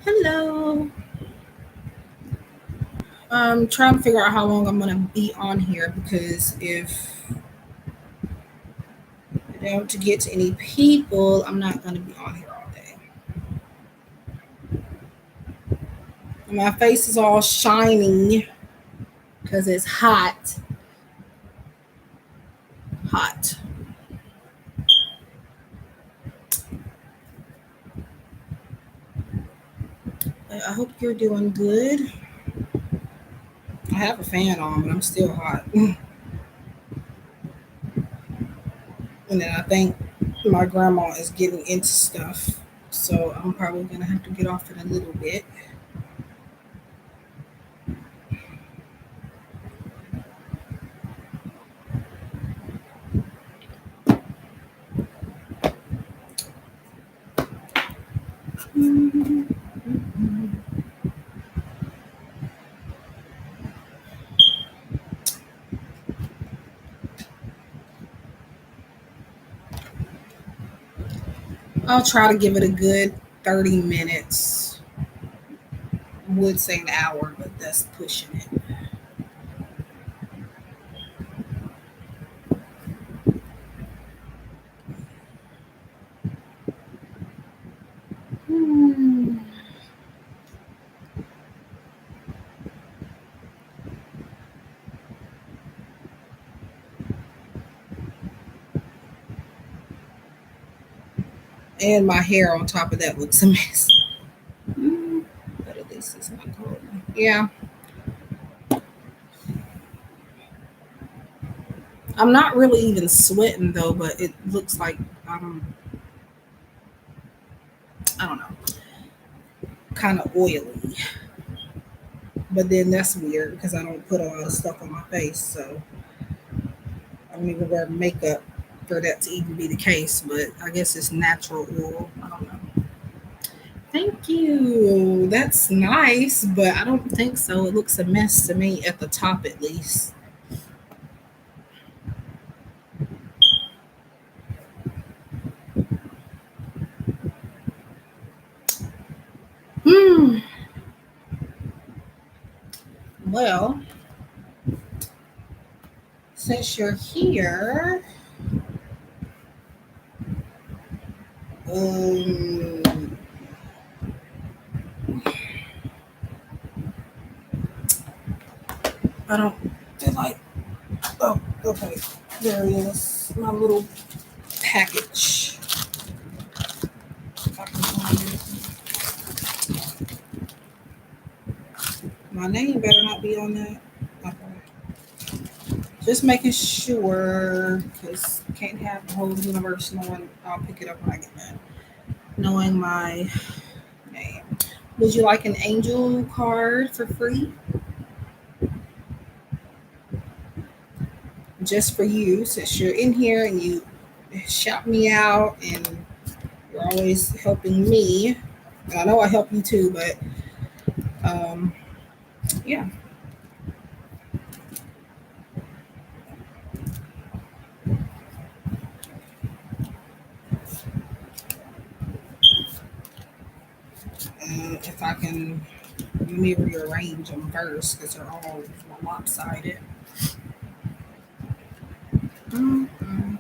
Hello. I'm trying to figure out how long I'm going to be on here because if I don't get to any people, I'm not going to be on here all day. And my face is all shiny because it's hot. Hot. I hope you're doing good. I have a fan on, but I'm still hot. And then I think my grandma is getting into stuff. So I'm probably going to have to get off in a little bit. I'll try to give it a good 30 minutes. Would say an hour, but that's pushing it. Hmm. And my hair on top of that looks a mess. But at least it's not cold. Yeah. I'm not really even sweating though, but it looks like I don't know, kind of oily. But then that's weird because I don't put a lot of stuff on my face, so I don't even wear makeup for that to even be the case. But I guess it's natural oil. I don't know. Thank you. That's nice, but I don't think so. It looks a mess to me at the top, at least. Hmm. Well, since you're here, um, I don't feel like. Oh, okay. There it is. My little package. If I can find it. My name better not be on that. Okay. Just making sure, because can't have the whole universe knowing. I'll pick it up when I get done. Knowing my name. Would you like an angel card for free? Just for you, since you're in here and you shout me out and you're always helping me. And I know I help you too, but yeah. If I can, let me rearrange them first because they're all lopsided. Mm-hmm.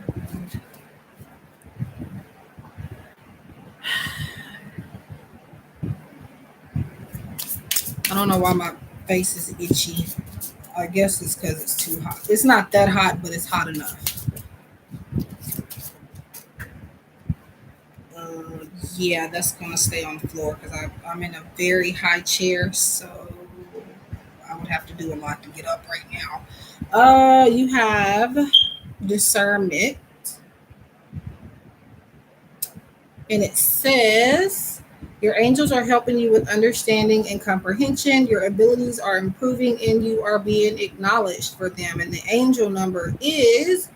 I don't know why my face is itchy. I guess it's because it's too hot. It's not that hot, but it's hot enough. Yeah, that's gonna stay on the floor because I'm in a very high chair, so I would have to do a lot to get up right now. You have discernment, and it says your angels are helping you with understanding and comprehension. Your abilities are improving, and you are being acknowledged for them. And the angel number is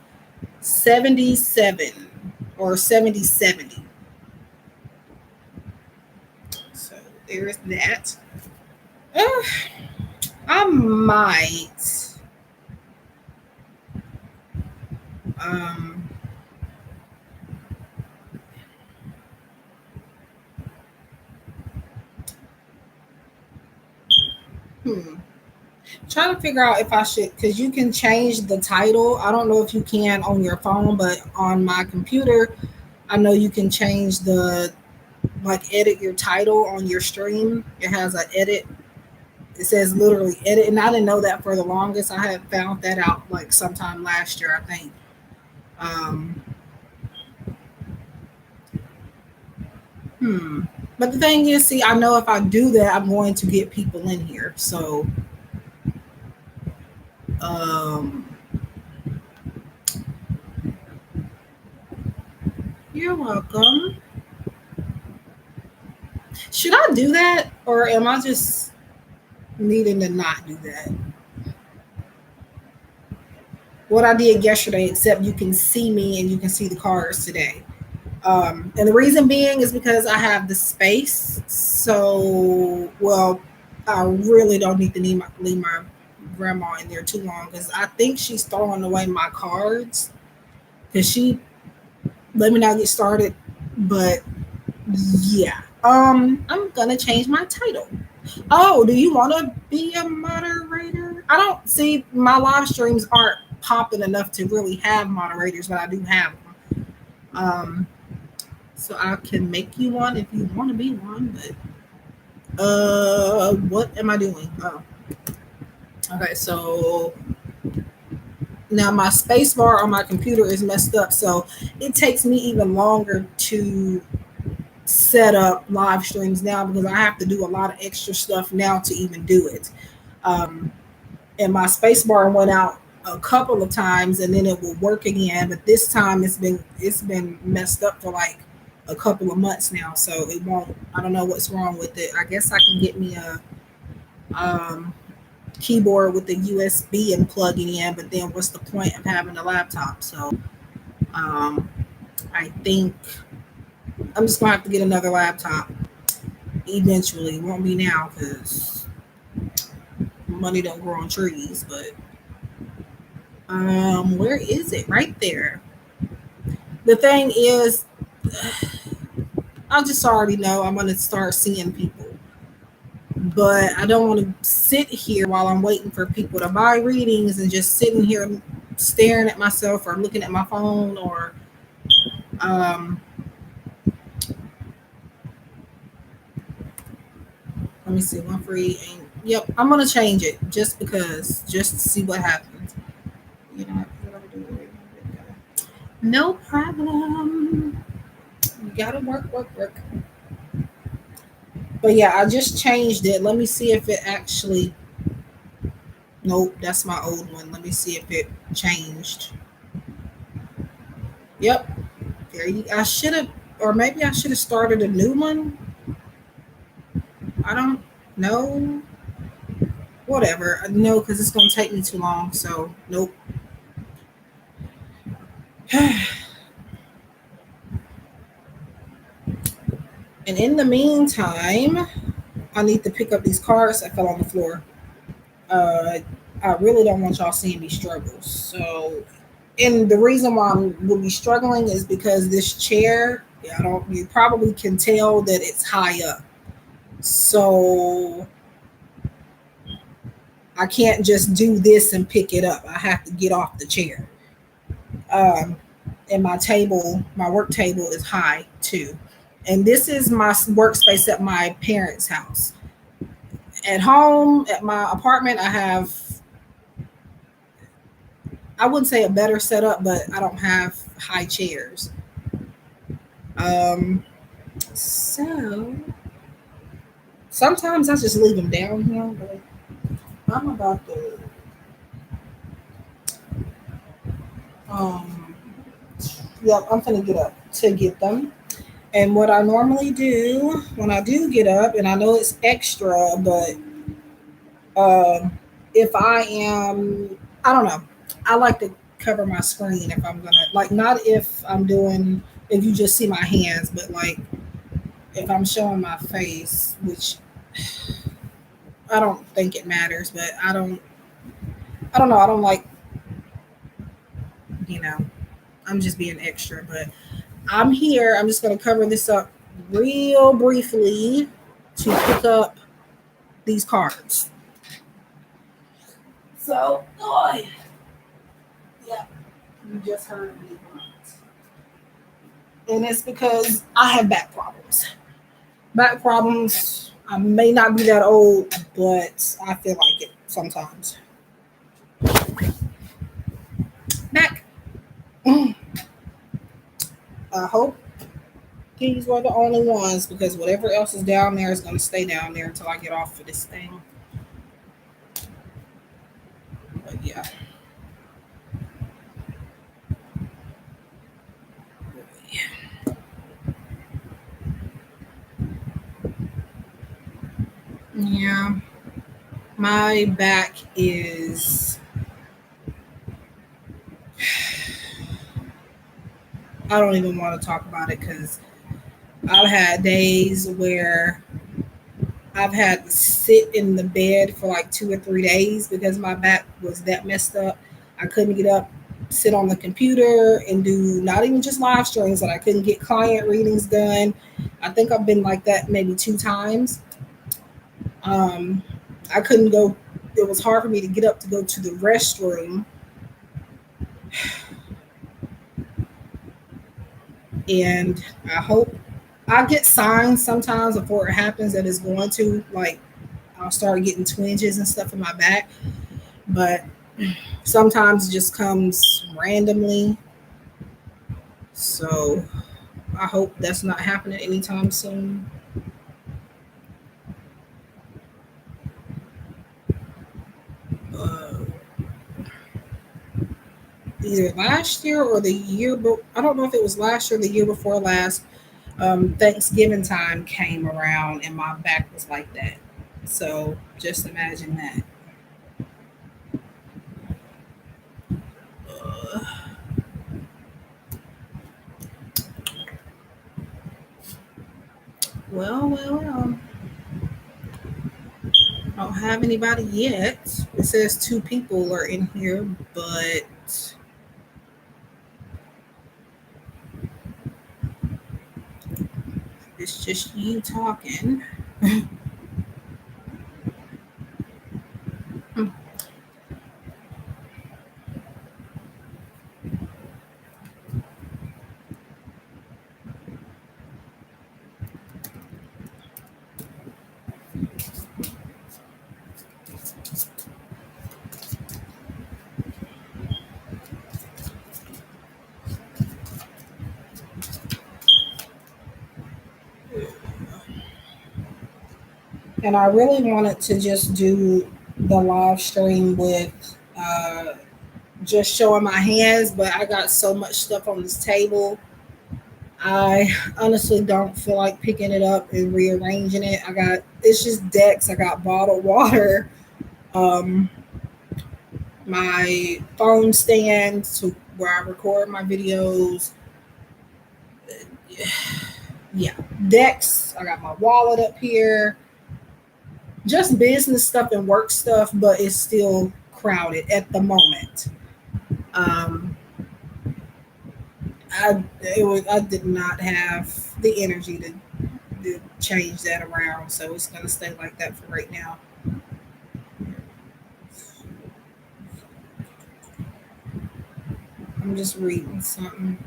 77 or 7070. So there's that. Uh, I might. Um, Trying to figure out if I should, because you can change the title. I don't know if you can on your phone, but on my computer, I know you can change the, like, edit your title on your stream. It has an edit. It says literally edit, and I didn't know that for the longest. I had found that out like sometime last year, I think. Um, But the thing is, see, I know if I do that, I'm going to get people in here. So, um, you're welcome. Should I do that, or am I just needing to not do that? What I did yesterday, except you can see me and you can see the cards today. And the reason being is because I have the space. So, well, I really don't need to leave my grandma in there too long, because I think she's throwing away my cards. Because she let me not get started, but yeah. I'm gonna change my title. Oh, do you want to be a moderator? I don't see, my live streams aren't popping enough to really have moderators, but I do have them. So I can make you one if you want to be one. But what am I doing? Oh, okay. So now my space bar on my computer is messed up, so it takes me even longer to set up live streams now, because I have to do a lot of extra stuff now to even do it. And my space bar went out a couple of times, and then it will work again. But this time it's been messed up for like a couple of months now, so it won't. I don't know what's wrong with it. I guess I can get me a keyboard with the USB and plug it in. But then what's the point of having a laptop? So I think I'm just gonna have to get another laptop eventually. It won't be now, because money don't grow on trees. But where is it? Right there. The thing is, I just already know I'm gonna start seeing people, but I don't want to sit here while I'm waiting for people to buy readings and just sitting here staring at myself or looking at my phone, or let me see, one free. Yep, I'm gonna change it just because, just to see what happens. You know, no problem. You gotta work. But yeah, I just changed it. Let me see if it actually. Nope, that's my old one. Let me see if it changed. Yep. I should have, or maybe I should have started a new one. I don't know. Whatever. No, because it's going to take me too long. So, nope. And in the meantime, I need to pick up these cards that fell on the floor. I really don't want y'all seeing me struggle. So, and the reason why I will be struggling is because this chair, you probably can tell that it's high up. So I can't just do this and pick it up. I have to get off the chair. And my work table is high too. And this is my workspace at my parents' house. At home, at my apartment, I wouldn't say a better setup, but I don't have high chairs. So sometimes I just leave them down here, but I'm about to I'm gonna get up to get them. And what I normally do when I do get up, and I know it's extra, but if I don't know, I like to cover my screen if I'm gonna, like, not if if you just see my hands, but like if I'm showing my face, which I don't think it matters, but I don't know. I don't like, I'm just being extra, but I'm here. I'm just going to cover this up real briefly to pick up these cards. So, oh, yeah, you just heard me. And it's because I have back problems. Back problems. I may not be that old, but I feel like it sometimes. Back. I hope these were the only ones because whatever else is down there is going to stay down there until I get off of this thing. But yeah. Yeah. My back is. I don't even want to talk about it because I've had days where I've had to sit in the bed for like 2 or 3 days because my back was that messed up. I couldn't get up, sit on the computer and do not even just live streams, but I couldn't get client readings done. I think I've been like that maybe 2 times. I couldn't go. It was hard for me to get up to go to the restroom. And I hope I get signs sometimes before it happens that it's going to, like, I'll start getting twinges and stuff in my back. But sometimes it just comes randomly. So I hope that's not happening anytime soon. Either last year or the year, but I don't know if it was last year or the year before last. Thanksgiving time came around and my back was like that. So just imagine that. Uh, well. I don't have anybody yet. It says 2 people are in here, but it's just you talking. And I really wanted to just do the live stream with just showing my hands, but I got so much stuff on this table. I honestly don't feel like picking it up and rearranging it. It's just decks. I got bottled water, um, my phone stand to where I record my videos. Yeah, decks. I got my wallet up here. Just business stuff and work stuff, but it's still crowded at the moment. Um, I did not have the energy to change that around, so it's gonna stay like that for right now. I'm just reading something.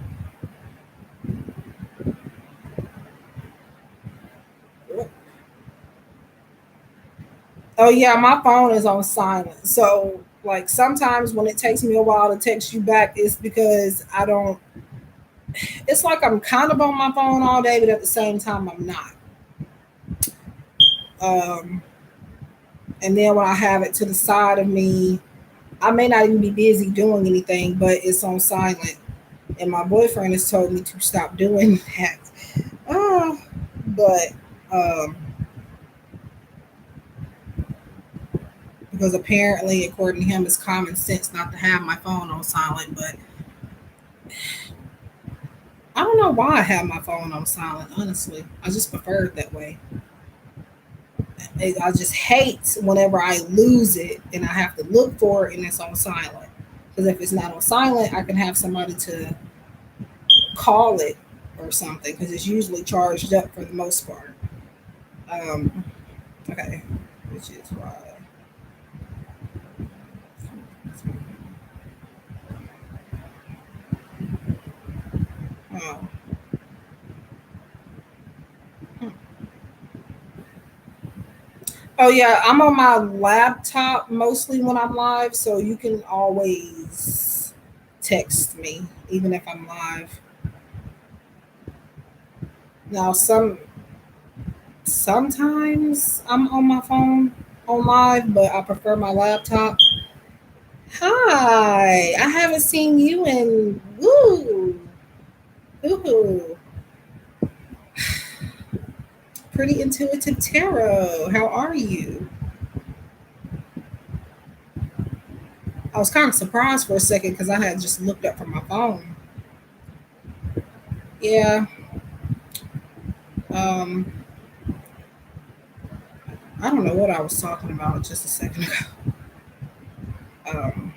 Oh yeah, my phone is on silent. So like sometimes when it takes me a while to text you back, it's because I don't. It's like I'm kind of on my phone all day, but at the same time I'm not. Um, and then when I have it to the side of me, I may not even be busy doing anything, but it's on silent. And my boyfriend has told me to stop doing that. Uh, but um, because apparently, according to him, it's common sense not to have my phone on silent. But I don't know why I have my phone on silent. Honestly, I just prefer it that way. I just hate whenever I lose it and I have to look for it and it's on silent. Because if it's not on silent, I can have somebody to call it or something because it's usually charged up for the most part. Um, okay, which is why. Oh. Oh yeah, I'm on my laptop mostly when I'm live, so you can always text me even if I'm live. Now sometimes I'm on my phone on live, but I prefer my laptop. Hi, I haven't seen you in woo. Pretty intuitive tarot. How are you? I was kind of surprised for a second because I had just looked up from my phone. Yeah. Um, I don't know what I was talking about just a second ago. Um,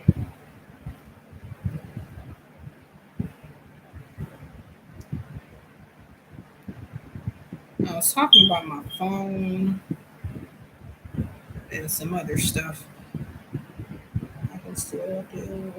I was talking about my phone and some other stuff. I can still do.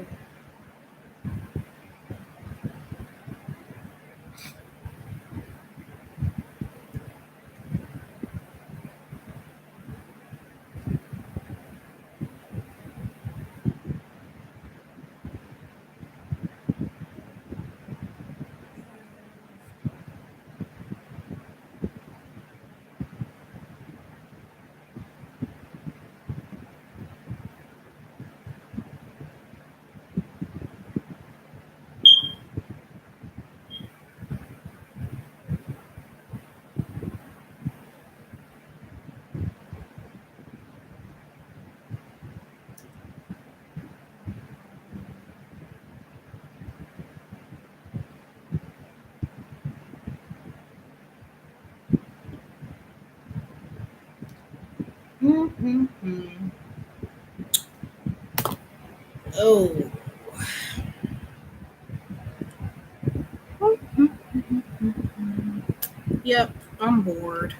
Mm-hmm. Oh. Yep, I'm bored.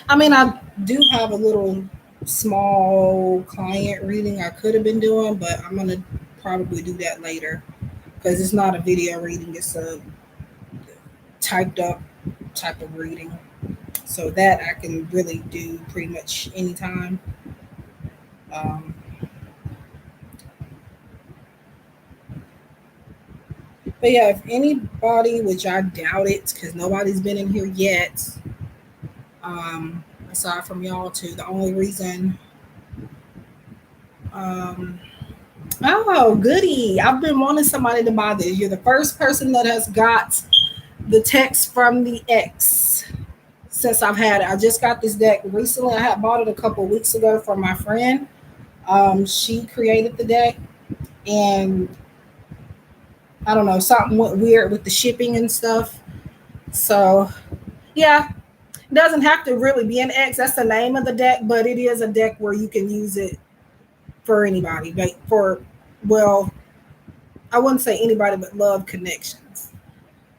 I mean, I do have a little small client reading I could have been doing, but I'm gonna probably do that later because it's not a video reading; it's a typed up type of reading. So that I can really do pretty much anytime. Um, but yeah, if anybody, which I doubt it, because nobody's been in here yet, aside from y'all two, the only reason. Um, oh, goody! I've been wanting somebody to buy this. You're the first person that has got the text from the ex since I've had it. I just got this deck recently. I had bought it a couple of weeks ago for my friend. She created the deck, and I don't know, something went weird with the shipping and stuff. So yeah, it doesn't have to really be an X. That's the name of the deck, but it is a deck where you can use it for anybody. But for, well, I wouldn't say anybody, but love connections.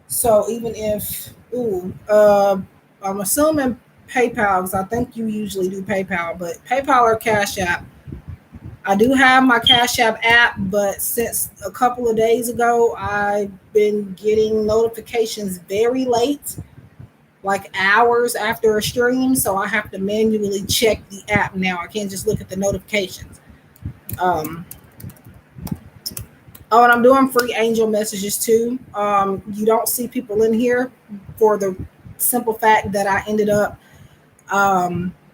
So even if, I'm assuming PayPal, because I think you usually do PayPal, but PayPal or Cash App. I do have my Cash app, but since a couple of days ago, I've been getting notifications very late, like hours after a stream. So I have to manually check the app now. I can't just look at the notifications. Um, oh, and I'm doing free angel messages too. You don't see people in here for the simple fact that I ended up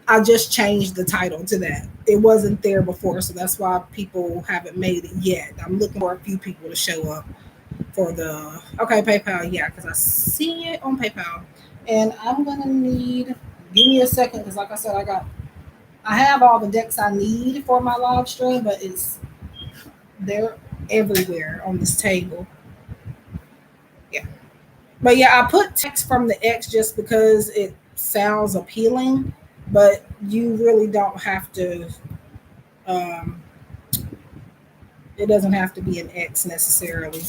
I just changed the title to that. It wasn't there before, so that's why people haven't made it yet. I'm looking for a few people to show up for the PayPal, yeah, because I see it on PayPal. And I'm gonna need, give me a second, because like I said, I have all the decks I need for my live stream, but they're everywhere on this table. Yeah. But yeah, I put text from the X just because it sounds appealing, but you really don't have to. Um, it doesn't have to be an X necessarily.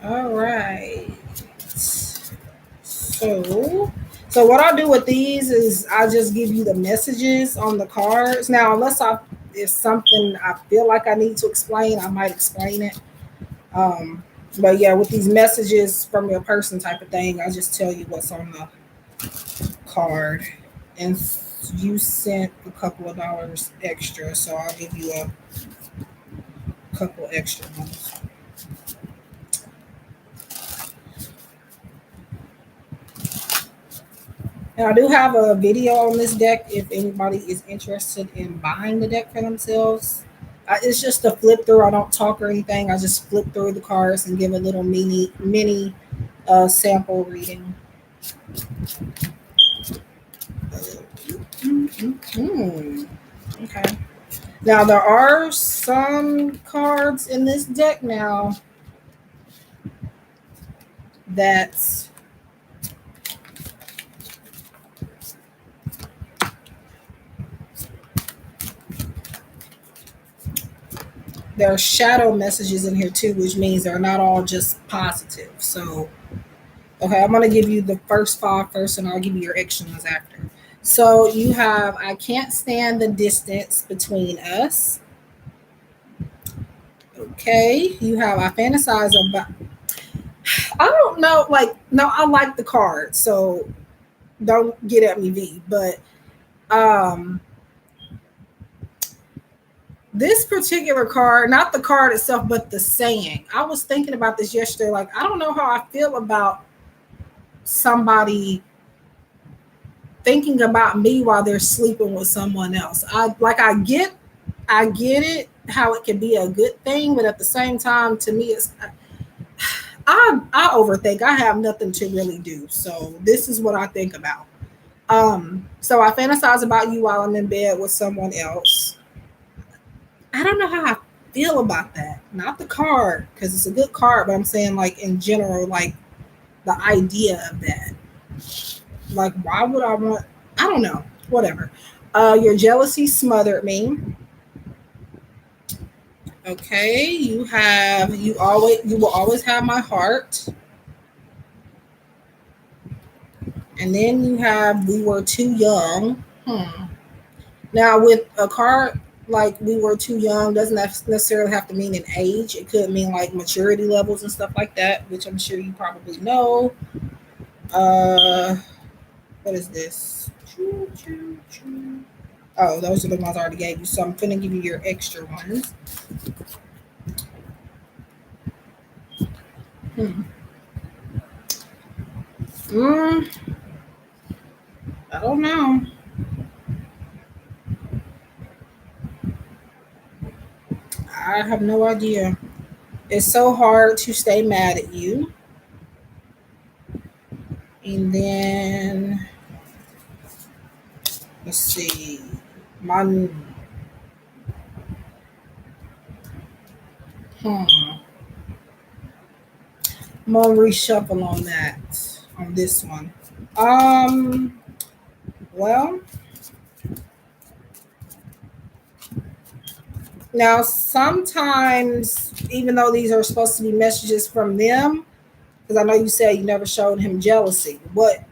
All right. So what I do with these is I just give you the messages on the cards. Now, unless I If something I feel like I need to explain, I might explain it. But yeah, with these messages from your person type of thing, I just tell you what's on the card. And you sent a couple of dollars extra, so I'll give you a couple extra ones. And I do have a video on this deck if anybody is interested in buying the deck for themselves. It's just a flip through. I don't talk or anything. I just flip through the cards and give a little mini sample reading. Okay. Now there are some cards in this deck now that there are shadow messages in here too, which means they're not all just positive. So, okay, I'm going to give you the first 5 first, and I'll give you your extra ones after. So you have, I can't stand the distance between us. Okay, you have, I fantasize about, I don't know, like, no, I like the card, so don't get at me, V, but this particular card, not the card itself, but the saying. I was thinking about this yesterday. Like, I don't know how I feel about somebody thinking about me while they're sleeping with someone else. I get it, how it can be a good thing, but at the same time, to me, it's I overthink. I have nothing to really do. So this is what I think about. So I fantasize about you while I'm in bed with someone else. I don't know how I feel about that. Not the card, because it's a good card, but I'm saying like in general, like the idea of that. Like, why would I want? I don't know. Whatever. Your jealousy smothered me. Okay, you will always have my heart. And then you have we were too young. Now with a card like we were too young doesn't necessarily have to mean an age. It could mean like maturity levels and stuff like that, which I'm sure you probably know. What is this? Oh, those are the ones I already gave you. So I'm gonna give you your extra ones. I don't know. I have no idea. It's so hard to stay mad at you. And then let's see. I'm gonna reshuffle on that, on this one. Well, now sometimes, even though these are supposed to be messages from them, because I know you said you never showed him jealousy, but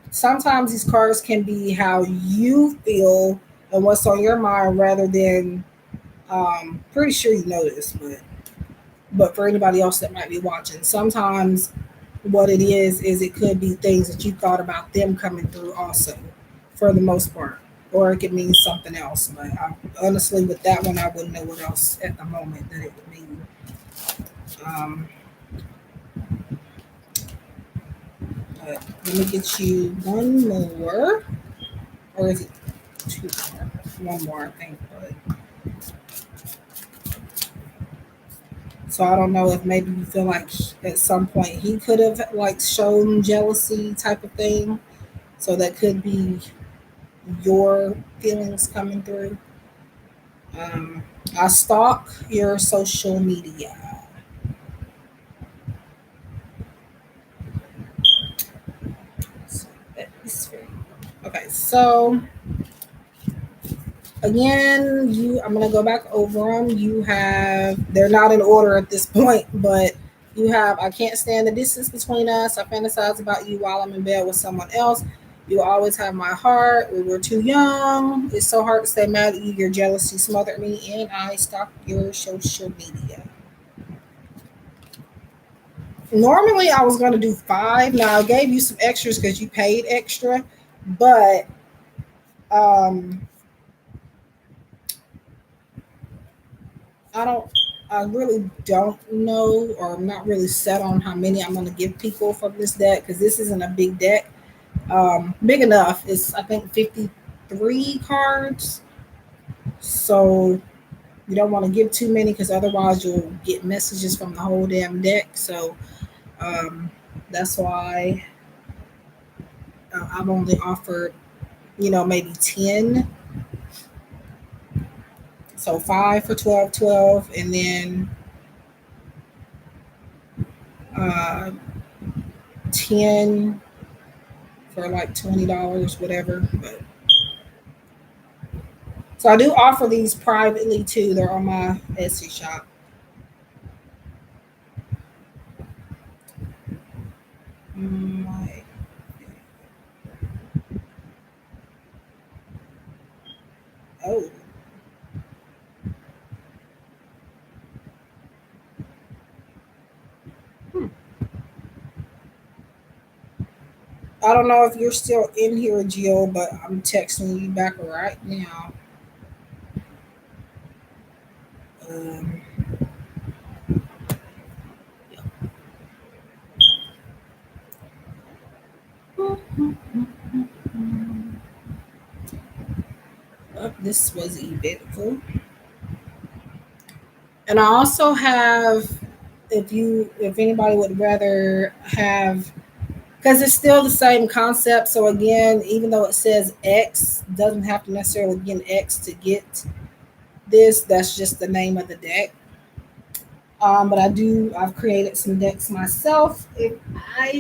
sometimes these cards can be how you feel and what's on your mind rather than pretty sure you know this, but for anybody else that might be watching, sometimes what it is it could be things that you thought about them coming through also, for the most part, or it could mean something else. But honestly, with that one, I wouldn't know what else at the moment that it would mean. Let me get you one more, or is it 2 more? 1 more, I think. But so I don't know if maybe you feel like at some point he could have like shown jealousy type of thing. So that could be your feelings coming through. I stalk your social media. Okay, so again, I'm gonna go back over them. You have, they're not in order at this point, but you have, I can't stand the distance between us. I fantasize about you while I'm in bed with someone else. You always have my heart. We were too young. It's so hard to stay mad at you. Your jealousy smothered me, and I stalked your social media. Normally, I was going to do 5. Now, I gave you some extras because you paid extra, but um, I don't. I really don't know, or I'm not really set on how many I'm going to give people from this deck because this isn't a big deck. Big enough. It's I think 53 cards, so you don't want to give too many because otherwise you'll get messages from the whole damn deck. So um, that's why I've only offered, maybe 10. So 5 for 12, 12, and then uh, 10 for like $20, whatever. But so I do offer these privately too. They're on my Etsy shop. My, oh, hmm. I don't know if you're still in here, Jill, but I'm texting you back right now. Um, oh, this was eventful. And I also have, if anybody would rather have, because it's still the same concept. So again, even though it says X, doesn't have to necessarily be an X to get this. That's just the name of the deck. But I've created some decks myself. If I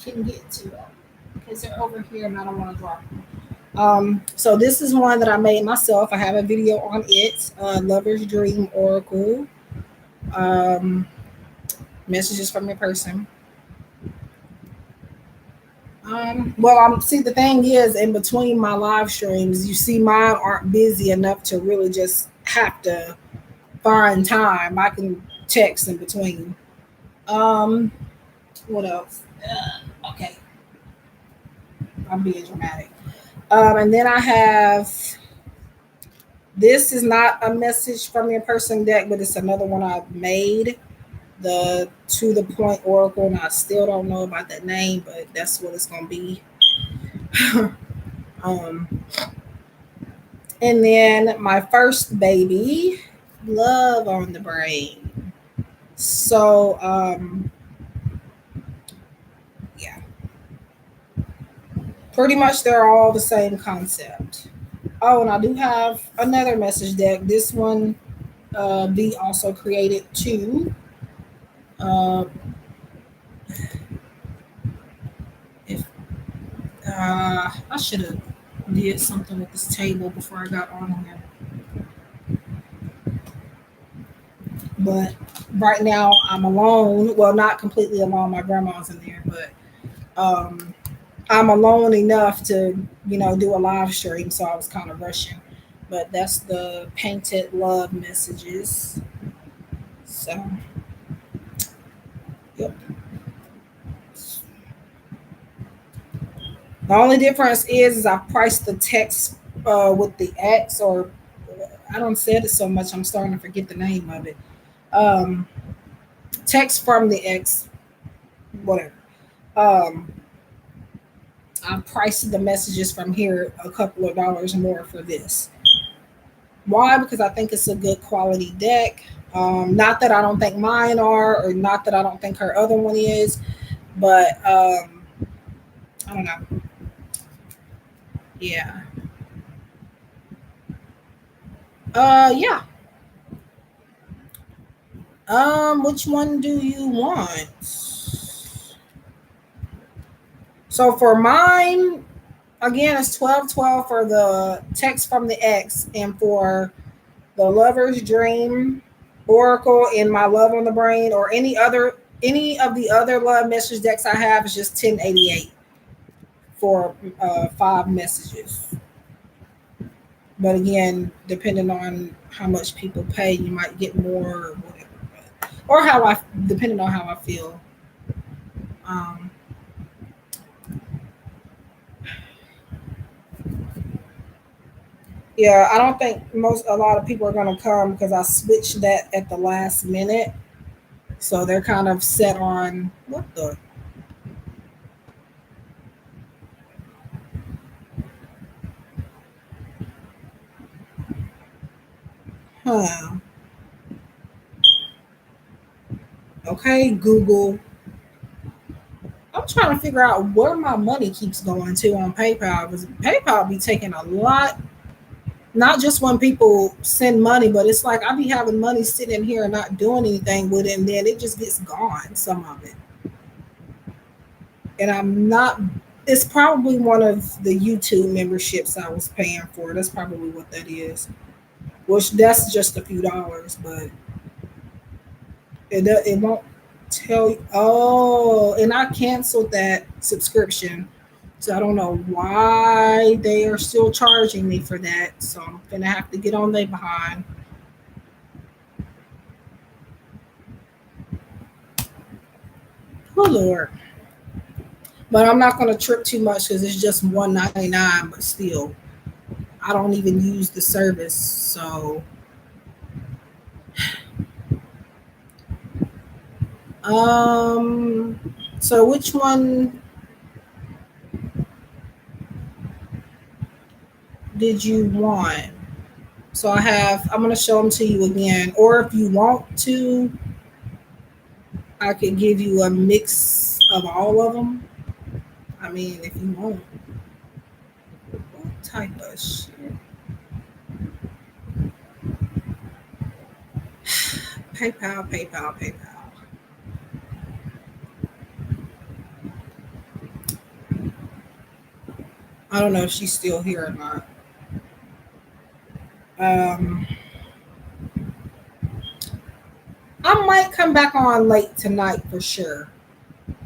can get to them, because they're over here and I don't want to drop them. So this is one that I made myself. I have a video on it. Lover's Dream Oracle. Um, Messages from your person. See, the thing is, in between my live streams, you see mine aren't busy enough to really just have to find time. I can text in between. Um, what else? Okay, I'm being dramatic. And then I have, this is not a message from your person deck, but it's another one I've made. The To the Point Oracle, and I still don't know about that name, but that's what it's gonna be. um, and then my first baby, Love on the Brain. So yeah, pretty much they're all the same concept. Oh, and I do have another message deck. This one be also created too. Uh, if I should have did something with this table before I got on here. But right now I'm alone. Well, not completely alone. My grandma's in there, but I'm alone enough to, do a live stream. So I was kind of rushing. But that's the painted love messages. So, yep. The only difference is I priced the text with the X, or I don't say it so much. I'm starting to forget the name of it. Um, Text from the X, whatever. Um, I priced the messages from here a couple of dollars more for this. Why? Because I think it's a good quality deck. Not that I don't think mine are, or not that I don't think her other one is, but I don't know. Yeah. Yeah. Which one do you want? So for mine, again, it's 1212 for the text from the X, and for the Lover's Dream Oracle in my Love on the Brain, or any of the other love message decks I have, is just 1088. for 5 messages. But again, depending on how much people pay, you might get more or whatever. Or depending on how I feel. Um, yeah, I don't think a lot of people are gonna come because I switched that at the last minute. So they're kind of set on what the huh. Okay, Google. I'm trying to figure out where my money keeps going to on PayPal because PayPal be taking a lot. Not just when people send money, but it's like I be having money sitting here and not doing anything with it, and then it just gets gone. Some of it, and I'm not. It's probably one of the YouTube memberships I was paying for. That's probably what that is. Which that's just a few dollars, but it won't tell you. Oh, and I canceled that subscription. So I don't know why they are still charging me for that. So I'm gonna have to get on their behind. Oh Lord. But I'm not gonna trip too much because it's just $1.99, but still I don't even use the service. Um so which one did you want? So I'm gonna show them to you again. Or if you want to, I could give you a mix of all of them. I mean, if you want. What type of shit? PayPal, PayPal, PayPal. I don't know if she's still here or not. Um, I might come back on late tonight for sure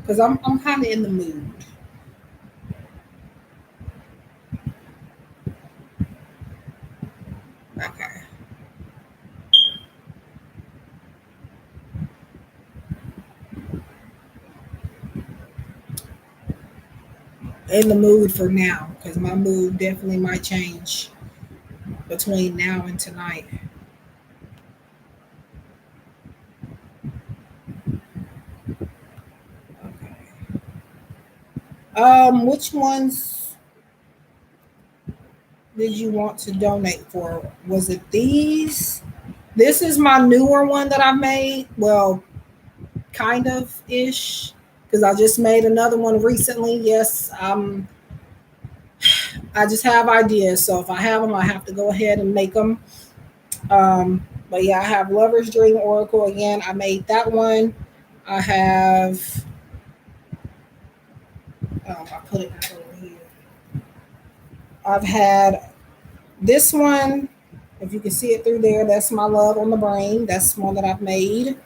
because I'm kind of in the mood. Okay, in the mood for now because my mood definitely might change between now and tonight. Okay. Which ones did you want to donate for? Was it these? This is my newer one that I made. Well, kind of ish, because I just made another one recently. Yes, I just have ideas. So if I have them, I have to go ahead and make them. But yeah, I have Lover's Dream Oracle again. I made that one. I have. I put it back over here. I've had this one. If you can see it through there, that's my love on the brain. That's one that I've made.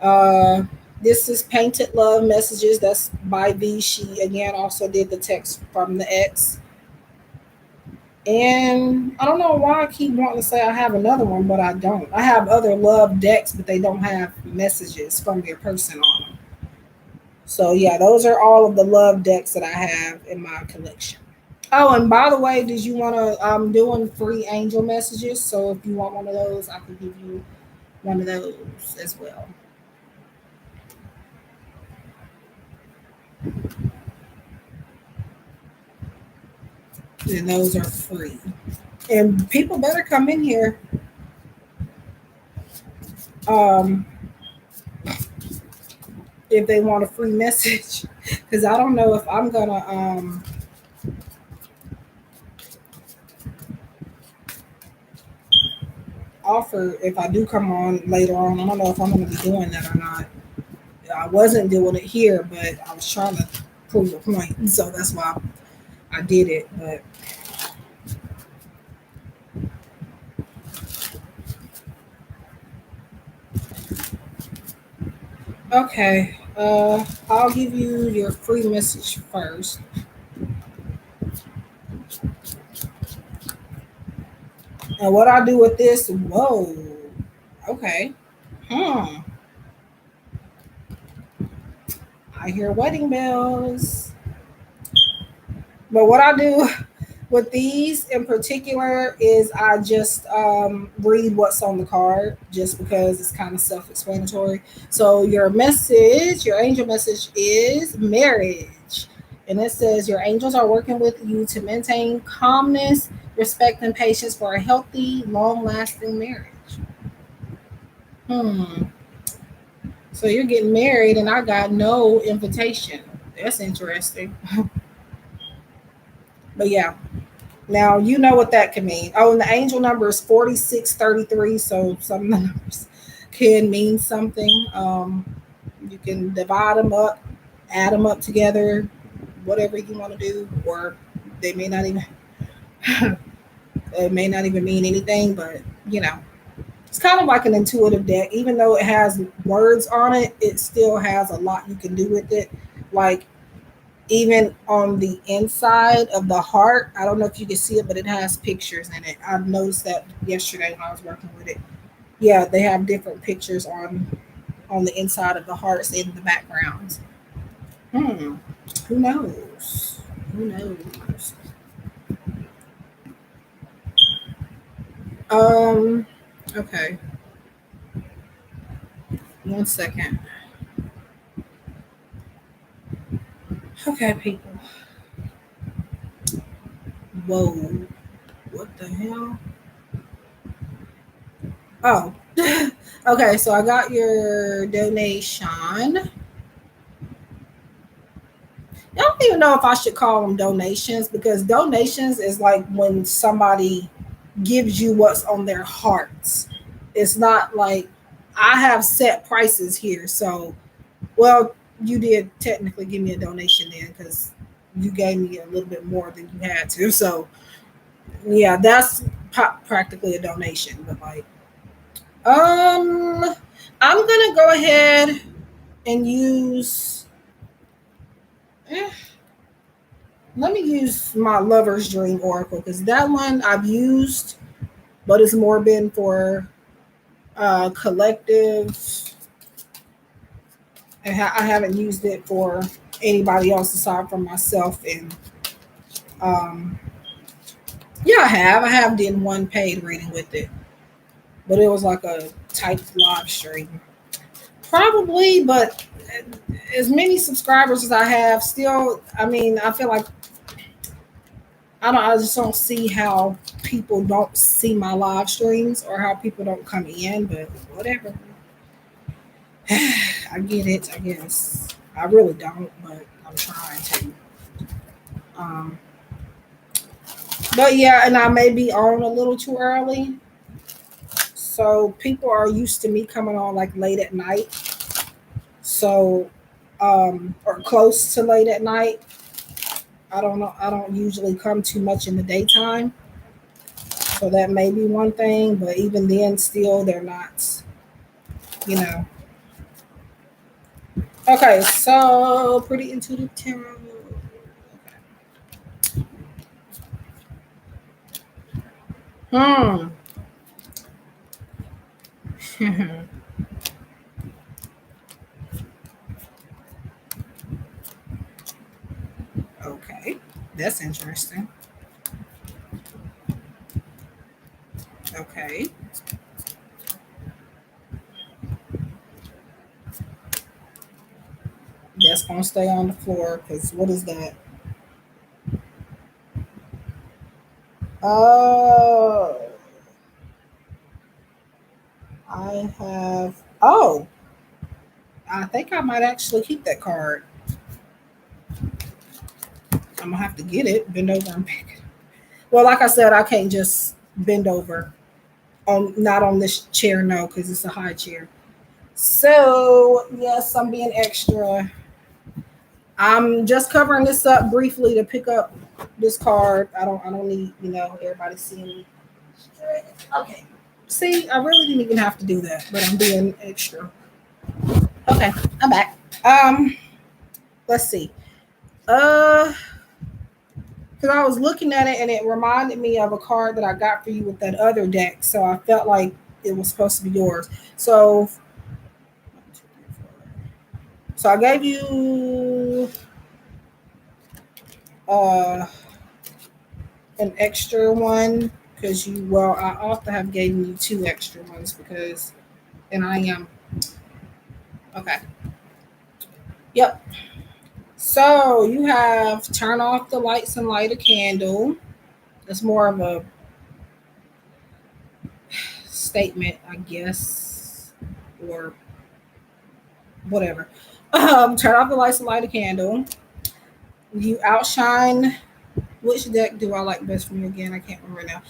Uh, this is Painted Love Messages. That's by V. She again also did the text from the ex. And I don't know why I keep wanting to say I have another one, but I don't. I have other love decks, but they don't have messages from their person on them. So yeah, those are all of the love decks that I have in my collection. Oh, and by the way, did you want to? I'm doing free angel messages, so if you want one of those, I can give you one of those as well. And those are free. And people better come in here. Um, if they want a free message, because I don't know if I'm gonna offer if I do come on later on. I don't know if I'm gonna be doing that or not. I wasn't doing it here, but I was trying to prove a point, so that's why I did it. But okay, I'll give you your free message first. And what I do with this, whoa, okay. I hear wedding bells. But what I do with these in particular is I just read what's on the card just because it's kind of self-explanatory. So your message, your angel message is marriage. And it says your angels are working with you to maintain calmness, respect, and patience for a healthy, long-lasting marriage. Hmm. So you're getting married and I got no invitation. That's interesting. But yeah. Now you know what that can mean. Oh, and the angel number is 4633. So some of the numbers can mean something. You can divide them up, add them up together, whatever you want to do, or they may not even it may not even mean anything, but you know, it's kind of like an intuitive deck. Even though it has words on it, it still has a lot you can do with it. Like even on the inside of the heart, I don't know if you can see it, but it has pictures in it. I noticed that yesterday when I was working with it. Yeah, they have different pictures on the inside of the hearts in the backgrounds. Hmm. Who knows? Who knows? Um. Okay. One second. Okay, people. Whoa. What the hell? Oh. Okay, so I got your donation. I don't even know if I should call them donations because donations is like when somebody gives you what's on their hearts. It's not like I have set prices here. So, well, you did technically give me a donation then because you gave me a little bit more than you had to. So, yeah, that's practically a donation. But like, I'm gonna go ahead and use. eh, Let me use my lover's dream oracle because that one I've used, but it's more been for collective. And I haven't used it for anybody else aside from myself. And um, yeah, I have. I have done one paid reading with it, but it was like a type live stream. Probably, but as many subscribers as I have, still, I mean, I feel like I just don't see how people don't see my live streams or how people don't come in, but whatever. I get it, I guess. I really don't, but I'm trying to. Um, but yeah, and I may be on a little too early. So people are used to me coming on like late at night. So, or close to late at night. I don't know. I don't usually come too much in the daytime. So that may be one thing, but even then, still, they're not, you know. Okay, so pretty intuitive tarot. Hmm. Okay, that's interesting. Okay. That's gonna stay on the floor because what is that? Oh, I have. Oh, I think I might actually keep that card. I'm gonna have to get it, bend over and pick it. Well, like I said, I can't just bend over on not on this chair, no, because it's a high chair. So yes, I'm being extra. I'm just covering this up briefly to pick up this card. I don't need, everybody seeing me. Okay. See, I really didn't even have to do that, but I'm being extra. Okay, I'm back. Let's see. Uh because I was looking at it and it reminded me of a card that I got for you with that other deck. So I felt like it was supposed to be yours. So I gave you uh, an extra one because I ought to have given you two extra ones because, and I am. Okay. Yep. So you have turn off the lights and light a candle. It's more of a statement, I guess, or whatever. Turn off the lights and light a candle. You outshine. Which deck do I like best from you again? I can't remember now.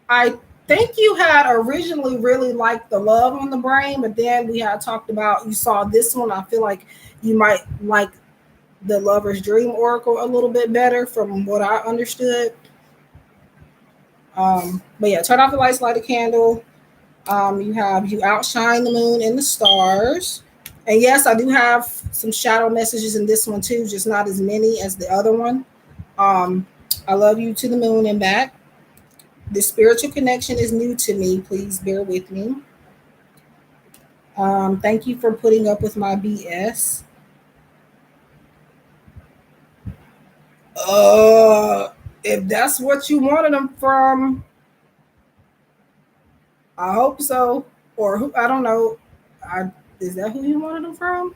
I think you had originally really liked the love on the brain, but then we had talked about you saw this one. I feel like you might like the lover's dream oracle a little bit better from what I understood. But yeah, turn off the lights, light a candle. You outshine the moon and the stars. And yes, I do have some shadow messages in this one too, just not as many as the other one. Um, I love you to the moon and back. The spiritual connection is new to me. Please bear with me. Thank you for putting up with my BS. If that's what you wanted them from, I hope so. Or who? I don't know. Is that who you wanted them from?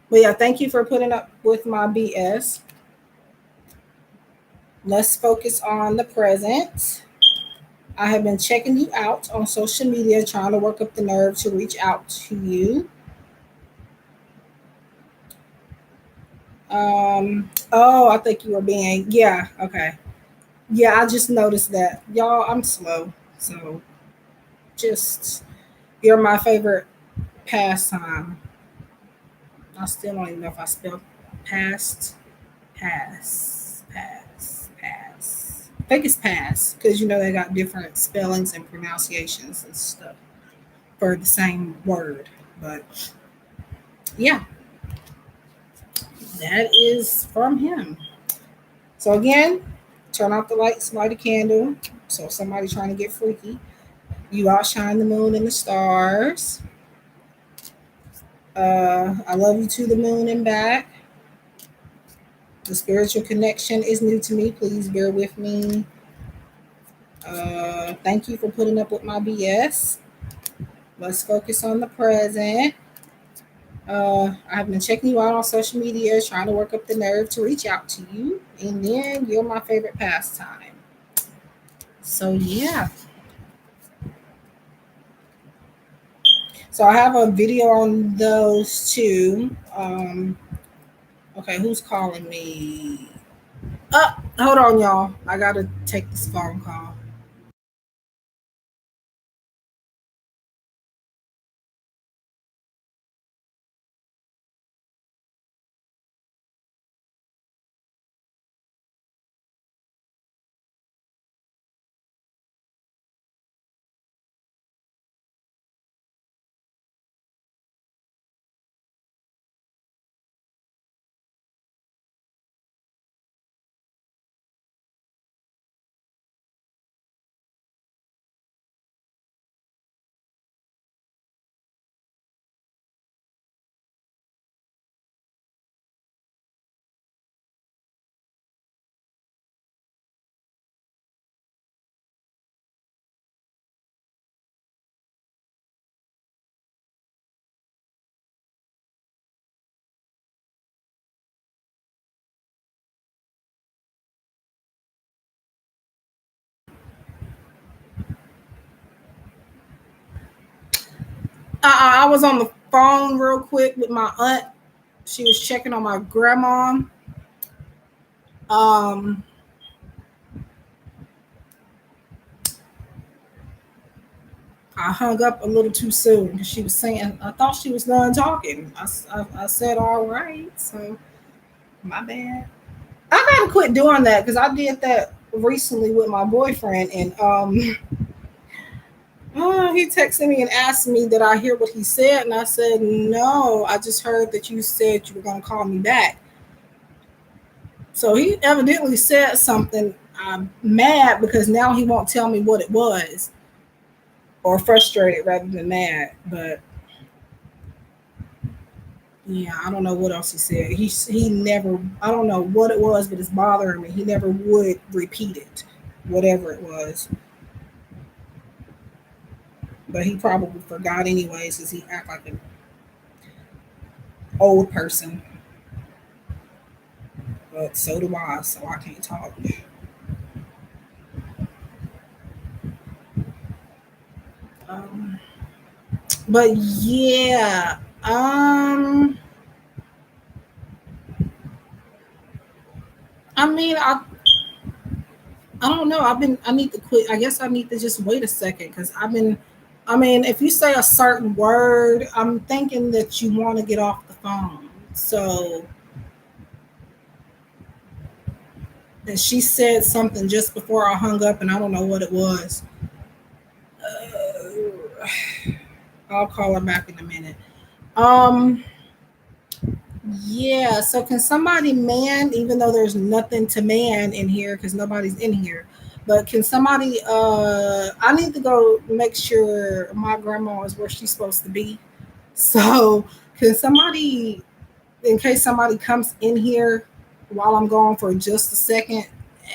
But yeah, thank you for putting up with my BS. Let's focus on the present. I have been checking you out on social media, trying to work up the nerve to reach out to you. Oh, I think you were being, yeah, okay. Yeah, I just noticed that. Y'all, I'm slow. So just, you're my favorite pastime. I still don't even know if I spelled past, pass. I think it's pass because they got different spellings and pronunciations and stuff for the same word. But yeah, that is from him. So again, turn off the lights, light a candle. So if somebody trying to get freaky, you outshine the moon and the stars. I love you to the moon and back. The spiritual connection is new to me. Please bear with me. Thank you for putting up with my BS. Let's focus on the present. I've been checking you out on social media, trying to work up the nerve to reach out to you. And then you're my favorite pastime. So, yeah. So, I have a video on those two. Okay, who's calling me? Hold on, y'all. I got to take this phone call. I was on the phone real quick with my aunt. She was checking on my grandma. Um, I hung up a little too soon. She was saying, I thought she was done talking. I said, all right. So, my bad. I gotta quit doing that because I did that recently with my boyfriend. And he texted me and asked me, did I hear what he said? And I said, no, I just heard that you said you were going to call me back. So he evidently said something. I'm mad because now he won't tell me what it was, or frustrated rather than mad. But yeah, I don't know what else he said. He never. I don't know what it was, but it's bothering me. He never would repeat it, whatever it was. But he probably forgot anyways, because he act like an old person. But so do I, so I can't talk. Um, but yeah, I mean, I don't know. I need to quit. I guess I need to just wait a second because I've been. I mean, if you say a certain word, I'm thinking that you want to get off the phone. So, and she said something just before I hung up, and I don't know what it was. I'll call her back in a minute. Um, yeah. So, can somebody man, even though there's nothing to man in here because nobody's in here, but can somebody? I need to go make sure my grandma is where she's supposed to be. So, can somebody, in case somebody comes in here while I'm gone for just a second,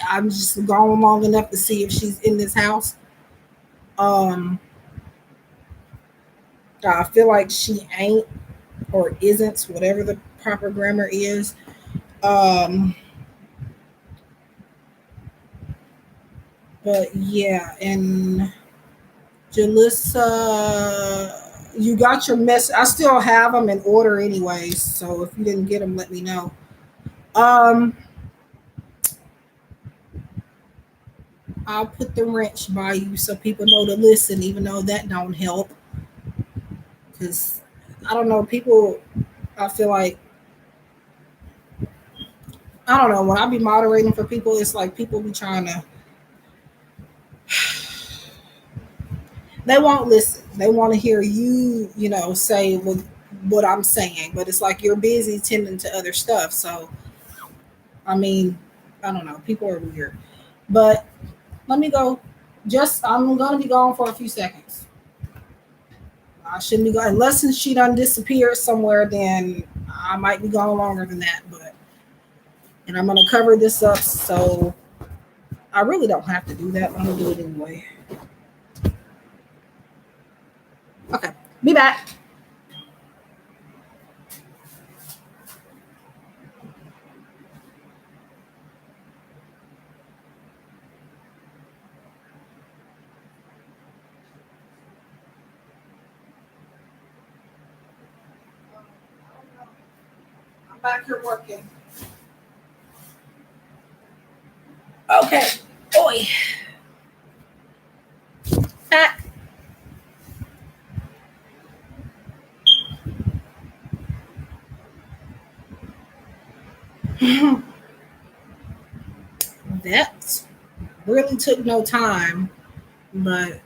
I'm just gone long enough to see if she's in this house. Um, I feel like she ain't or isn't, whatever the proper grammar is. Um, but yeah, and Jalissa, you got your mess. I still have them in order anyways. So if you didn't get them, let me know. Um, I'll put the wrench by you so people know to listen, even though that don't help. Because I don't know, people. I feel like I don't know when I be moderating for people. It's like people be trying to. They won't listen. They want to hear you, say what I'm saying, but it's like you're busy tending to other stuff. So I mean, I don't know. People are weird, but let me go. Just I'm gonna be gone for a few seconds. I shouldn't be going unless she done disappeared somewhere. Then I might be gone longer than that. But and I'm gonna cover this up, so I really don't have to do that. I'm gonna do it anyway. Okay, be back. I'm back here working. Okay. Oi. Ah. That really took no time, but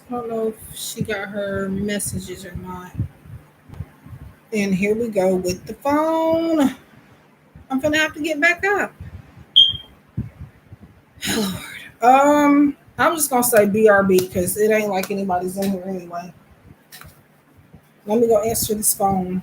I don't know if she got her messages or not. And here we go with the phone. I'm gonna have to get back up. Lord. I'm just gonna say BRB because it ain't like anybody's in here anyway. Let me go answer this phone.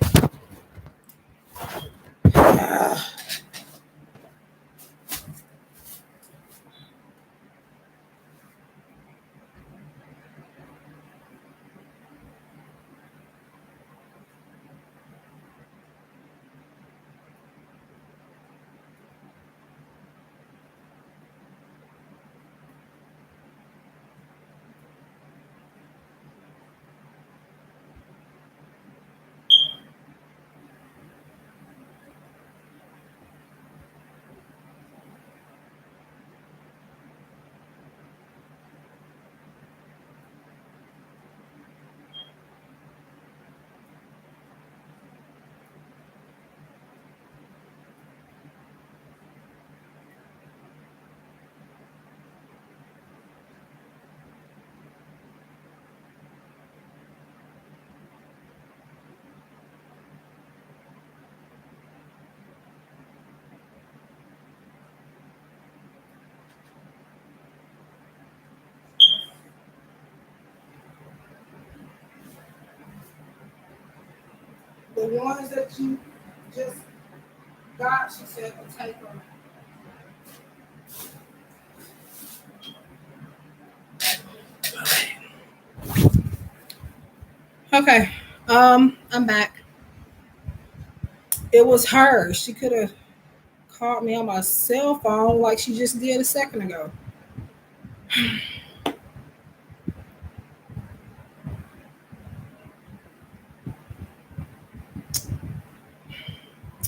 The ones that you just got, she said, to take them. Okay. I'm back. It was her. She could have called me on my cell phone like she just did a second ago.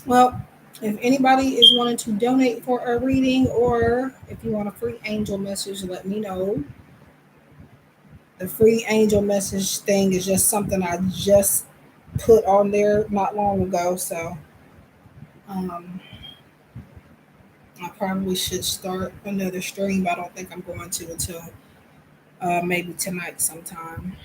Well, if anybody is wanting to donate for a reading or if you want a free angel message, let me know. The free angel message thing is just something I just put on there not long ago. So um, I probably should start another stream, but I don't think I'm going to until maybe tonight sometime.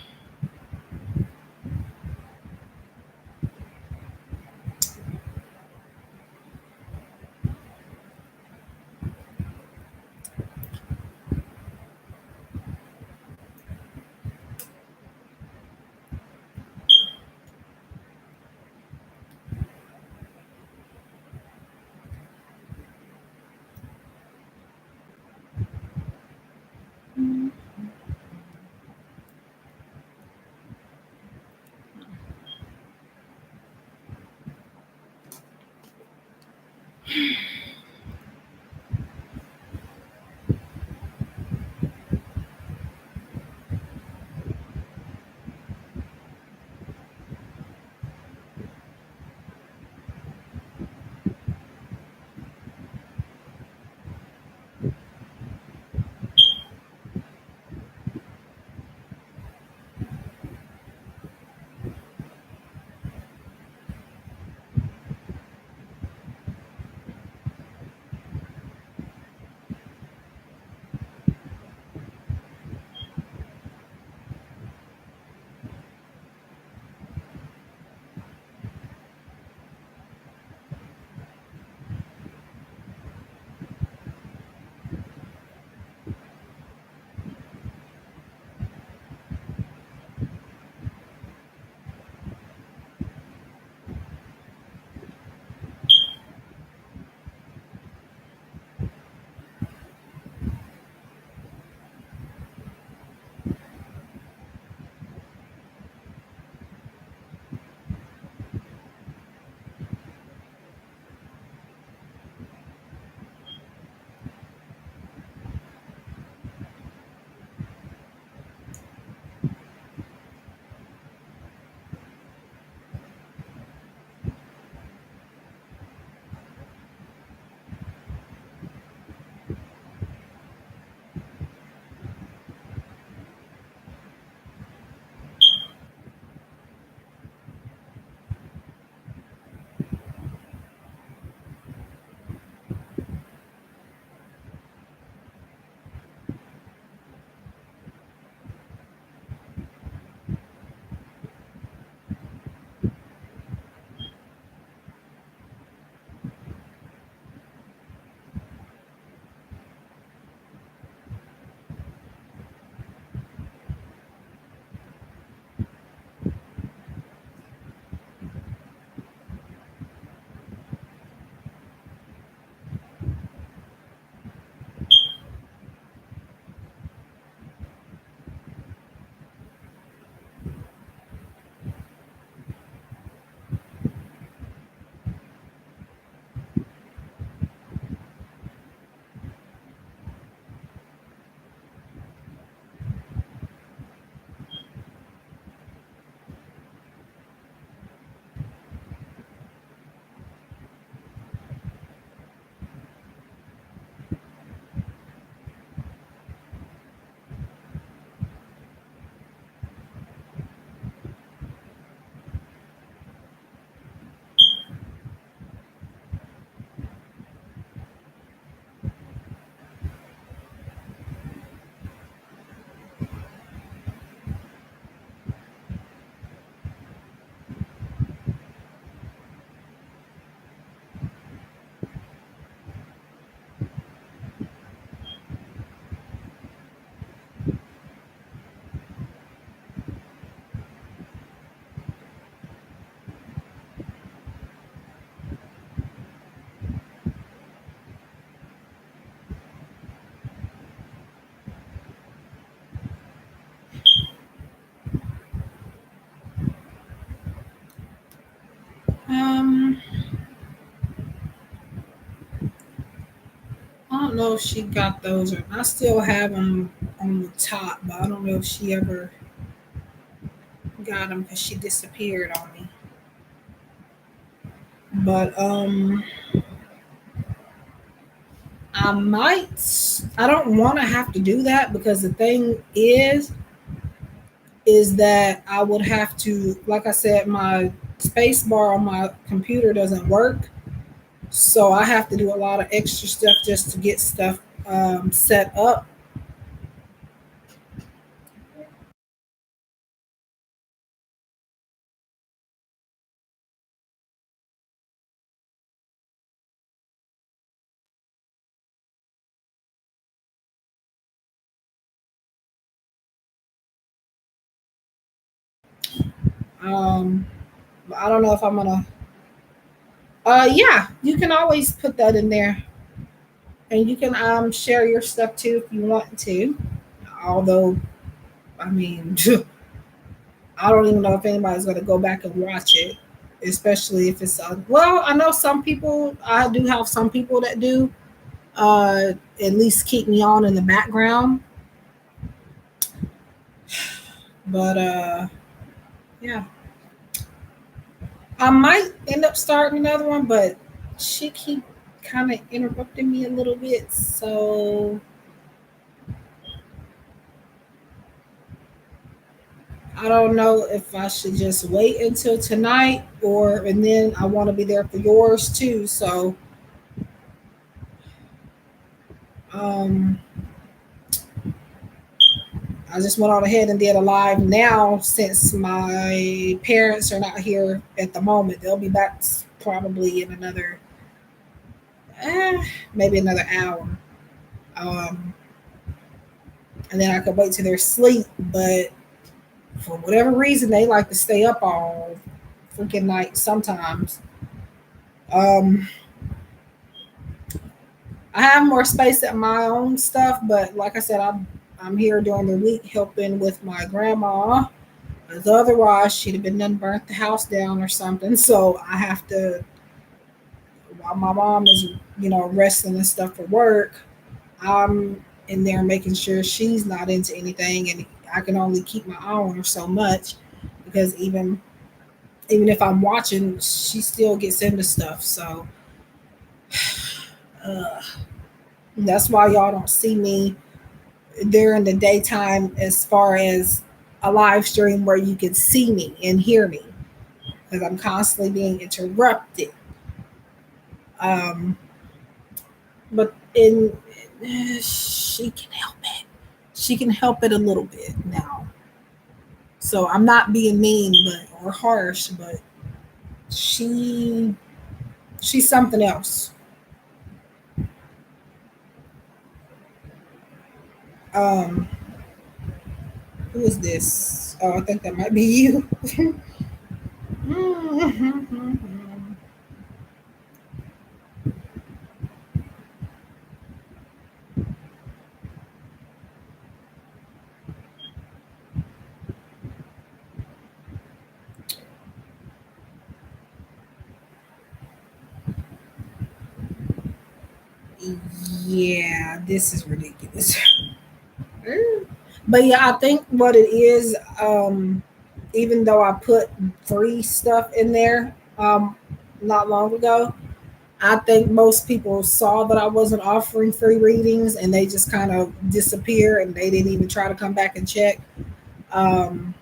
know if she got those or I still have them on the top, but I don't know if she ever got them because she disappeared on me. But I might. I don't want to have to do that because the thing is that I would have to, like I said, my space bar on my computer doesn't work. So I have to do a lot of extra stuff just to get stuff set up. Um, I don't know if I'm gonna. Yeah, you can always put that in there, and you can share your stuff too if you want to. Although, I mean, I don't even know if anybody's gonna go back and watch it, especially if it's well. I know some people. I do have some people that do at least keep me on in the background, but yeah. I might end up starting another one, but she keep kind of interrupting me a little bit. So I don't know if I should just wait until tonight or and then I want to be there for yours too. So um I just went on ahead and did a live now since my parents are not here at the moment. They'll be back probably in another maybe another hour. Um and then I could wait till they're asleep, but for whatever reason they like to stay up all freaking night sometimes. um I have more space at my own stuff, but like I said, I'm here during the week helping with my grandma, because otherwise she'd have been done burnt the house down or something. So I have to, while my mom is resting and stuff for work, I'm in there making sure she's not into anything, and I can only keep my eye on her so much because even if I'm watching, she still gets into stuff. So uh, that's why y'all don't see me during the daytime as far as a live stream where you can see me and hear me because I'm constantly being interrupted. Um, but in she can help it. She can help it a little bit now. So I'm not being mean, but or harsh, but she she's something else. Um, who is this? Oh, I think that might be you. Yeah, this is ridiculous. But yeah, I think what it is, even though I put free stuff in there not long ago, I think most people saw that I wasn't offering free readings and they just kind of disappear and they didn't even try to come back and check. Um,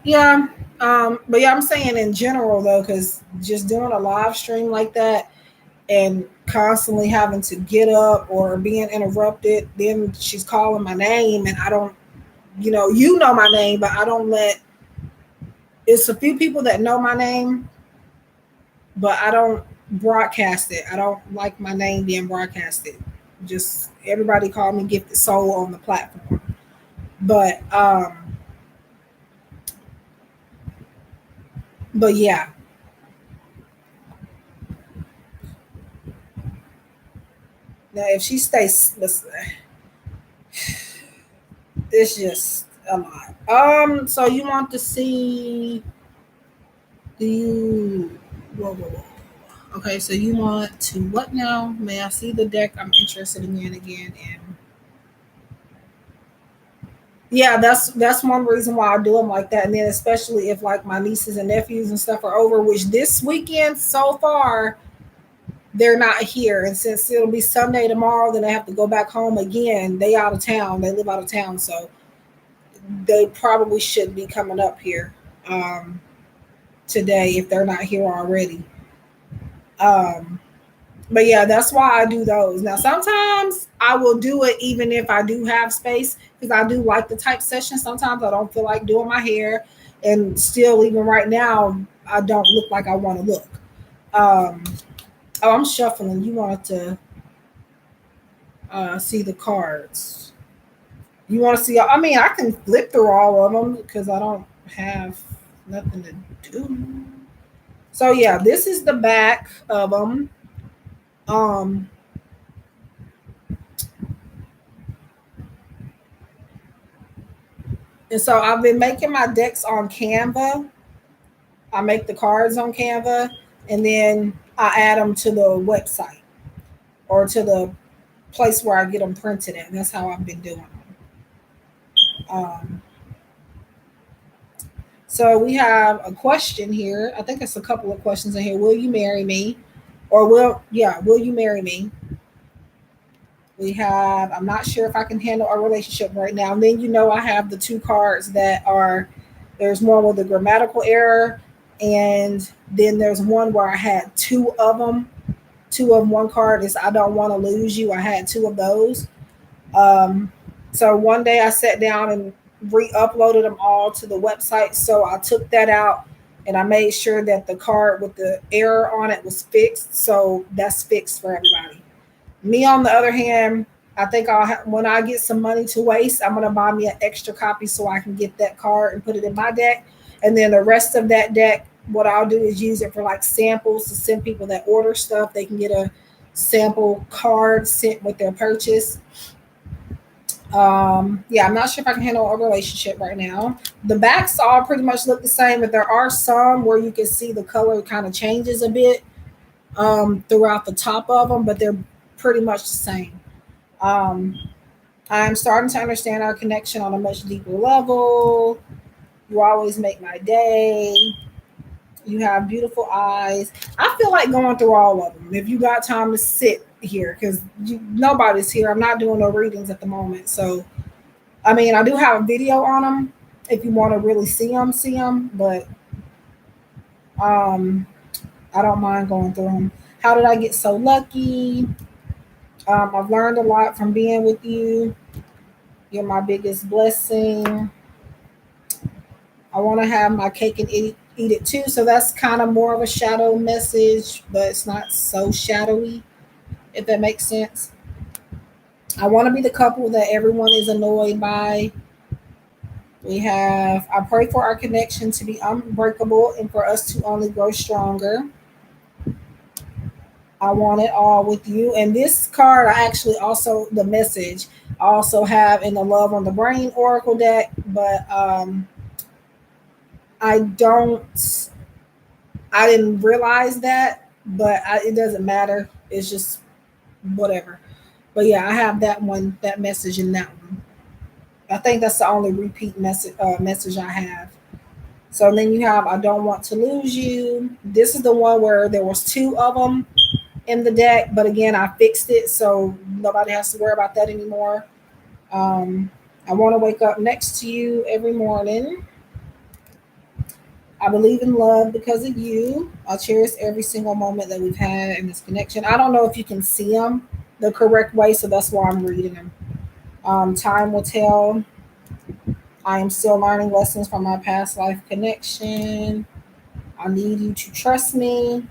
yeah, but yeah, I'm saying in general though, because just doing a live stream like that and constantly having to get up or being interrupted, then she's calling my name and I don't, you know my name, but I don't let. It's a few people that know my name, but I don't broadcast it. I don't like my name being broadcasted. Just everybody call me Gifted Soul on the platform. But yeah. Now if she stays, listen, it's just a lot. So you want to see Do you? Whoa, whoa, whoa. Okay, so you want to what now? May I see the deck? I'm interested in again. And yeah, that's one reason why I do them like that. And then especially if like my nieces and nephews and stuff are over, which this weekend so far they're not here. And since it'll be Sunday tomorrow, then they have to go back home again. They out of town. They live out of town, so they probably should be coming up here today if they're not here already. Um, but yeah, that's why I do those. Now, sometimes I will do it even if I do have space because I do like the type session. Sometimes I don't feel like doing my hair, and still, even right now, I don't look like I want to look. Um, oh, I'm shuffling. You wanted to see the cards. You want to see? I mean, I can flip through all of them because I don't have nothing to do. So yeah, this is the back of them. Um, and so I've been making my decks on Canva. I make the cards on Canva, and then I add them to the website or to the place where I get them printed at. That's how I've been doing them. Um, so we have a question here. I think it's a couple of questions in here. Will you marry me? Or will you marry me? We have, I'm not sure if I can handle a relationship right now. And then, I have the two cards that are, there's one with a grammatical error. And then there's one where I had two of them. Two of one card is I don't want to lose you. I had two of those. So one day I sat down and re-uploaded them all to the website. So I took that out and I made sure that the card with the error on it was fixed. So that's fixed for everybody. Me, on the other hand, I think when I get some money to waste, I'm going to buy me an extra copy so I can get that card and put it in my deck. And then the rest of that deck, what I'll do is use it for like samples to send people that order stuff. They can get a sample card sent with their purchase. Yeah, I'm not sure if I can handle a relationship right now. The backs all pretty much look the same, but there are some where you can see the color kind of changes a bit throughout the top of them, but they're pretty much the same. Um, I'm starting to understand our connection on a much deeper level. You always make my day. You have beautiful eyes. I feel like going through all of them. If you got time to sit here, because nobody's here. I'm not doing no readings at the moment. So, I mean, I do have a video on them if you want to really see them. But I don't mind going through them. How did I get so lucky? I've learned a lot from being with you. You're my biggest blessing. I want to have my cake and eat it too. So that's kind of more of a shadow message, but it's not so shadowy, if that makes sense. I want to be the couple that everyone is annoyed by. We have, I pray for our connection to be unbreakable and for us to only grow stronger. I want it all with you. And this card, I actually also, the message, I also have in the Love on the Brain Oracle deck, but I didn't realize that, but it doesn't matter. It's just whatever. But yeah, I have that message in that one. I think that's the only repeat message I have. So then you have I don't want to lose you. This is the one where there was two of them in the deck, but again, I fixed it, so nobody has to worry about that anymore. I want to wake up next to you every morning. I believe in love because of you. I'll cherish every single moment that we've had in this connection. I don't know if you can see them the correct way, so that's why I'm reading them. Time will tell. I am still learning lessons from my past life connection. I need you to trust me.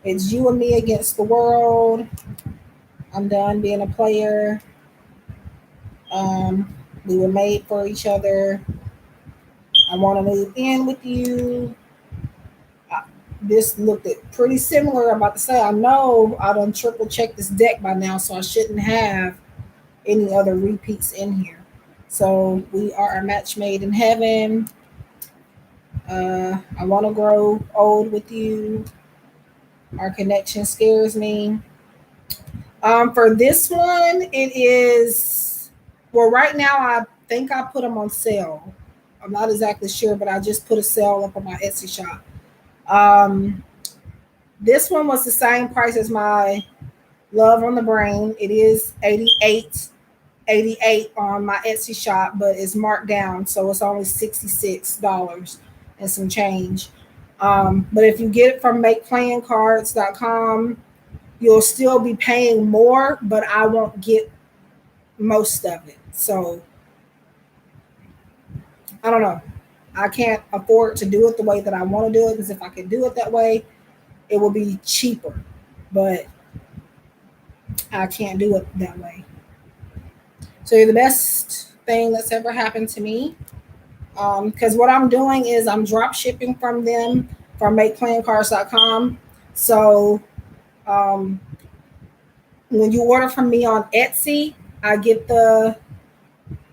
It's you and me against the world. I'm done being a player. We were made for each other. I want to move in with you. This looked pretty similar. I'm about to say, I know I done triple checked this deck by now, so I shouldn't have any other repeats in here. So we are a match made in heaven. I want to grow old with you. Our connection scares me. For this one, it is, well, right now I think I put them on sale. I'm not exactly sure, but I just put a sale up on my Etsy shop. Um, this one was the same price as my Love on the Brain. It is 88 on my Etsy shop, but it's marked down, so it's only $66 and some change. But if you get it from makeplayingcards.com, you'll still be paying more, but I won't get most of it. So I don't know. I can't afford to do it the way that I want to do it, because if I could do it that way, it will be cheaper. But I can't do it that way. So you're the best thing that's ever happened to me. Because what I'm doing is I'm drop shipping from them from makeplayingcards.com. So um, when you order from me on Etsy, I get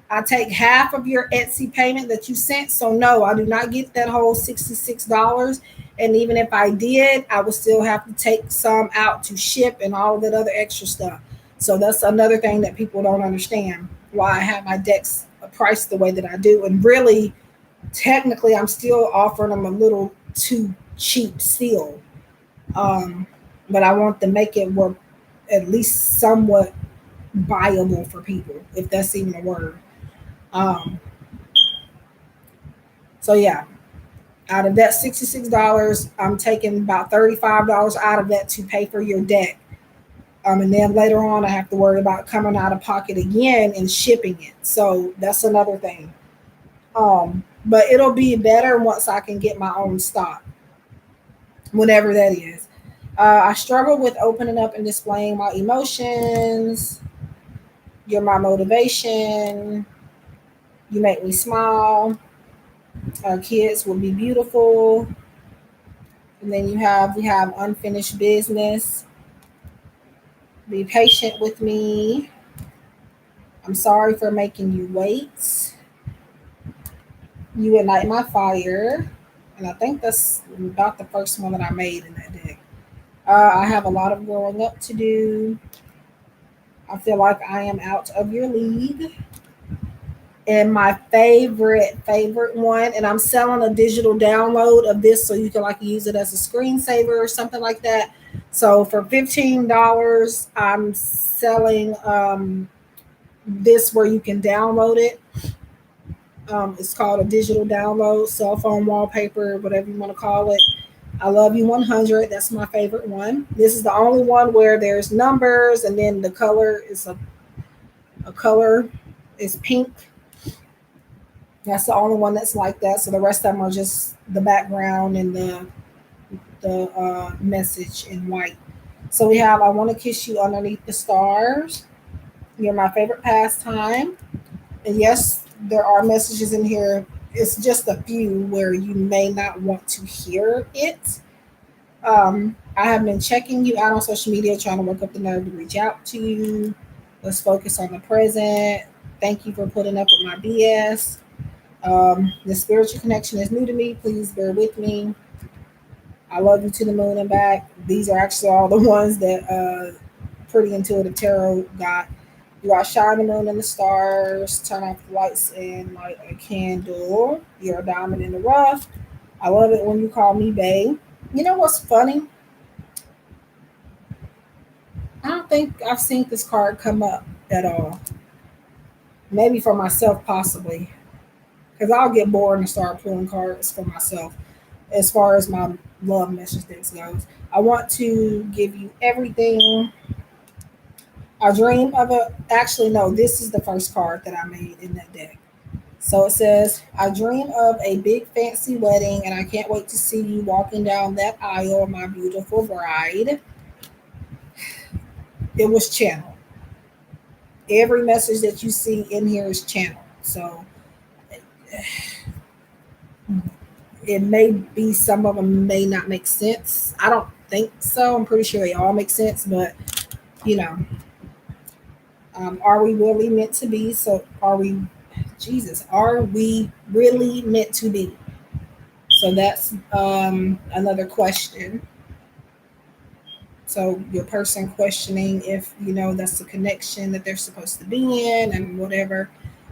I take half of your Etsy payment that you sent. So no, I do not get that whole $66. And even if I did, I would still have to take some out to ship and all of that other extra stuff. So that's another thing that people don't understand, why I have my decks priced the way that I do. And really, technically, I'm still offering them a little too cheap still. But I want to make it work at least somewhat buyable for people, if that's even a word. Um, so yeah, out of that $66, I'm taking about $35 out of that to pay for your deck. And then later on, I have to worry about coming out of pocket again and shipping it. So that's another thing. But it'll be better once I can get my own stock, whenever that is. I struggle with opening up and displaying my emotions. You're my motivation. You make me smile. Our kids will be beautiful. And then we have unfinished business. Be patient with me. I'm sorry for making you wait. You ignite my fire. And I think that's about the first one that I made in that deck. I have a lot of growing up to do. I feel like I am out of your league. And my favorite one, and I'm selling a digital download of this so you can like use it as a screensaver or something like that. So for $15, I'm selling this where you can download it. It's called a digital download, cell phone wallpaper, whatever you want to call it. I love you 100. That's my favorite one. This is the only one where there's numbers and then the color is a color is pink. That's the only one that's like that. So the rest of them are just the background and the message in white. So we have I want to kiss you underneath the stars. You're my favorite pastime. And yes, there are messages in here. It's just a few where you may not want to hear it. I have been checking you out on social media, trying to work up the nerve to reach out to you. Let's focus on the present. Thank you for putting up with my BS. The spiritual connection is new to me. Please bear with me. I love you to the moon and back. These are actually all the ones that Pretty Intuitive Tarot got. You outshine the moon and the stars. Turn off the lights and light a candle. You're a diamond in the rough. I love it when you call me bae. You know what's funny? I don't think I've seen this card come up at all. Maybe for myself, possibly. Because I'll get bored and start pulling cards for myself as far as my love message decks goes. I want to give you everything. I dream of actually, no, this is the first card that I made in that deck. So it says, I dream of a big fancy wedding and I can't wait to see you walking down that aisle, my beautiful bride. It was channeled. Every message that you see in here is channeled. So it may be, some of them may not make sense. I don't think so. I'm pretty sure they all make sense, but you know, are we really meant to be? So are we really meant to be? So that's another question. So your person questioning if that's the connection that they're supposed to be in and whatever.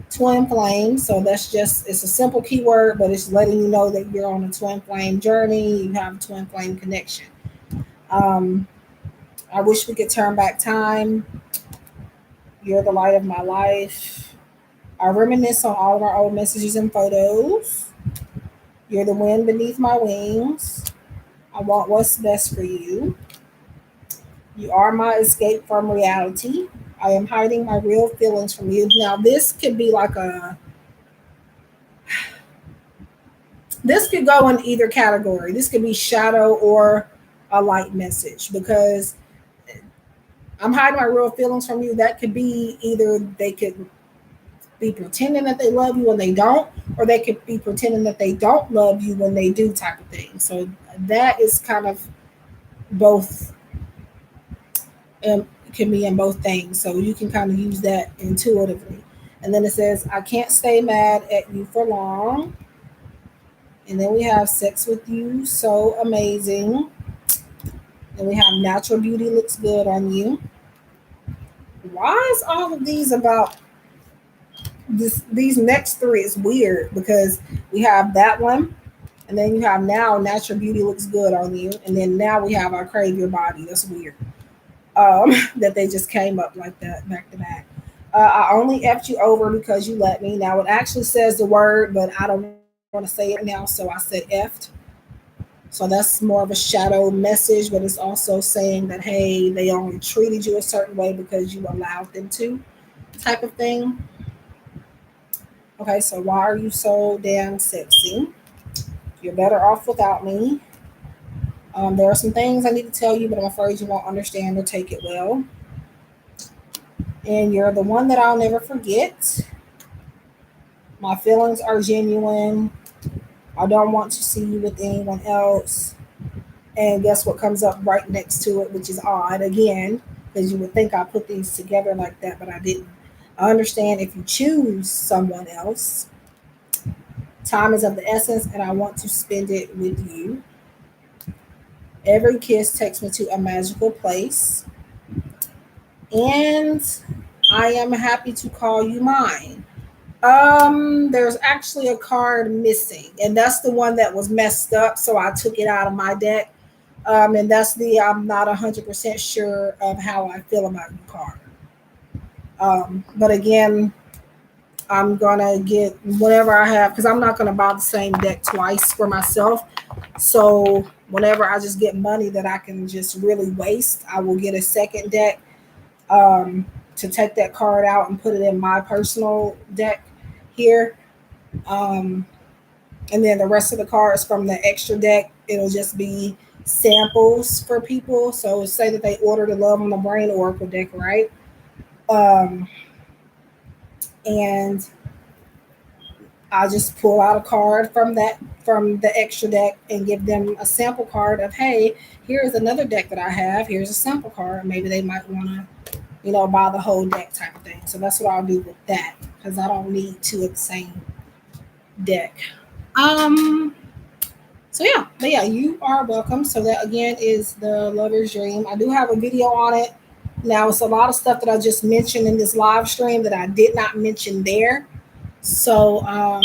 Twin flame. So it's a simple keyword, but it's letting you know that you're on a twin flame journey. You have a twin flame connection. Um, I wish we could turn back time. You're the light of my life. I reminisce on all of our old messages and photos. You're the wind beneath my wings. I want what's best for you. You are my escape from reality. I am hiding my real feelings from you. Now, this could go in either category. This could be shadow or a light message, because I'm hiding my real feelings from you. That could be either they could be pretending that they love you when they don't, or they could be pretending that they don't love you when they do, type of thing. So that is kind of both, can be in both things. So you can kind of use that intuitively. And then it says, I can't stay mad at you for long. And then we have sex with you, so amazing. And we have natural beauty looks good on you. Why is all of these about this? These next three is weird, because we have that one, and then you have now natural beauty looks good on you, and then now we have our crave your body. That's weird. That they just came up like that back to back. I only effed you over because you let me. Now it actually says the word, but I don't want to say it right now, so I said effed. So that's more of a shadow message, but it's also saying that, hey, they only treated you a certain way because you allowed them to, type of thing. Okay, so why are you so damn sexy? You're better off without me. There are some things I need to tell you, but I'm afraid you won't understand or take it well. And you're the one that I'll never forget. My feelings are genuine. I don't want to see you with anyone else. And guess what comes up right next to it, which is odd again, because you would think I put these together like that, but I didn't. I understand if you choose someone else. Time is of the essence, and I want to spend it with you. Every kiss takes me to a magical place. And I am happy to call you mine. There's actually a card missing, and that's the one that was messed up, so I took it out of my deck. And that's the I'm not 100% sure of how I feel about the card. But again, I'm gonna get whatever I have, because I'm not gonna buy the same deck twice for myself. So whenever I just get money that I can just really waste, I will get a second deck, to take that card out and put it in my personal deck here. Um, and then the rest of the cards from the extra deck, it'll just be samples for people. So say that they order the Love on the Brain Oracle deck, right? Um, and I'll just pull out a card from the extra deck and give them a sample card of, hey, here's another deck that I have. Here's a sample card. Maybe they might want to, buy the whole deck, type of thing. So that's what I'll do with that, because I don't need two of the same deck. So yeah, but yeah, you are welcome. So that again is the Lover's Dream. I do have a video on it. Now it's a lot of stuff that I just mentioned in this live stream that I did not mention there. So I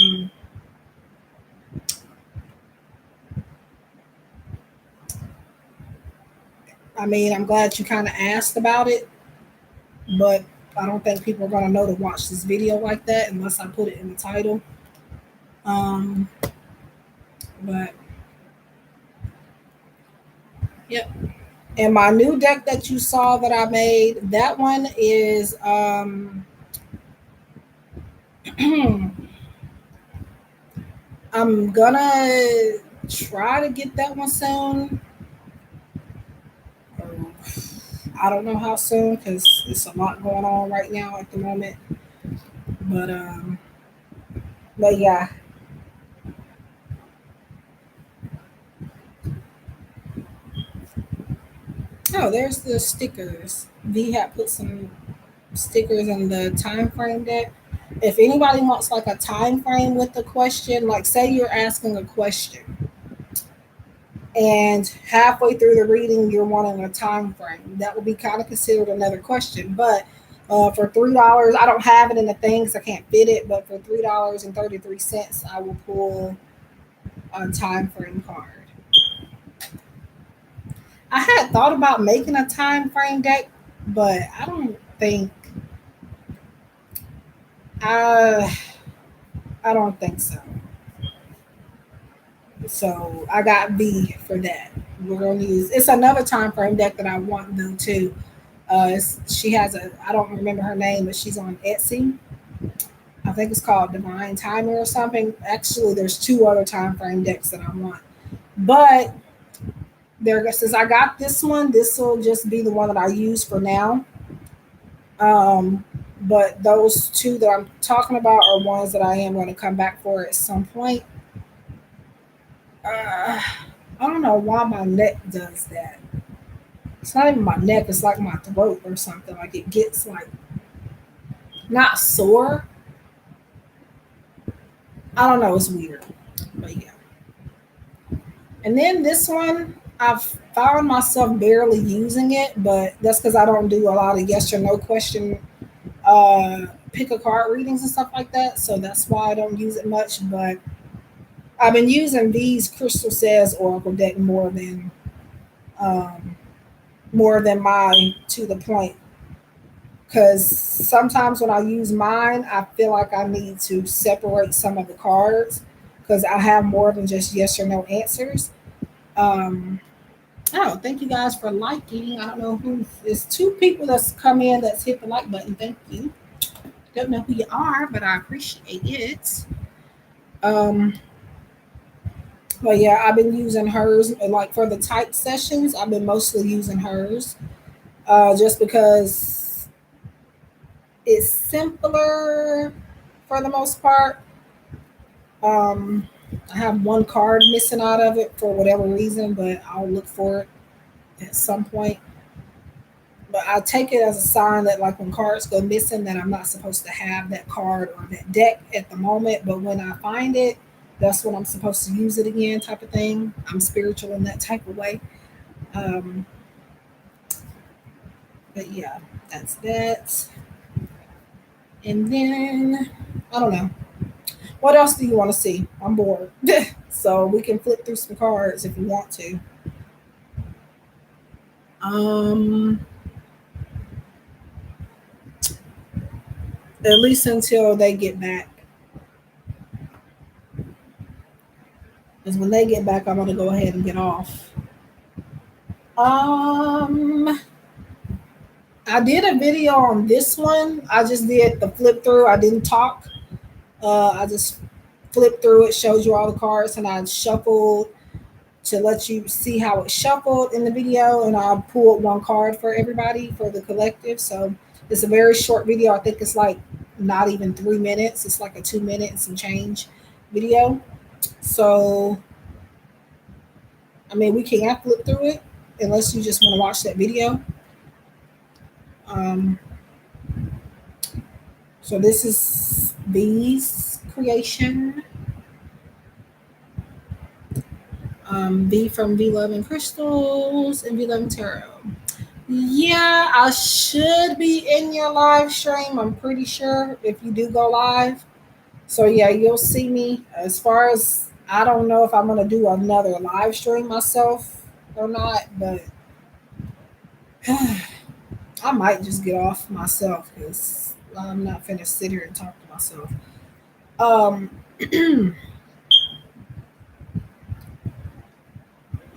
mean, I'm glad you kind of asked about it, but I don't think people are gonna know to watch this video like that unless I put it in the title. Um, but yep. And my new deck that you saw that I made, that one is I'm gonna try to get that one soon. I don't know how soon, because it's a lot going on right now at the moment. But yeah. Oh, there's the stickers. V had put some stickers in the time frame deck. If anybody wants like a time frame with the question, like say you're asking a question, and halfway through the reading you're wanting a time frame, that would be kind of considered another question. But for $3, I don't have it in the thing because I can't fit it, but for $3.33 I will pull a time frame card. I had thought about making a time frame deck, but I don't think I don't think so. So I got B for that. We're gonna use, it's another time frame deck that I want though too. She has I don't remember her name, but she's on Etsy. I think it's called Divine Timer or something. Actually, there's two other time frame decks that I want, but since I got this one, this will just be the one that I use for now. But those two that I'm talking about are ones that I am going to come back for at some point. I don't know why my neck does that. It's not even my neck, it's like my throat or something. Like it gets like not sore. I don't know, it's weird. But yeah. And then this one, I've found myself barely using it, but that's because I don't do a lot of yes or no question pick a card readings and stuff like that. So that's why I don't use it much. But I've been using these Crystal Says Oracle deck more than mine, to the point. Because sometimes when I use mine, I feel like I need to separate some of the cards because I have more than just yes or no answers. Oh, thank you guys for liking. I don't know who. There's two people that's come in that's hit the like button. Thank you. Don't know who you are, but I appreciate it. But yeah, I've been using hers. Like for the type sessions, I've been mostly using hers, just because it's simpler for the most part. I have one card missing out of it for whatever reason, but I'll look for it at some point. But I take it as a sign that like when cards go missing, that I'm not supposed to have that card or that deck at the moment. But when I find it, that's when I'm supposed to use it again, type of thing. I'm spiritual in that type of way. But yeah, that's that. And then I don't know. What else do you want to see? I'm bored. So we can flip through some cards if you want to. At least until they get back. Because when they get back, I'm going to go ahead and get off. I did a video on this one. I just did the flip through. I didn't talk. I just flipped through it, showed you all the cards, and I shuffled to let you see how it shuffled in the video. And I pulled one card for everybody for the collective. So it's a very short video. I think it's like not even 3 minutes. It's like a 2 minute and some change video. So, I mean, we can't flip through it unless you just want to watch that video. So this is B's creation. B from V Loving Crystals and V Loving Tarot. Yeah, I should be in your live stream. I'm pretty sure if you do go live. So yeah, you'll see me. As far as I don't know if I'm gonna do another live stream myself or not, but I might just get off myself because I'm not finna sit here and talk to myself.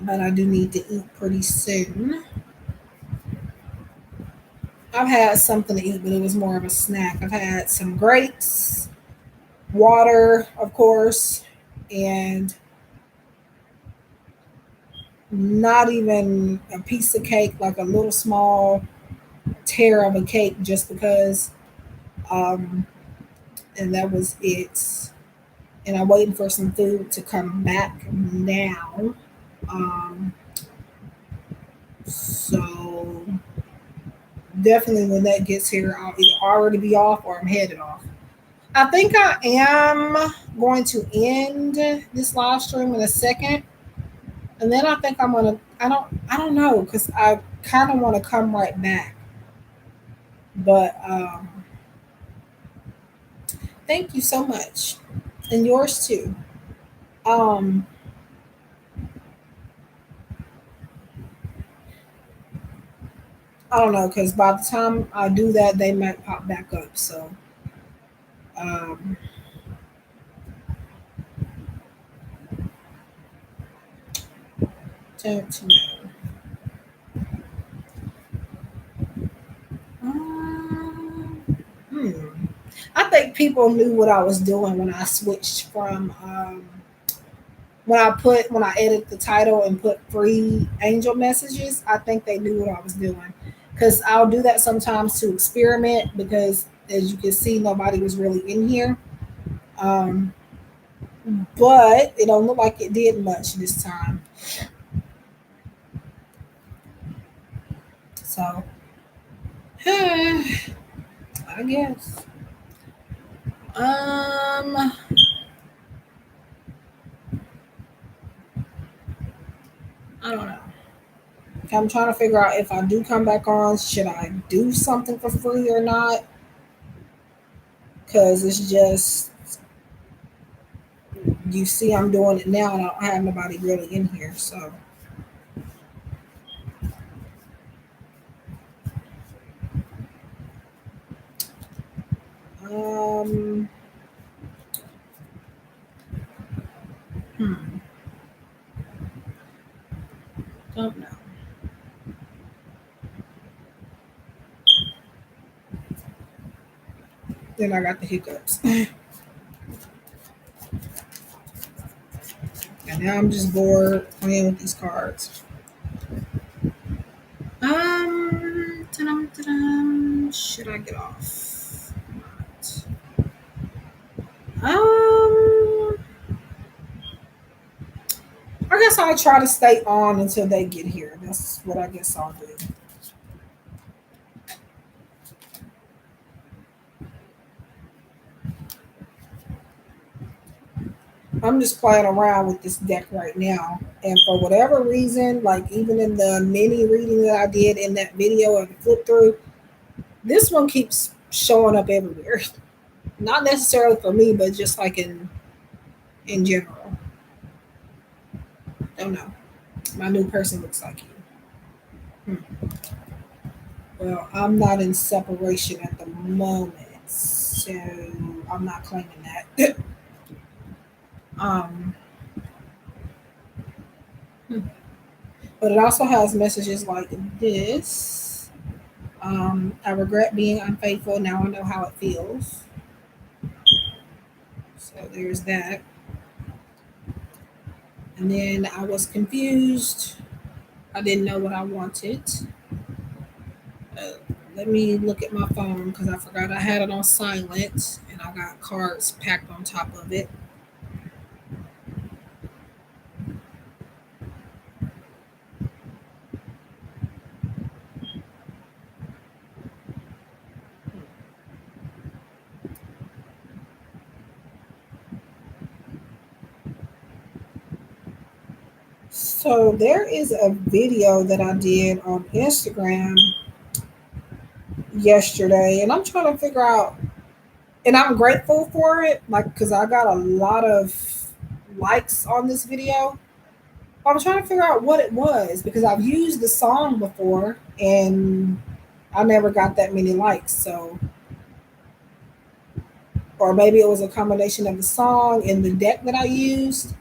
But I do need to eat pretty soon. I've had something to eat, but it was more of a snack. I've had some grapes, water, of course, and not even a piece of cake, like a little small tear of a cake just because. And that was it. And I'm waiting for some food to come back now. So definitely when that gets here, I'll either already be off or I'm headed off. I think I am going to end this live stream in a second. And then I think I'm gonna. I don't know because I kind of want to come right back. But thank you so much, and yours too. Um, I don't know because by the time I do that, they might pop back up. So um, don't know. Hmm. I think people knew what I was doing when I switched from when I edit the title and put free angel messages. I think they knew what I was doing because I'll do that sometimes to experiment because as you can see, nobody was really in here. Um, but it don't look like it did much this time. So I guess. Um, I don't know. I'm trying to figure out if I do come back on, should I do something for free or not? Because it's just you see, I'm doing it now, and I don't have nobody really in here. So, um, hmm, don't know. Then I got the hiccups, and now I'm just bored playing with these cards. Ta-dum. Should I get off? Um, I guess I'll try to stay on until they get here. That's what I guess I'll do. I'm just playing around with this deck right now. And for whatever reason, like even in the mini reading that I did in that video of the flip through, this one keeps showing up everywhere. Not necessarily for me, but just like in general. Don't know. My new person looks like you. Well, I'm not in separation at the moment, so I'm not claiming that. um, hmm. But it also has messages like this. I regret being unfaithful. Now I know how it feels. So there's that. And then I was confused. I didn't know what I wanted. Uh, Let me look at my phone because I forgot I had it on silent and I got cards packed on top of it. So there is a video that I did on Instagram yesterday, and I'm trying to figure out, and I'm grateful for it, like because I got a lot of likes on this video. I'm trying to figure out what it was because I've used the song before and I never got that many likes. So, or maybe it was a combination of the song and the deck that I used.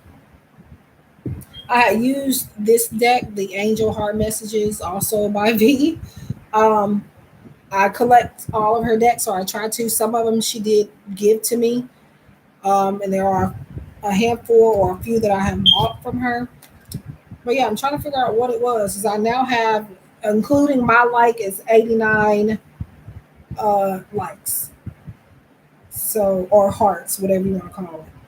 I had used this deck, the Angel Heart Messages, also by V. Um, I collect all of her decks, or I try to. Some of them she did give to me, and there are a handful or a few that I have bought from her. But yeah, I'm trying to figure out what it was because I now have, including my like, is 89 likes. So, or hearts, whatever you want to call it.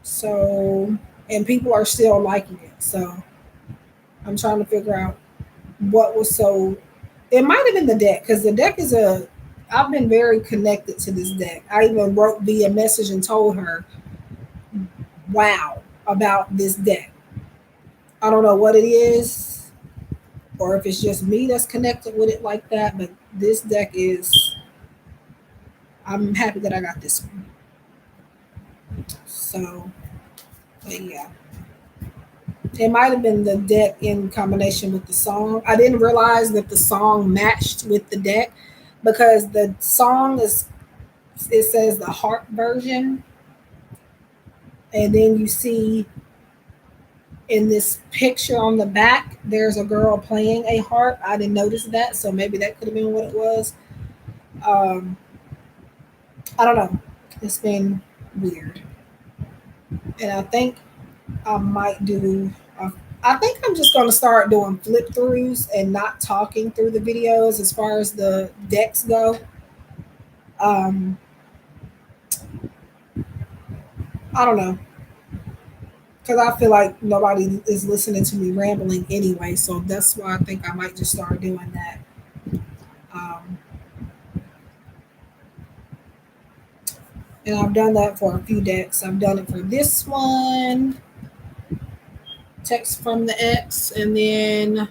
So, and people are still liking it. So, I'm trying to figure out what was so. It might have been the deck because the deck is a. I've been very connected to this deck. I even wrote via message and told her, "Wow, about this deck. I don't know what it is, or if it's just me that's connected with it like that, but this deck is, I'm happy that I got this one. So, but yeah. It might have been the deck in combination with the song. I didn't realize that the song matched with the deck because the song is, it says the heart version, and then you see in this picture on the back there's a girl playing a harp. I didn't notice that, so maybe that could have been what it was. I don't know. It's been weird, and I think I might do. I think I'm just going to start doing flip throughs and not talking through the videos as far as the decks go. I don't know, because I feel like nobody is listening to me rambling anyway, so that's why I think I might just start doing that. And I've done that for a few decks. I've done it for this one, Text from the X, and then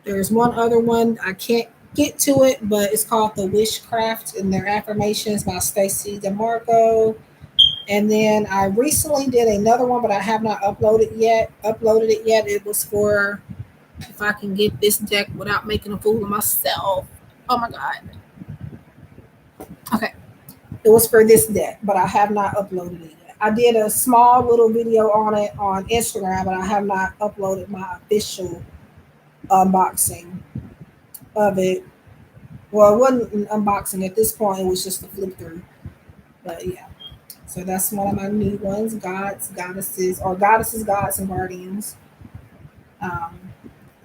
there's one other one. I can't get to it, but it's called The Wishcraft, and their affirmations by Stacy DeMarco. And then I recently did another one, but I have not uploaded it yet. It was for if I can get this deck without making a fool of myself. Oh my God. Okay. It was for this deck, but I have not uploaded it yet. I did a small little video on it on Instagram, but I have not uploaded my official unboxing of it. Well, it wasn't an unboxing at this point. It was just a flip through. But yeah. So that's one of my new ones. Gods, goddesses, or goddesses, gods, and guardians.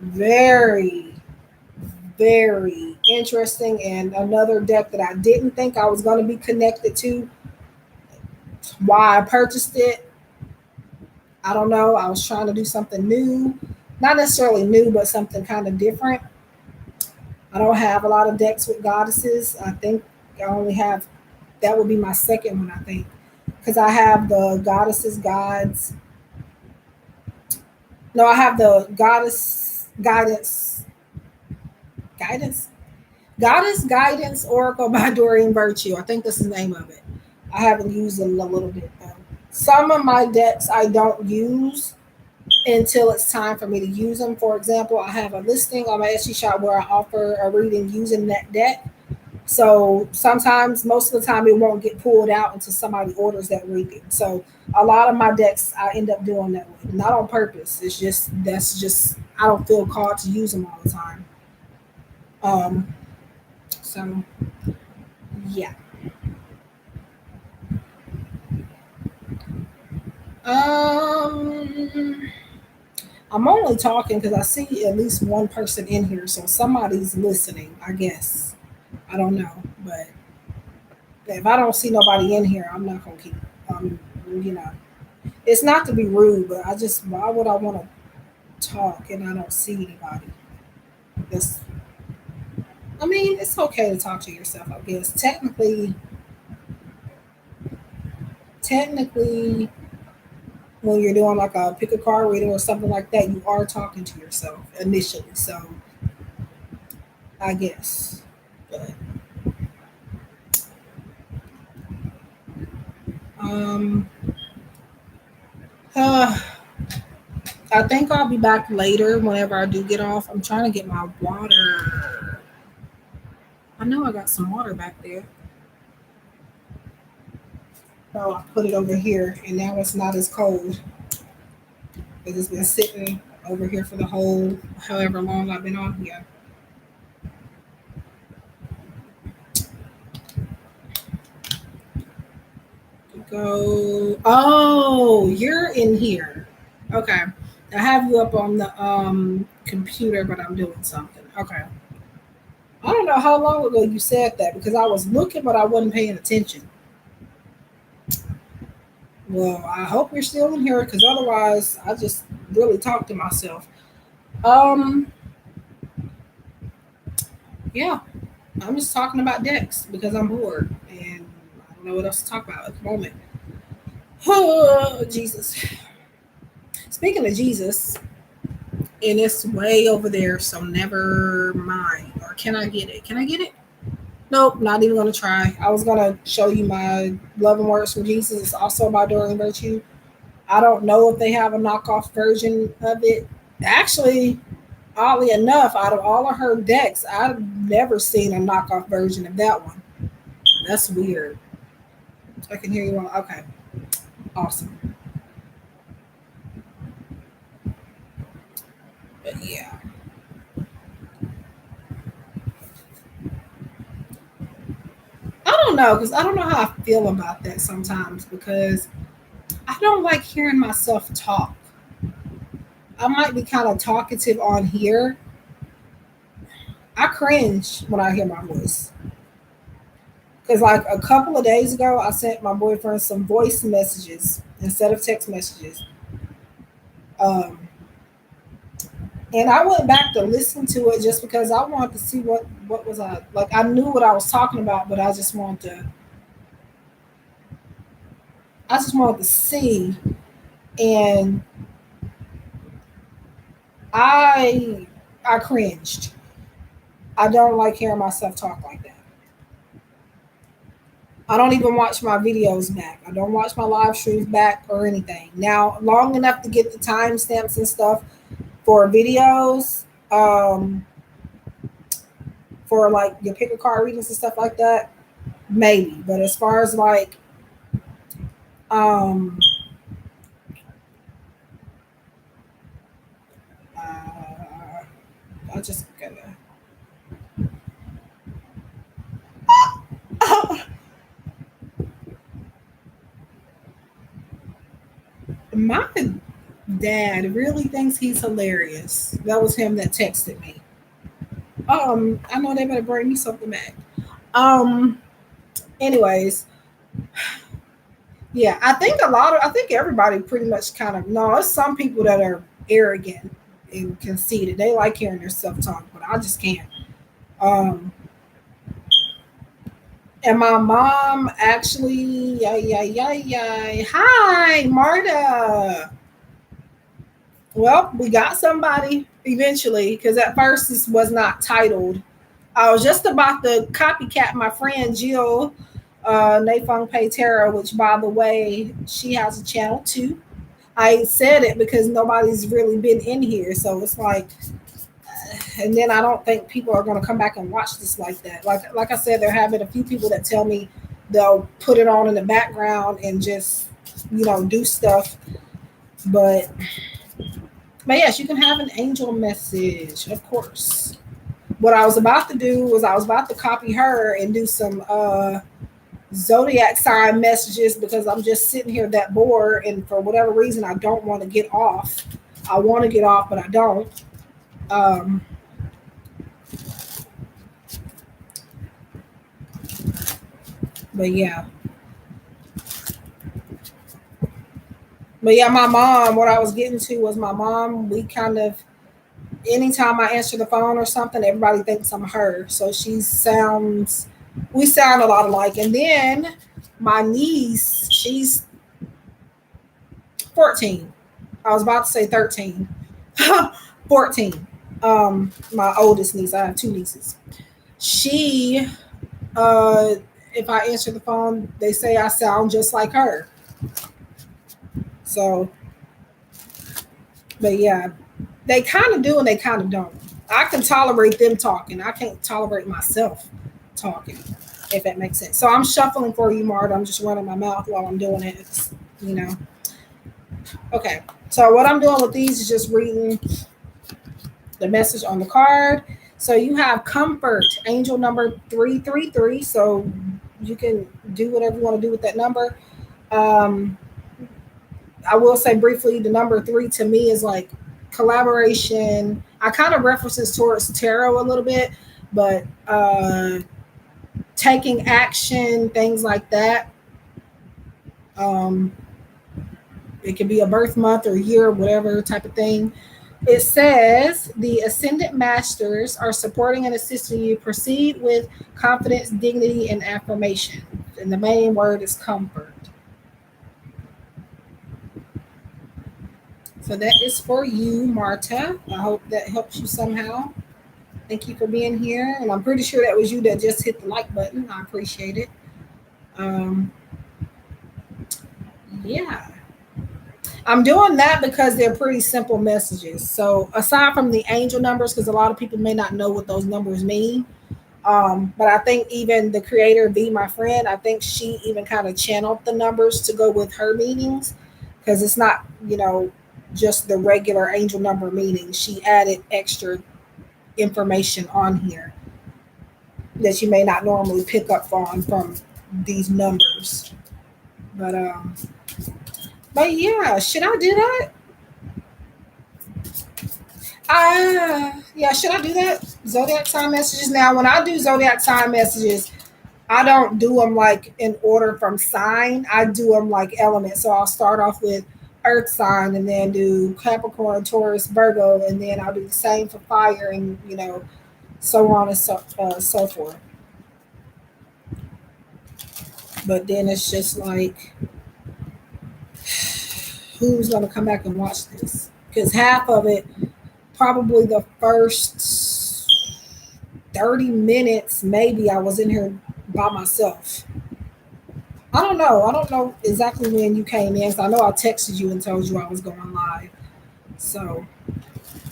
Very, very interesting. And another deck that I didn't think I was going to be connected to. Why I purchased it, I don't know. I was trying to do something new. Not necessarily new, but something kind of different. I don't have a lot of decks with goddesses. I think I only have, that would be my second one, I think. Because I have the goddesses, gods. No, I have the goddess guidance oracle by Doreen Virtue. I think that's the name of it. I haven't used it in a little bit though. Some of my decks I don't use until it's time for me to use them. For example, I have a listing on my Etsy shop where I offer a reading using that deck. So sometimes, most of the time, it won't get pulled out until somebody orders that reading. So a lot of my decks I end up doing that way, not on purpose. It's just, that's just, I don't feel called to use them all the time. So yeah. I'm only talking because I see at least one person in here, so somebody's listening, I guess. I don't know, but if I don't see nobody in here, I'm not gonna keep. You know, it's not to be rude, but I just, why would I want to talk and I don't see anybody? That's, I mean, it's okay to talk to yourself, I guess. Technically, when you're doing like a pick a card reading or something like that, you are talking to yourself initially. So I guess. But I think I'll be back later whenever I do get off. I'm trying to get my water. I know I got some water back there. Oh, I put it over here, and now it's not as cold. It's been sitting over here for the whole however long I've been on here. Go. Oh, you're in here. Okay. I have you up on the computer, but I'm doing something. Okay. I don't know how long ago you said that because I was looking, but I wasn't paying attention. Well, I hope you're still in here because otherwise I just really talk to myself. Yeah, I'm just talking about decks because I'm bored and I don't know what else to talk about at the moment. Oh, Jesus. speaking of Jesus, and it's way over there, so never mind. Or can I get it? Can I get it? Nope, not even gonna try. I was gonna show you my love and words from Jesus. It's also by Doreen Virtue. I don't know if they have a knockoff version of it. Actually, oddly enough, out of all of her decks, I've never seen a knockoff version of that one. That's weird. I can hear you on. Okay, awesome. But yeah, I don't know because I don't know how I feel about that sometimes because I don't like hearing myself talk. I might be kind of talkative on here. I cringe when I hear my voice. Because, like, a couple of days ago, I sent my boyfriend some voice messages instead of text messages. Um, and I went back to listen to it just because I wanted to see what was I like. I knew what I was talking about, but I just wanted to see. And I I cringed. I don't like hearing myself talk like that. I don't even watch my videos back. I don't watch my live streams back or anything. Now, long enough to get the timestamps and stuff for videos, for like your pick a card readings and stuff like that, maybe. But as far as like, um, uh, I just gotta. My dad really thinks he's hilarious. That was him that texted me. I know they better bring me something back. Um, anyways, yeah, I think everybody pretty much kind of, no, it's some people that are arrogant and conceited. They like hearing their self talk, but I just can't. Um, and my mom actually, yeah. Hi, Marta. Well, we got somebody eventually because at first this was not titled. I was just about to copycat my friend Jill Nafong Pay Terra, which by the way, she has a channel too. I said it because nobody's really been in here, so it's like, and then I don't think people are going to come back and watch this like that. Like I said, there have been a few people that tell me they'll put it on in the background and just do stuff, but yes, you can have an angel message, of course. What I was about to do was I was about to copy her and do some zodiac sign messages because I'm just sitting here that bored, and for whatever reason I don't want to get off. I want to get off, but I don't. Um, but yeah, my mom. What I was getting to was my mom. We kind of, anytime I answer the phone or something, everybody thinks I'm her. So we sound a lot alike. And then my niece, she's 14. I was about to say 13. 14. My oldest niece. I have two nieces. She, uh, if I answer the phone, they say I sound just like her. So, but yeah, they kind of do and they kind of don't. I can tolerate them talking. I can't tolerate myself talking, if that makes sense. So I'm shuffling for you, Marta. I'm just running my mouth while I'm doing it. You know. Okay. So what I'm doing with these is just reading the message on the card. So you have comfort, angel number 333. So you can do whatever you want to do with that number. I will say briefly, the number 3 to me is like collaboration. I kind of references towards tarot a little bit, but taking action, things like that. Um, it could be a birth month or year, whatever type of thing. It says the ascendant masters are supporting and assisting you. Proceed with confidence, dignity, and affirmation. And the main word is comfort. So that is for you, Marta. I hope that helps you somehow. Thank you for being here. And I'm pretty sure that was you that just hit the like button. I appreciate it. Um, yeah. I'm doing that because they're pretty simple messages. So aside from the angel numbers, because a lot of people may not know what those numbers mean. But I think even the creator, Be My Friend, I think she even kind of channeled the numbers to go with her meanings because it's not, just the regular angel number meaning. She added extra information on here that you may not normally pick up on from these numbers. But yeah, should I do that? Yeah, should I do that? Zodiac sign messages. Now, when I do zodiac sign messages, I don't do them like in order from sign. I do them like elements. So I'll start off with earth sign and then do Capricorn, Taurus, Virgo, and then I'll do the same for fire and, so on and so forth. But then it's just like, who's going to come back and watch this? Because half of it, probably the first 30 minutes, maybe I was in here by myself. I don't know. I don't know exactly when you came in. So I know I texted you and told you I was going live. So,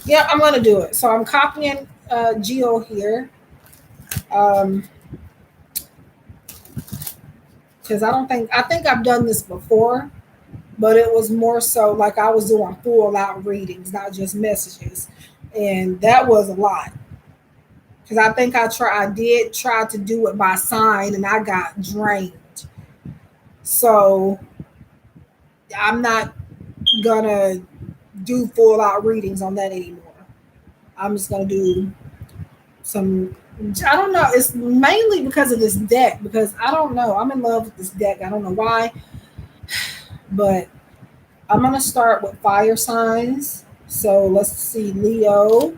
yeah, I'm going to do it. So I'm copying Geo here. Because I think I've done this before, but it was more so like I was doing full out readings, not just messages. And that was a lot. Because I think I did try to do it by sign and I got drained. So I'm not gonna do full out readings on that anymore. I'm just gonna do some. I don't know. It's mainly because of this deck. Because I don't know. I'm in love with this deck. I don't know why, but I'm gonna start with fire signs. So let's see, Leo.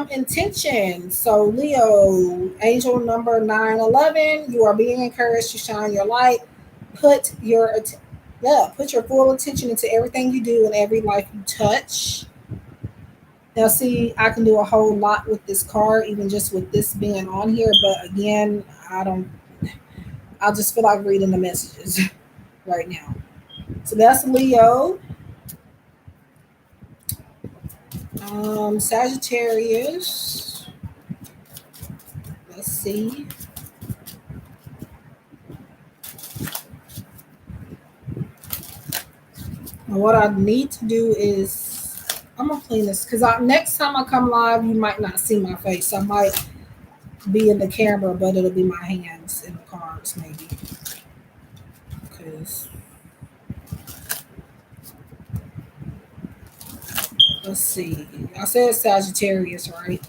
Intention. So Leo, angel number 911. You are being encouraged to shine your light. Put your put your full attention into everything you do and every life you touch. Now, see, I can do a whole lot with this card, even just with this being on here. But again, I don't. I just feel like reading the messages right now. So that's Leo. Sagittarius. Let's see. Now what I need to do is I'm gonna clean this because next time I come live, you might not see my face. I might be in the camera, but it'll be my hands in the cards, maybe. Because let's see. I said Sagittarius, right?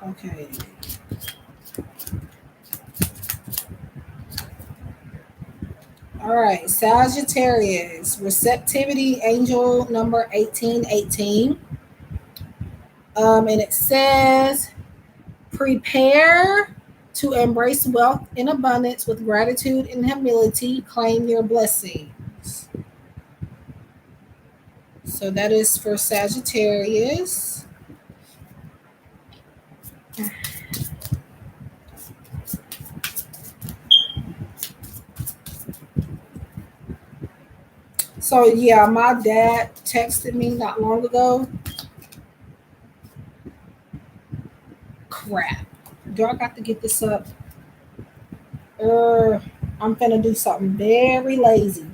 Okay. All right, Sagittarius, receptivity, angel number 1818. And it says, prepare to embrace wealth in abundance with gratitude and humility. Claim your blessings. So that is for Sagittarius. So yeah, my dad texted me not long ago. Crap. Do I got to get this up? I'm finna do something very lazy.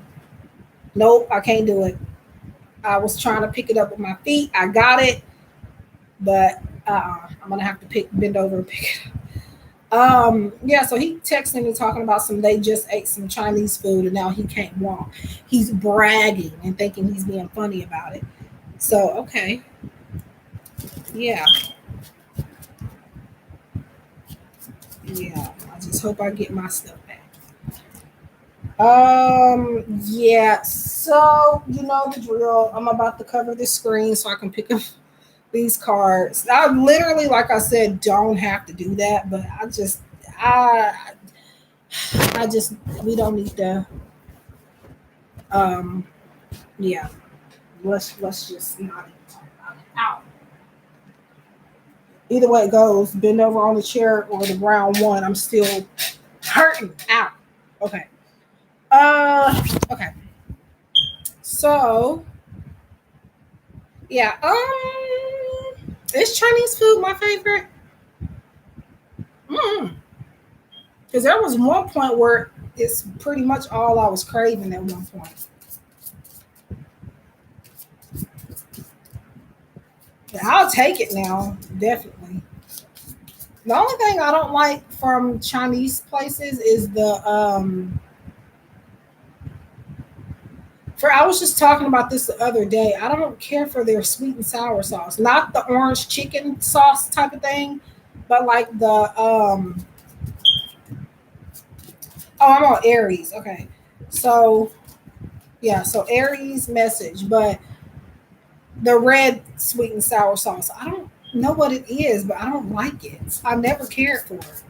Nope, I can't do it. I was trying to pick it up with my feet. I got it, but I'm gonna have to bend over and pick it up. Yeah, so he texted me talking about they just ate some Chinese food and now he can't walk. He's bragging and thinking he's being funny about it. So okay. Yeah. Yeah. I just hope I get my stuff back. Yeah, so you know the drill. I'm about to cover the screen so I can pick up these cards. I literally, like I said, don't have to do that, but I just we don't need to Yeah, let's just not even talk about it. Ow. Either way it goes, bend over on the chair or the round one, I'm still hurting. Ow. Okay. Okay. So yeah, is Chinese food my favorite? Because there was one point where it's pretty much all I was craving at one point. Yeah, I'll take it now, definitely. The only thing I don't like from Chinese places is I was just talking about this the other day. I don't care for their sweet and sour sauce. Not the orange chicken sauce type of thing, but like the oh, I'm on Aries. Okay. So yeah, so Aries message, but the red sweet and sour sauce. I don't know what it is, but I don't like it. I never cared for it.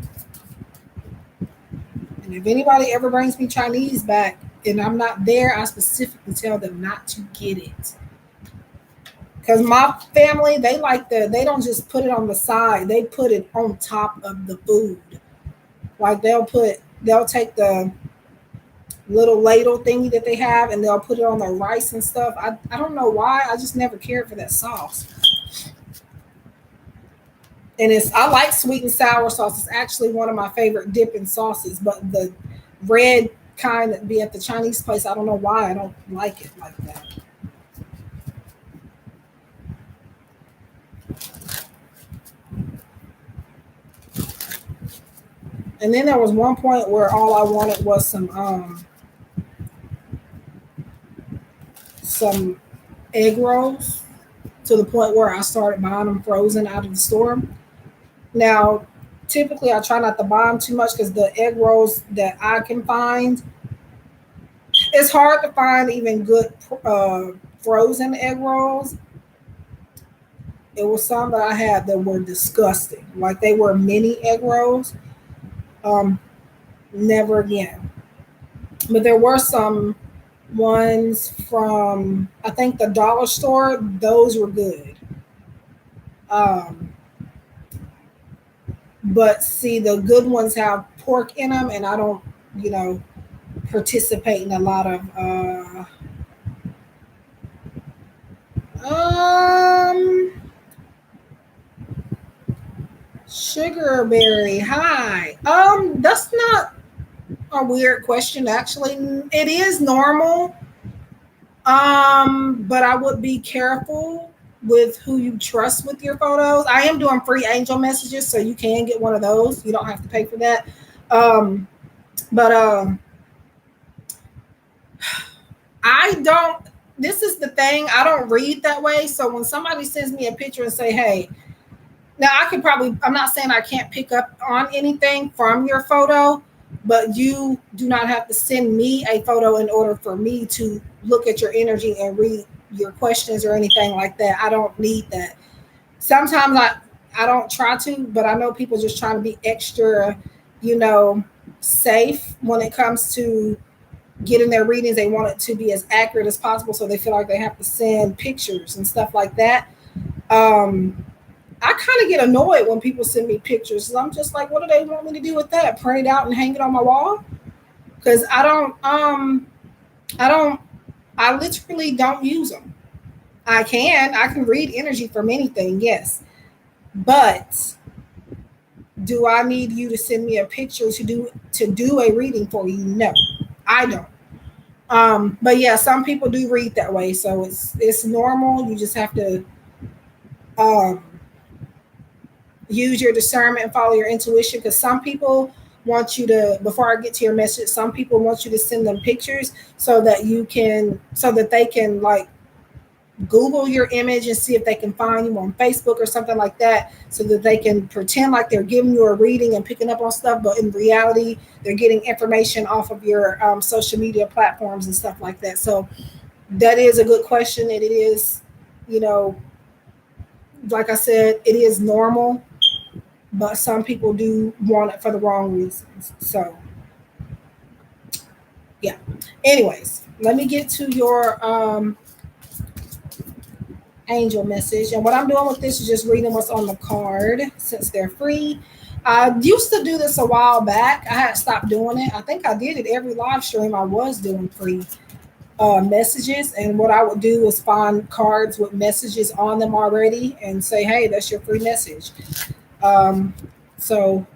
And if anybody ever brings me Chinese back and I'm not there, I specifically tell them not to get it. Because my family, they don't just put it on the side, they put it on top of the food. Like they'll take the little ladle thingy that they have and they'll put it on their rice and stuff. I don't know why. I just never cared for that sauce. And I like sweet and sour sauce. It's actually one of my favorite dipping sauces, but the red kind that be at the Chinese place, I don't know why I don't like it like that. And then there was one point where all I wanted was some egg rolls, to the point where I started buying them frozen out of the store. Now, typically I try not to buy them too much because the egg rolls that I can find, it's hard to find even good frozen egg rolls. It was some that I had that were disgusting, like they were mini egg rolls. Um, Never again. But there were some ones from, I think, the dollar store. Those were good. Um, but see, the good ones have pork in them, and I don't, you know, participate in a lot of um sugarberry. Hi. That's not a weird question. Actually, it is normal. But I would be careful with who you trust with your photos. I am doing free angel messages, so you can get one of those. You don't have to pay for that. But I don't. This is the thing. I don't read that way. So when somebody sends me a picture and say, "Hey," now I can probably. I'm not saying I can't pick up on anything from your photo, but you do not have to send me a photo in order for me to look at your energy and read your questions or anything like that. I don't need that. Sometimes I don't try to, but I know people just trying to be extra, you know, safe when it comes to getting their readings. They want it to be as accurate as possible, so they feel like they have to send pictures and stuff like that. I kind of get annoyed when people send me pictures. I'm just like, what do they want me to do with that? Print it out and hang it on my wall? Because I literally don't use them. I can read energy from anything, yes. But do I need you to send me a picture to do a reading for you? No, I don't. But yeah, some people do read that way, so it's normal. You just have to um use your discernment and follow your intuition, because some people want you to, before I get to your message, some people want you to send them pictures so that they can like Google your image and see if they can find you on Facebook or something like that, so that they can pretend like they're giving you a reading and picking up on stuff, but in reality they're getting information off of your social media platforms and stuff like that. So that is a good question. It is, you know, like I said, it is normal, but some people do want it for the wrong reasons. So Yeah. Anyways, let me get to your angel message. And what I'm doing with this is just reading what's on the card since they're free. I used to do this a while back. I had stopped doing it. I think I did it every live stream. I was doing free messages. And what I would do is find cards with messages on them already and say, hey, that's your free message. Um, so,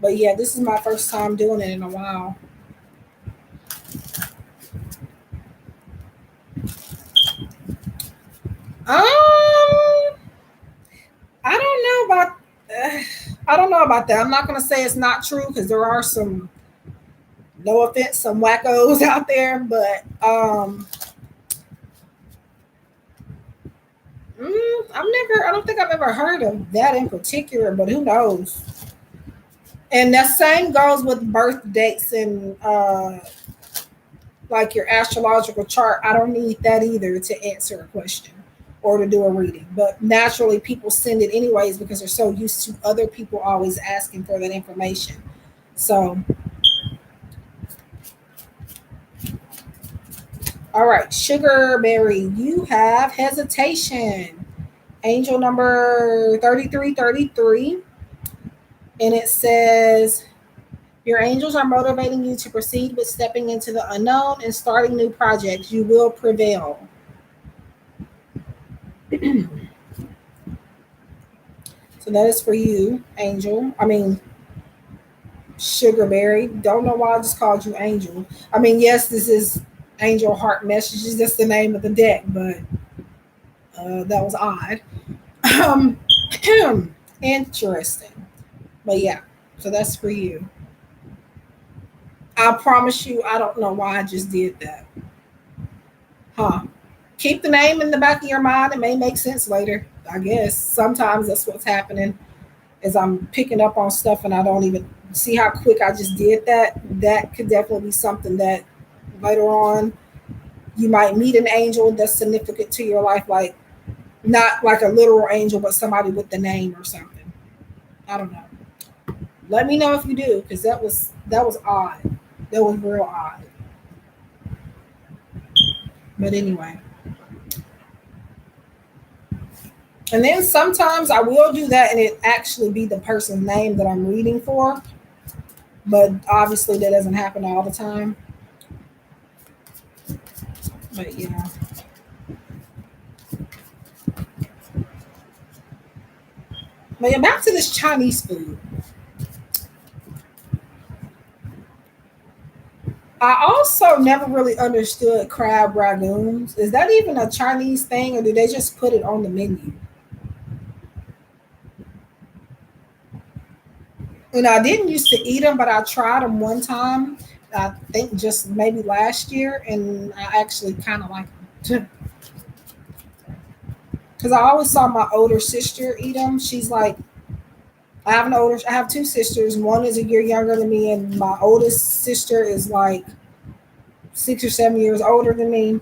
but yeah, this is my first time doing it in a while. I don't know about. I don't know about that. I'm not going to say it's not true because there are some, no offense, some wackos out there, but I don't think I've ever heard of that in particular, but who knows? And that same goes with birth dates and like your astrological chart. I don't need that either to answer a question or to do a reading. But naturally, people send it anyways because they're so used to other people always asking for that information. So, all right, Sugarberry, you have hesitation. Angel number 3333. And it says, your angels are motivating you to proceed with stepping into the unknown and starting new projects. You will prevail. So that is for you, Angel. I mean, Sugarberry. Don't know why I just called you Angel. I mean, yes, this is Angel Heart Messages. That's the name of the deck, but that was odd. Um, Interesting. But yeah, so that's for you. I promise you, I don't know why I just did that. Huh. Keep the name in the back of your mind. It may make sense later. I guess sometimes that's what's happening is I'm picking up on stuff and I don't even see how quick I just did that. That could definitely be something that later on you might meet an angel that's significant to your life, like not like a literal angel, but somebody with the name or something. I don't know. Let me know if you do, because that was odd. That was real odd. But anyway. And then sometimes I will do that and it actually be the person's name that I'm reading for. But obviously that doesn't happen all the time. But yeah. But yeah, back to this Chinese food. I also never really understood crab ragoons. Is that even a Chinese thing or do they just put it on the menu? And I didn't used to eat them, but I tried them one time. I think just maybe last year, and I actually kind of like them because I always saw my older sister eat them. She's like, I have two sisters. One is a year younger than me, and my oldest sister is like 6 or 7 years older than me.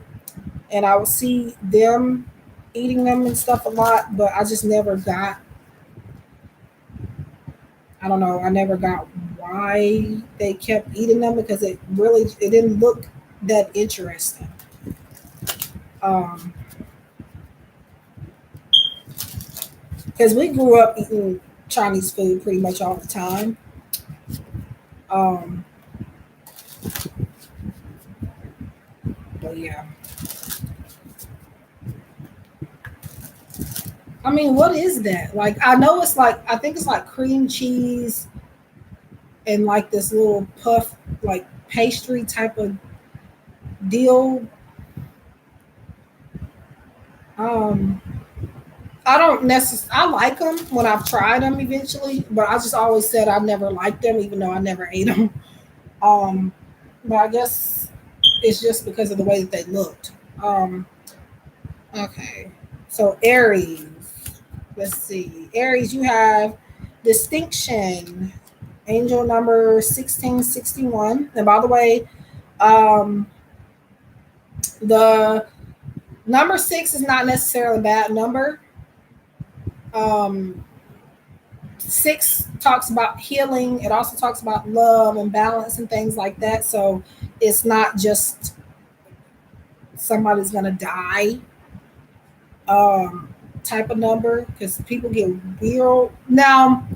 And I would see them eating them and stuff a lot, but I just never got. I don't know. I never got why they kept eating them because it didn't look that interesting. Um, because we grew up eating Chinese food pretty much all the time. Um, but yeah, I mean, what is that? Like, I know it's like I think it's like cream cheese and like this little puff, like pastry type of deal. Um, I don't necessarily. I like them when I've tried them eventually, but I just always said I never liked them, even though I never ate them. Um, but I guess it's just because of the way that they looked. Okay, so Aries. Let's see, Aries. You have distinction. Angel number 1661. And by the way, um, the number six is not necessarily a bad number. Um, Six talks about healing. It also talks about love and balance and things like that. So it's not just somebody's gonna die type of number, because people get real. Now,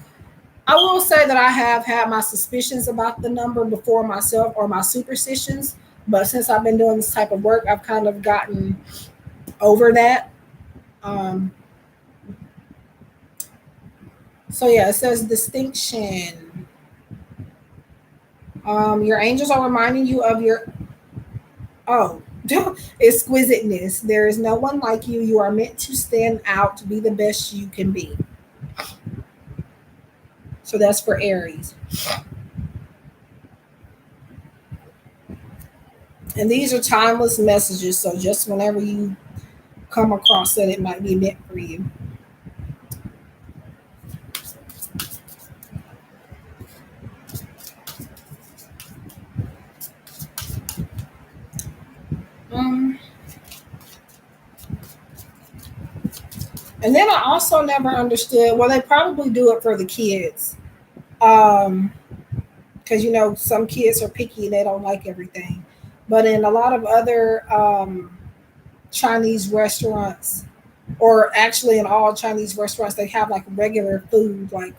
I will say that I have had my suspicions about the number before myself, or my superstitions, but since I've been doing this type of work, I've kind of gotten over that. Um, so yeah, it says distinction. Your angels are reminding you of your exquisiteness. There is no one like you. You are meant to stand out, to be the best you can be. So that's for Aries. And these are timeless messages. So just whenever you come across it, it might be meant for you. And then I also never understood. Well, they probably do it for the kids, because some kids are picky and they don't like everything. But in a lot of other Chinese restaurants, or actually in all Chinese restaurants, they have like regular food, like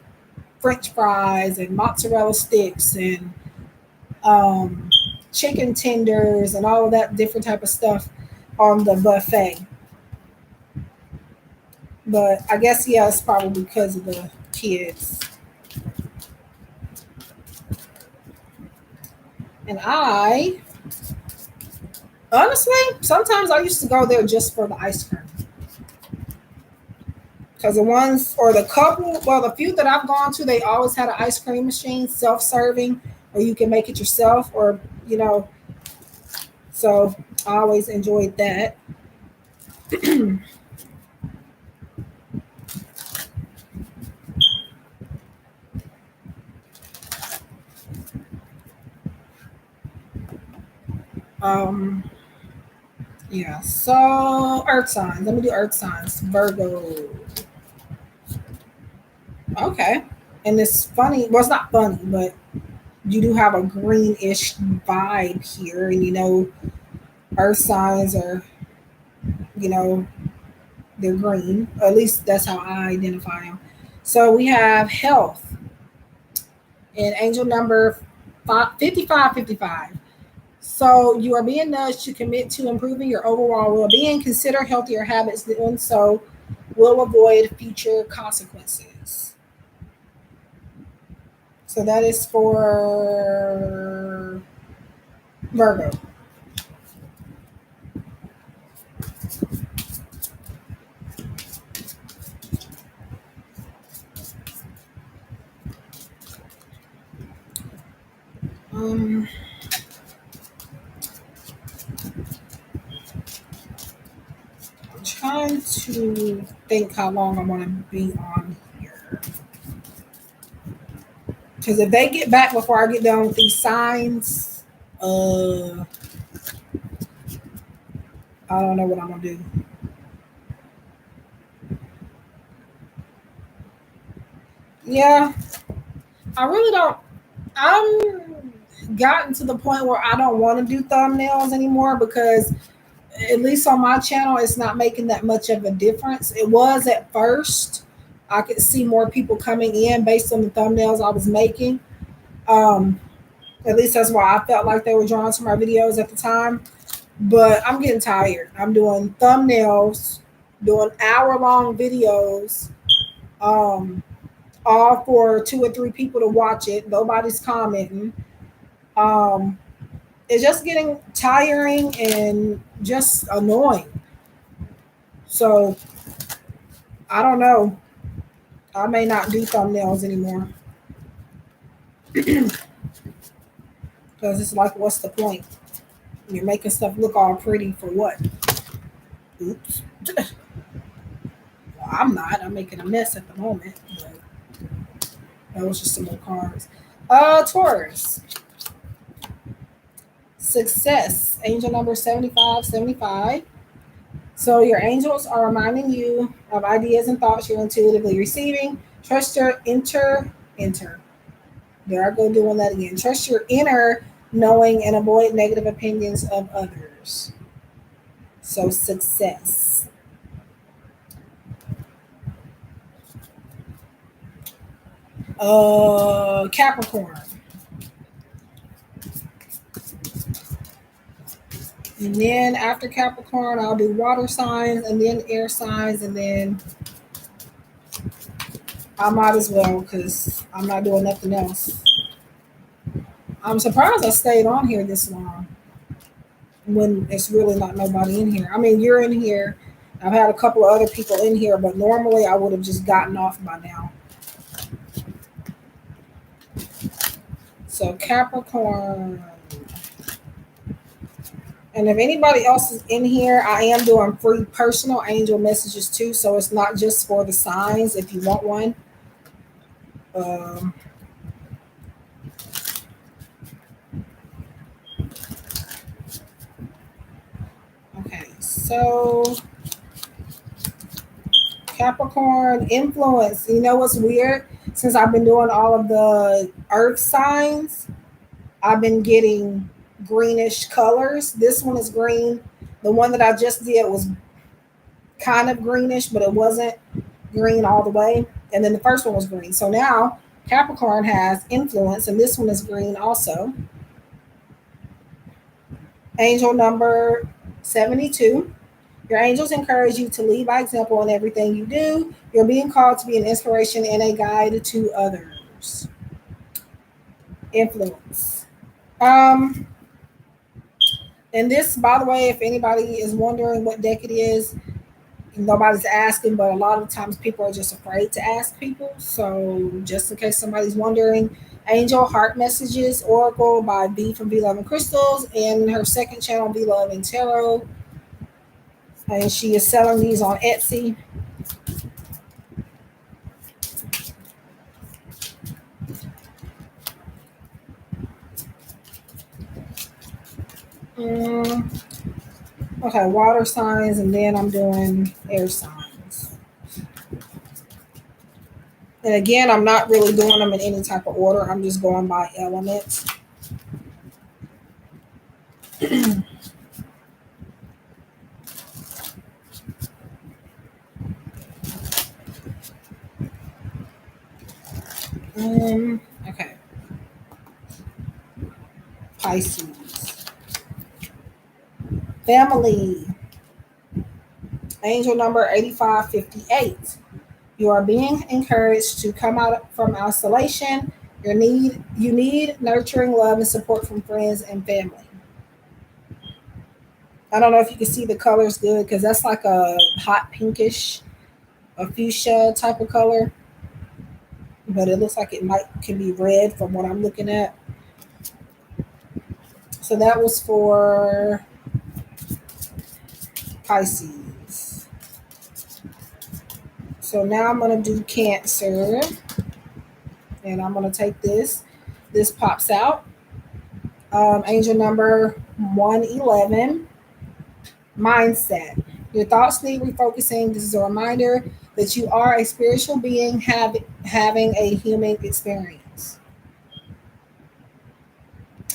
French fries and mozzarella sticks and chicken tenders and all of that different type of stuff on the buffet. But I guess, yeah, it's probably because of the kids. And I, honestly, sometimes I used to go there just for the ice cream. Because the ones, or the couple, well, the few that I've gone to, they always had an ice cream machine, self-serving, or you can make it yourself, or, so I always enjoyed that. Yeah, so earth signs. Let me do earth signs. Virgo. Okay. And it's funny. Well, it's not funny, but you do have a greenish vibe here. And earth signs are, you know, they're green. At least that's how I identify them. So we have health and angel number 5555. So you are being nudged to commit to improving your overall well-being. Consider healthier habits. Doing so will avoid future consequences. So that is for Virgo. I'm trying to think how long I want to be on here. Because if they get back before I get done with these signs, I don't know what I'm going to do. Yeah, I really don't. I'm gotten to the point where I don't want to do thumbnails anymore, because at least on my channel, it's not making that much of a difference. It was at first. I could see more people coming in based on the thumbnails I was making. At least that's why I felt like they were drawn to my videos at the time. But I'm getting tired. I'm doing thumbnails, doing hour-long videos, all for 2 or 3 people to watch it. Nobody's commenting. It's just getting tiring and just annoying. So I don't know. I may not do thumbnails anymore. Because it's like, what's the point? You're making stuff look all pretty for what? Oops. Well, I'm not. I'm making a mess at the moment. But that was just some more cards. Taurus. Success. Angel number 7575. So your angels are reminding you of ideas and thoughts you're intuitively receiving. Trust your enter. There I go doing that again. Trust your inner knowing and avoid negative opinions of others. So success. Capricorn. And then after Capricorn, I'll do water signs and then air signs, and then I might as well because I'm not doing nothing else. I'm surprised I stayed on here this long when it's really not nobody in here. I mean, you're in here. I've had a couple of other people in here, but normally I would have just gotten off by now. So Capricorn. And if anybody else is in here, I am doing free personal angel messages too. So it's not just for the signs if you want one. Okay, so Capricorn influence. You know what's weird? Since I've been doing all of the earth signs, I've been getting greenish colors. This one is green. The one that I just did was kind of greenish, but it wasn't green all the way. And then the first one was green. So now Capricorn has influence, and this one is green also. Angel number 72. Your angels encourage you to lead by example in everything you do. You're being called to be an inspiration and a guide to others. Influence. And this, by the way, if anybody is wondering what deck it is, nobody's asking, but a lot of times people are just afraid to ask people. So just in case somebody's wondering, Angel Heart Messages Oracle by V from V Love and Crystals, and her second channel, V Love and Tarot. And she is selling these on Etsy. Okay, water signs, and then I'm doing air signs. And again, I'm not really doing them in any type of order. I'm just going by elements. Okay. Pisces. Family. Angel number 8558. You are being encouraged to come out from isolation. You need nurturing love and support from friends and family. I don't know if you can see the colors good because that's like a hot pinkish, a fuchsia type of color. But it looks like it can be red from what I'm looking at. So that was for Pisces. So now I'm going to do Cancer. And I'm going to take this. This pops out. Angel number 111. Mindset. Your thoughts need refocusing. This is a reminder that you are a spiritual being having a human experience.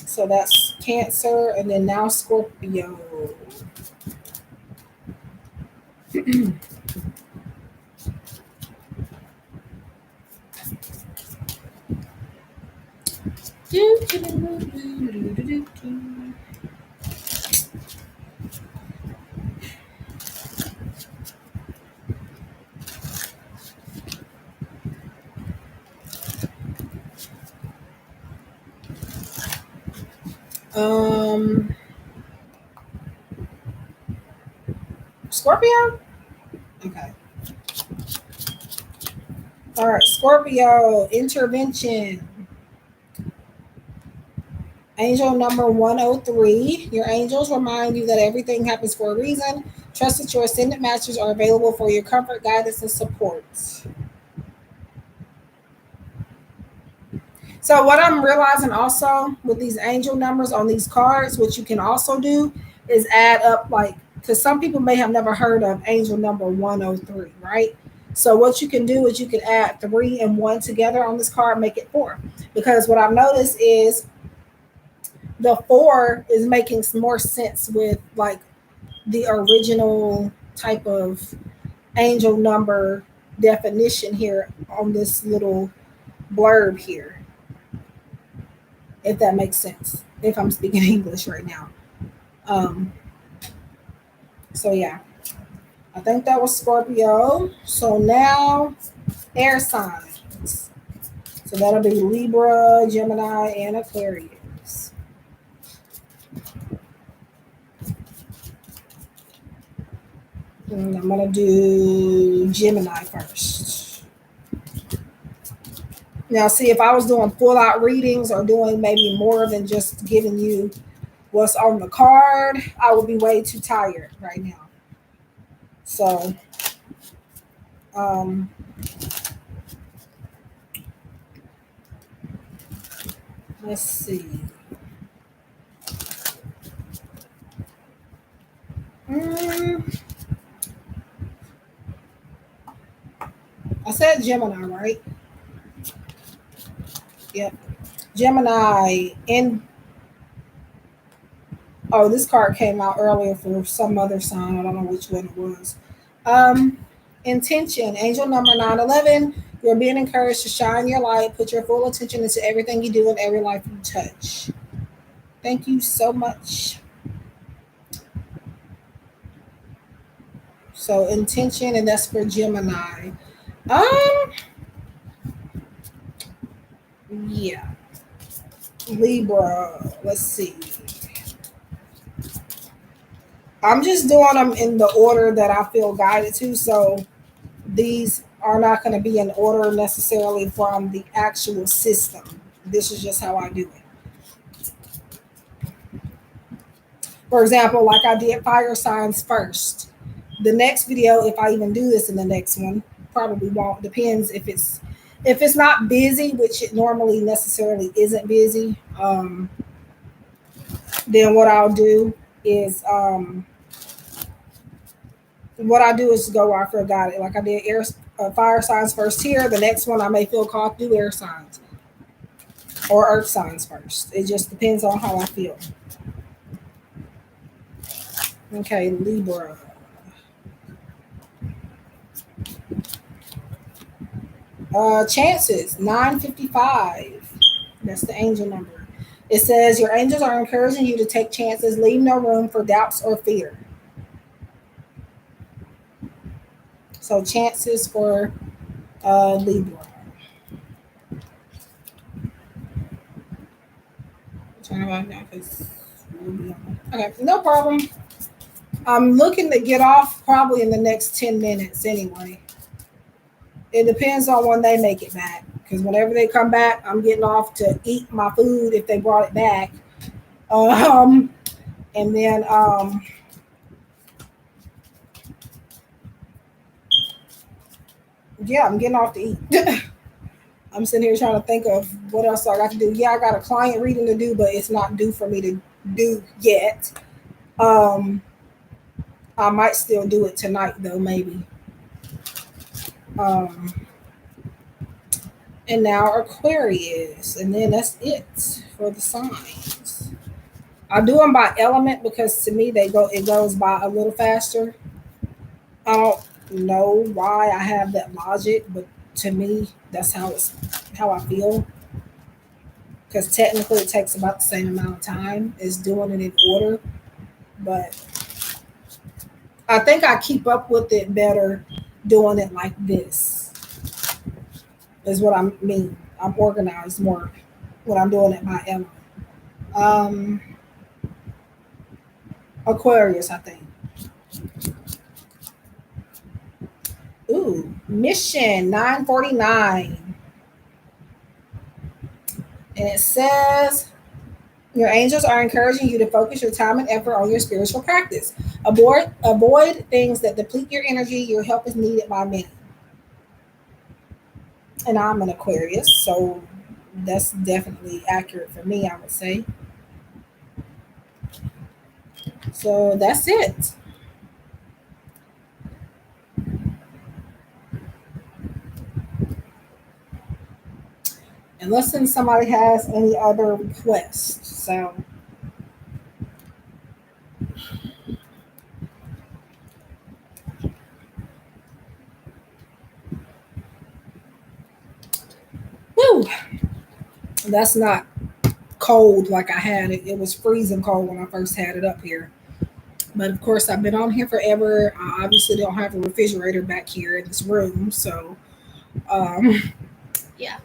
So that's Cancer, and then now Scorpio. Scorpio? Okay. All right, Scorpio, intervention. Angel number 103. Your angels remind you that everything happens for a reason. Trust that your ascendant masters are available for your comfort, guidance, and support. So what I'm realizing also with these angel numbers on these cards, what you can also do is add up, like, because some people may have never heard of angel number 103, right? So what you can do is you can add 3 and 1 together on this card, make it 4. Because what I've noticed is the 4 is making some more sense with like the original type of angel number definition here on this little blurb here, if that makes sense, if I'm speaking English right now. So yeah, I think that was Scorpio. So now air signs. So that'll be Libra, Gemini, and Aquarius. And I'm going to do Gemini first. Now, see, if I was doing full out readings or doing maybe more than just giving you what's on the card, I would be way too tired right now. So, let's see. I said Gemini, right? Yep. Gemini. Oh, this card came out earlier for some other sign. I don't know which one it was. Intention. Angel number 911. You're being encouraged to shine your light. Put your full attention into everything you do and every life you touch. Thank you so much. So intention, and that's for Gemini. Yeah. Libra. Let's see. I'm just doing them in the order that I feel guided to. So these are not going to be in order necessarily from the actual system. This is just how I do it. For example, like I did fire signs first. The next video, if I even do this in the next one, probably won't. Depends if it's not busy, which it normally necessarily isn't busy. Then what I'll do is go where I feel guided. Like I did fire signs first here. The next one I may feel called to do air signs or earth signs first. It just depends on how I feel. Okay, Libra. Chances 955. That's the angel number. It says your angels are encouraging you to take chances. Leave no room for doubts or fear. So chances for Libra. Okay, no problem. I'm looking to get off probably in the next 10 minutes anyway. It depends on when they make it back. Because whenever they come back, I'm getting off to eat my food if they brought it back. And then yeah, I'm getting off to eat. I'm sitting here trying to think of what else I got to do. Yeah, I got a client reading to do, but it's not due for me to do yet. I might still do it tonight though, maybe. And now Aquarius, and then that's it for the signs. I do them by element because to me it goes by a little faster. I don't know why I have that logic, but to me that's how I feel. Because technically it takes about the same amount of time as doing it in order, but I think I keep up with it better doing it like this. Is what I mean. I'm organized more when I'm doing it by element. Aquarius, I think. Ooh, mission 949. And it says, your angels are encouraging you to focus your time and effort on your spiritual practice. Avoid things that deplete your energy. Your help is needed by many. And I'm an Aquarius, so that's definitely accurate for me, I would say. So that's it. Unless somebody has any other requests. So That's not cold like I had it. It was freezing cold when I first had it up here. But of course, I've been on here forever. I obviously don't have a refrigerator back here in this room. So, yeah.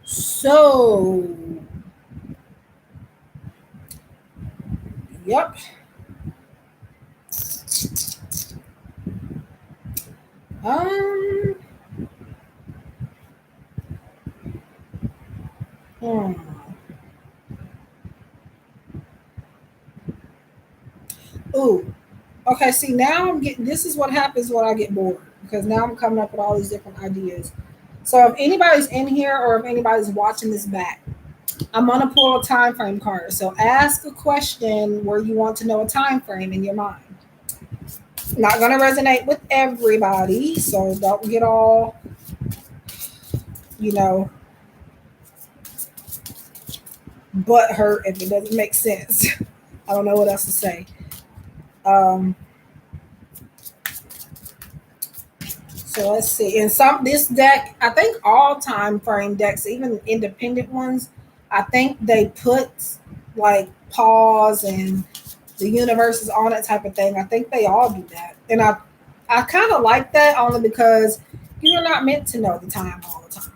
So, yep. Um, hmm. Ooh, okay. See, now I'm getting. This is what happens when I get bored because now I'm coming up with all these different ideas. So if anybody's in here or if anybody's watching this back, I'm gonna pull a time frame card. So ask a question where you want to know a time frame in your mind. Not gonna resonate with everybody, so don't get all, you know, butt hurt if it doesn't make sense. I don't know what else to say. Um, so let's see. In this deck, I think all time frame decks, even independent ones, I think they put like pause and the universe is on that type of thing. I think they all do that, and I kind of like that only because you're not meant to know the time all the time.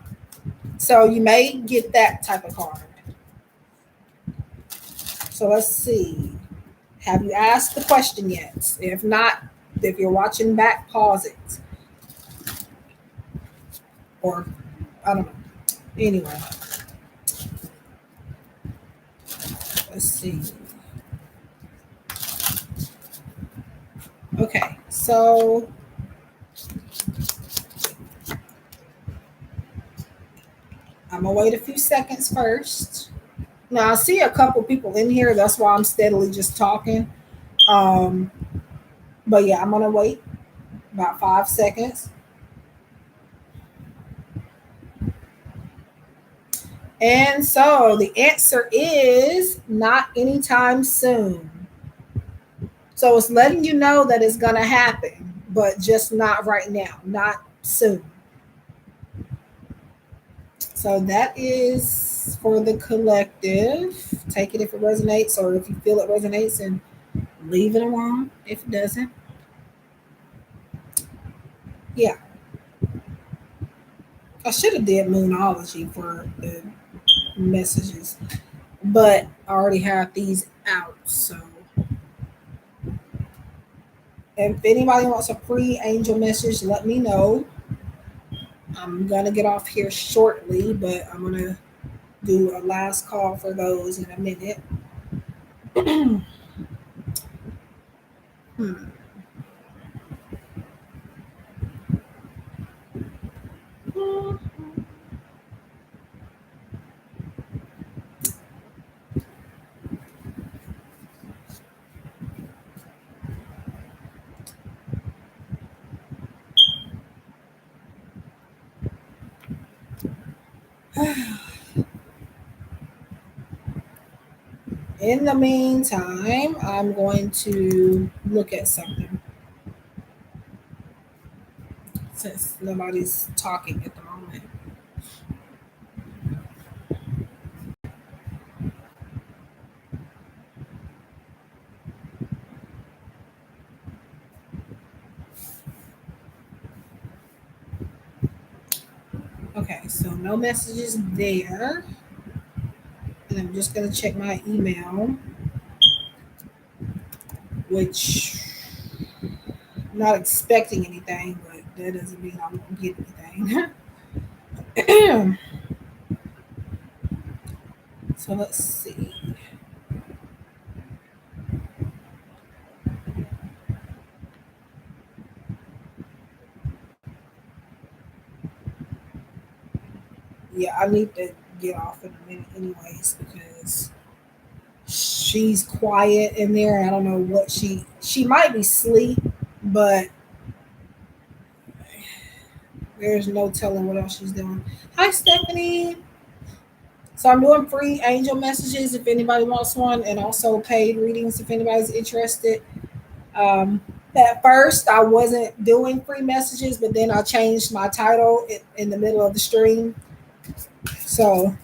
So you may get that type of card. So let's see. Have you asked the question yet? If not, if you're watching back, pause it. Or I don't know. Anyway, let's see. Okay, so I'm gonna wait a few seconds first. Now I see a couple people in here. That's why I'm steadily just talking. Um, but yeah, I'm gonna wait about 5 seconds. And so the answer is not anytime soon. So it's letting you know that it's gonna happen, but just not right now, not soon. So that is for the collective. Take it if it resonates, or if you feel it resonates, and leave it alone if it doesn't. Yeah. I should have did Moonology for the messages, but I already have these out. So if anybody wants a free angel message, let me know. I'm gonna get off here shortly, but I'm gonna do a last call for those in a minute. hmm. In the meantime, I'm going to look at something since nobody's talking at the moment. Okay, so no messages there. And I'm just going to check my email, which I'm not expecting anything, but that doesn't mean I won't get anything. So let's see. Yeah, I need to get off in a minute anyways because she's quiet in there. I don't know what she might be asleep, but there's no telling what else she's doing. Hi, Stephanie. So I'm doing free angel messages if anybody wants one, and also paid readings if anybody's interested. Um, at first, I wasn't doing free messages, but then I changed my title in the middle of the stream. So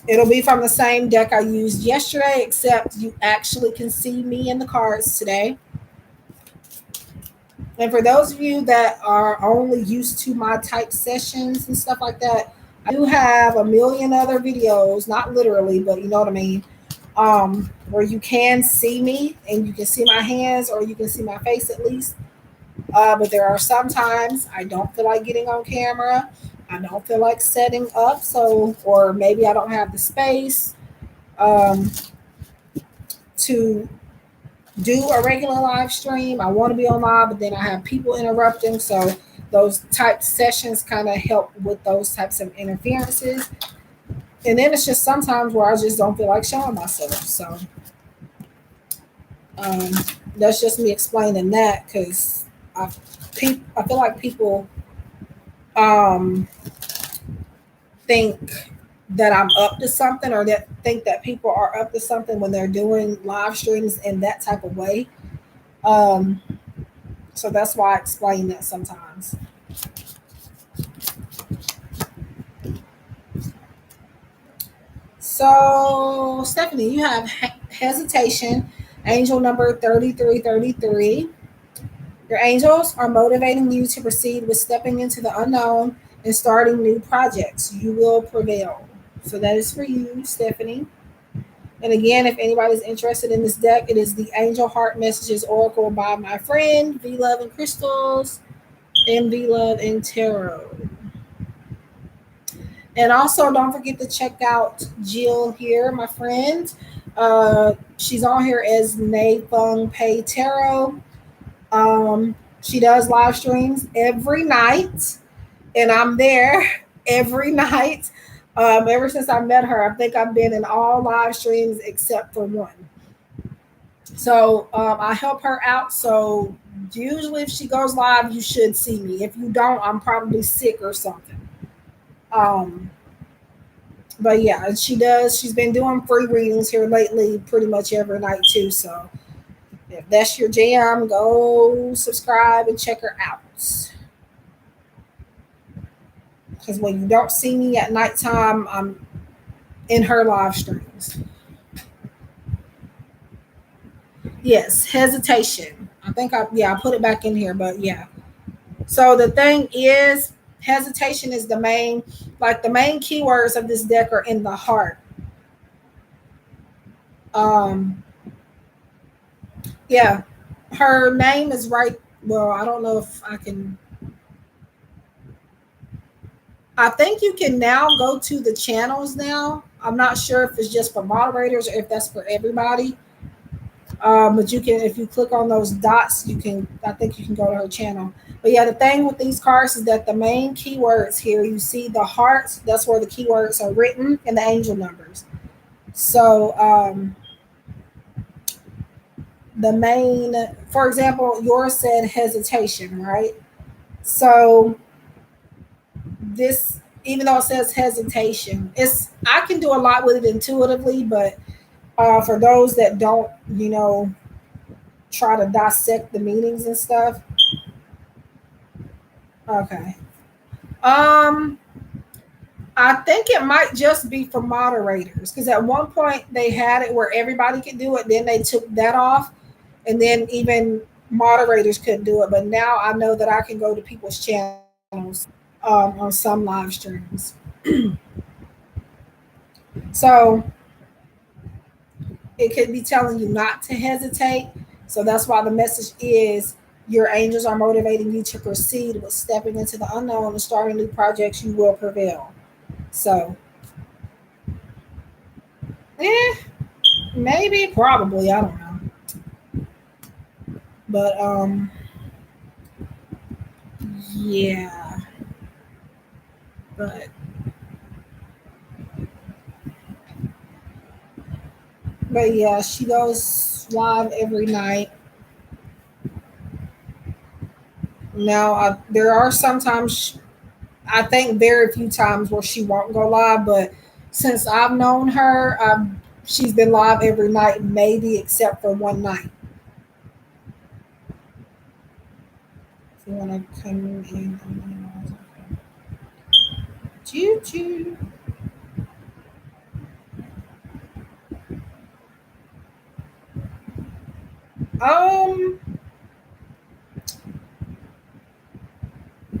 it'll be from the same deck I used yesterday, except you actually can see me in the cards today. And for those of you that are only used to my type sessions and stuff like that, I do have a million other videos, not literally, but you know what I mean, where you can see me and you can see my hands or you can see my face at least. But there are sometimes I don't feel like getting on camera. I don't feel like setting up. So, or maybe I don't have the space um, to do a regular live stream. I want to be on live, but then I have people interrupting. So those type sessions kind of help with those types of interferences. And then it's just sometimes where I just don't feel like showing myself. So um, that's just me explaining that because I, I feel like people um, think that I'm up to something or that think that people are up to something when they're doing live streams in that type of way. Um, so that's why I explain that sometimes. So, Stephanie, you have hesitation, angel number 3333. Your angels are motivating you to proceed with stepping into the unknown and starting new projects. You will prevail. So, that is for you, Stephanie. And again, if anybody's interested in this deck, it is the Angel Heart Messages Oracle by my friend, V Love and Crystals, and V Love and Tarot. And also, don't forget to check out Jill here, my friend. She's on here as Nei Feng Pei Tarot. She does live streams every night, and I'm there every night. Ever since I met her, I think I've been in all live streams except for one. So I help her out. So usually, if she goes live, you should see me. If you don't, I'm probably sick or something. Um, but yeah, she does. She's been doing free readings here lately, pretty much every night too. So if that's your jam, go subscribe and check her out. Because when you don't see me at nighttime, I'm in her live streams. Yes, hesitation. I put it back in here, but yeah. So the thing is, hesitation is the main keywords of this deck are in the heart. Um, yeah, her name is right. Well, I don't know if I can. I think you can now go to the channels now. I'm not sure if it's just for moderators or if that's for everybody. But you can, if you click on those dots, you can. I think you can go to her channel. But yeah, the thing with these cards is that the main keywords here, you see the hearts. That's where the keywords are written, and the angel numbers. So the main, for example, yours said hesitation, right? So this, even though it says hesitation, it's I can do a lot with it intuitively, but for those that don't, try to dissect the meanings and stuff. Okay. Um, I think it might just be for moderators because at one point they had it where everybody could do it. Then they took that off, and then even moderators couldn't do it. But now I know that I can go to people's channels on some live streams. So it could be telling you not to hesitate. So that's why the message is your angels are motivating you to proceed with stepping into the unknown and starting new projects. You will prevail. So, maybe, probably, I don't know. But yeah. But yeah, she goes live every night. Now, there are sometimes, I think very few times where she won't go live, but since I've known her, she's been live every night, maybe except for one night. If you want to come in. Choo choo.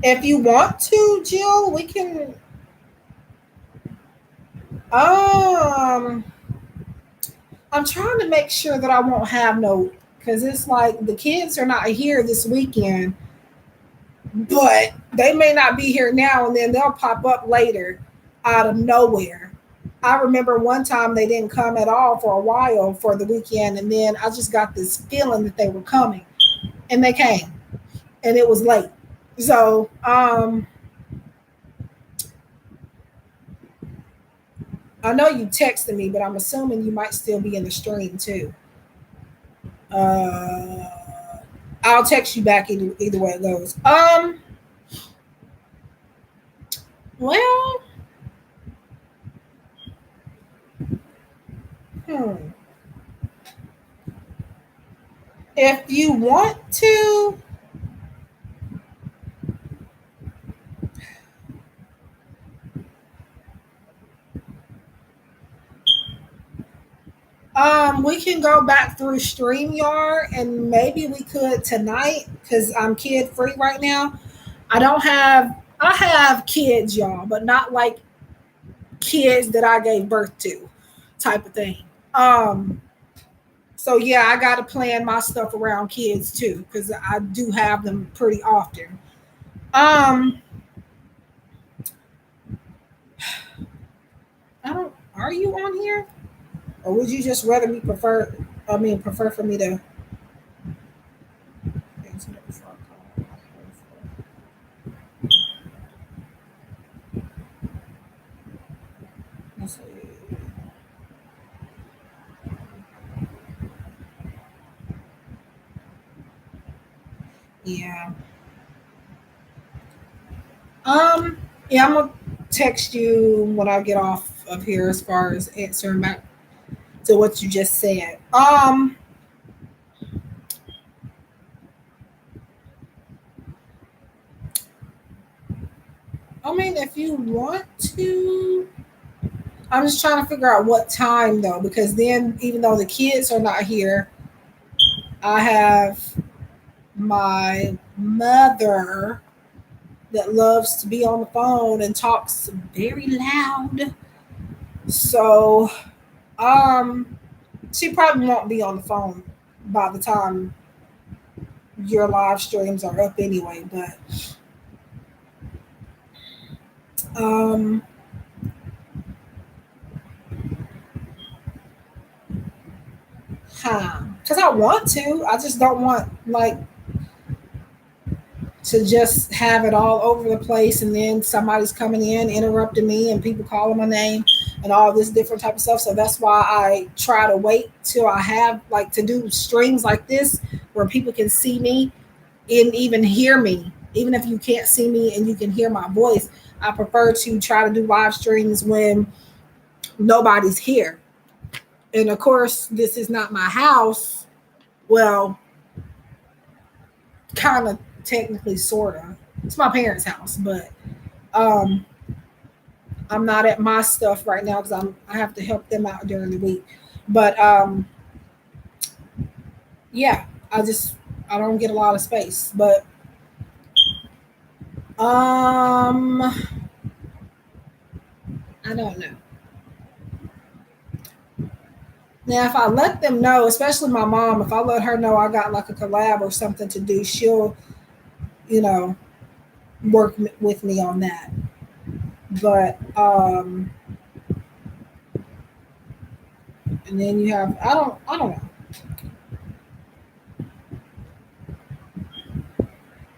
If you want to, Jill, we can. I'm trying to make sure that I won't have no, because it's like the kids are not here this weekend, but they may not be here now, and then they'll pop up later out of nowhere. I remember one time they didn't come at all for a while for the weekend, and then I just got this feeling that they were coming, and they came, and it was late. So, I know you texted me, but I'm assuming you might still be in the stream too. Uh, I'll text you back either way it goes. Well, hmm. If you want to, we can go back through StreamYard and maybe we could tonight because I'm kid free right now. I have kids, y'all, but not like kids that I gave birth to type of thing. Um, so yeah, I got to plan my stuff around kids too because I do have them pretty often. Um, I don't. Are you on here, or would you just rather me prefer? I mean, prefer for me to. Let's see. Yeah. Um. Yeah, I'm gonna text you when I get off of here as far as answering back to what you just said. I mean, if you want to, I'm just trying to figure out what time though, because then even though the kids are not here, I have my mother that loves to be on the phone and talks very loud. So, um, she probably won't be on the phone by the time your live streams are up anyway. But, um, because I want to, I just don't want like to just have it all over the place and then somebody's coming in interrupting me and people calling my name and all this different type of stuff. So that's why I try to wait till I have like to do streams like this where people can see me and even hear me. Even if you can't see me and you can hear my voice, I prefer to try to do live streams when nobody's here. And of course, this is not my house. Well, kind of technically, sort of. It's my parents' house, but um, I'm not at my stuff right now because I have to help them out during the week. But yeah, I don't get a lot of space. But I don't know. Now, if I let them know, especially my mom, if I let her know I got like a collab or something to do, she'll, you know, work with me on that. But and then you have I don't know.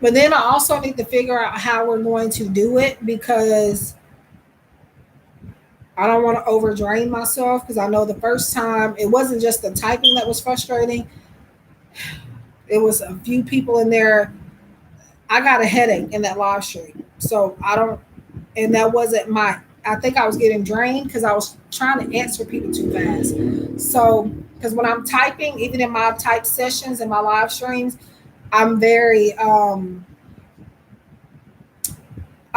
But then I also need to figure out how we're going to do it because I don't want to overdrain myself because I know the first time it wasn't just the typing that was frustrating. It was a few people in there. I got a headache in that live stream. So I don't, and that wasn't my, I think I was getting drained because I was trying to answer people too fast. So, because when I'm typing, even in my type sessions and my live streams, I'm very,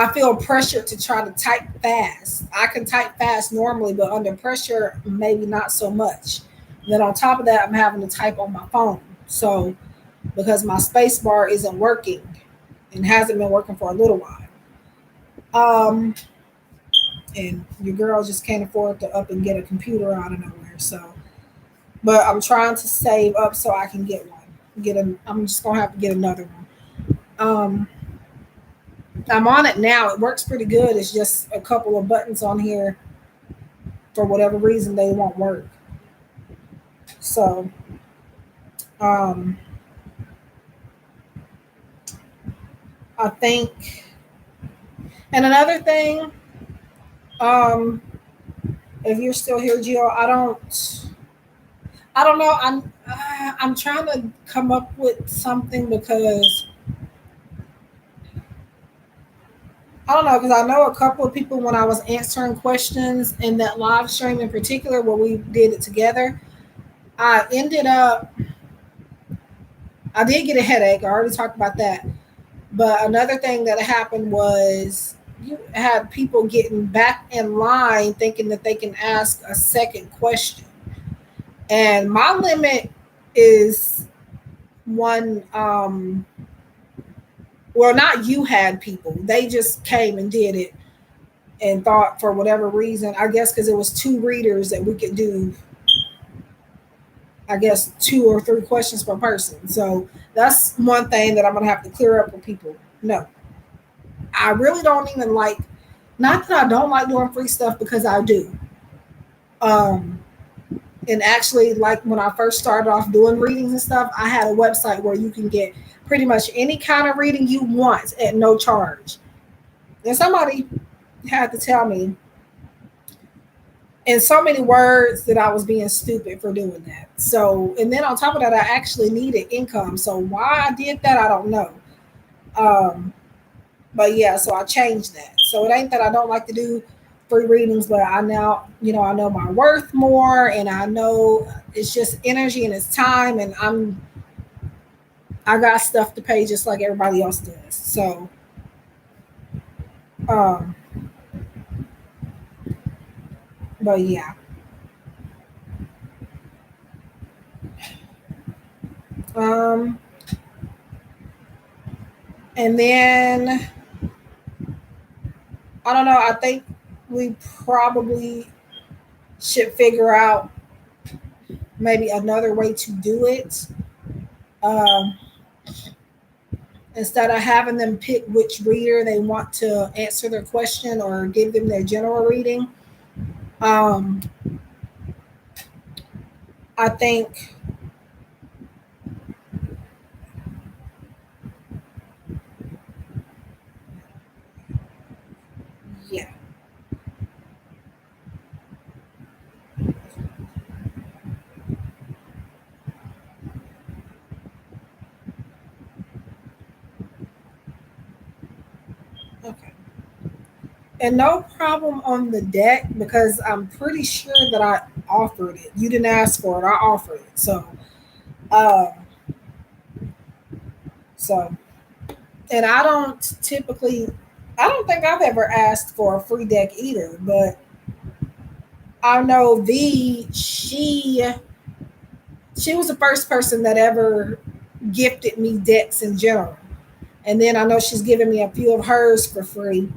I feel pressured to try to type fast. I can type fast normally, but under pressure, maybe not so much. And then on top of that, I'm having to type on my phone. So because my space bar isn't working and hasn't been working for a little while. And your girl just can't afford to up and get a computer out of nowhere. So, but I'm trying to save up so I can get one. I'm just gonna have to get another one. I'm on it now. It works pretty good. It's just a couple of buttons on here for whatever reason they won't work. So, I think, and another thing, if you're still here, Gio, I don't know. I'm trying to come up with something because I don't know, because I know a couple of people when I was answering questions in that live stream in particular where we did it together, I did get a headache. I already talked about that. But another thing that happened was you had people getting back in line thinking that they can ask a second question. And my limit is one, well, not you had people. They just came and did it and thought for whatever reason, I guess because it was 2 readers that we could do, I guess, 2 or 3 questions per person. So that's one thing that I'm going to have to clear up with people. No, I really don't even like, not that I don't like doing free stuff because I do. And actually, like when I first started off doing readings and stuff, I had a website where you can get pretty much any kind of reading you want at no charge. And somebody had to tell me in so many words that I was being stupid for doing that. So, and then on top of that, I actually needed income. So why I did that, I don't know. But yeah, so I changed that. So it ain't that I don't like to do free readings, but I now, I know my worth more, and I know it's just energy and it's time, and I got stuff to pay just like everybody else does. So, but yeah. And then I don't know, I think we probably should figure out maybe another way to do it. Instead of having them pick which reader they want to answer their question or give them their general reading. I think yeah. Okay. And no problem on the deck because I'm pretty sure that I offered it. You didn't ask for it. I offered it. So, and I don't think I've ever asked for a free deck either, but I know she was the first person that ever gifted me decks in general. And then I know she's given me a few of hers for free.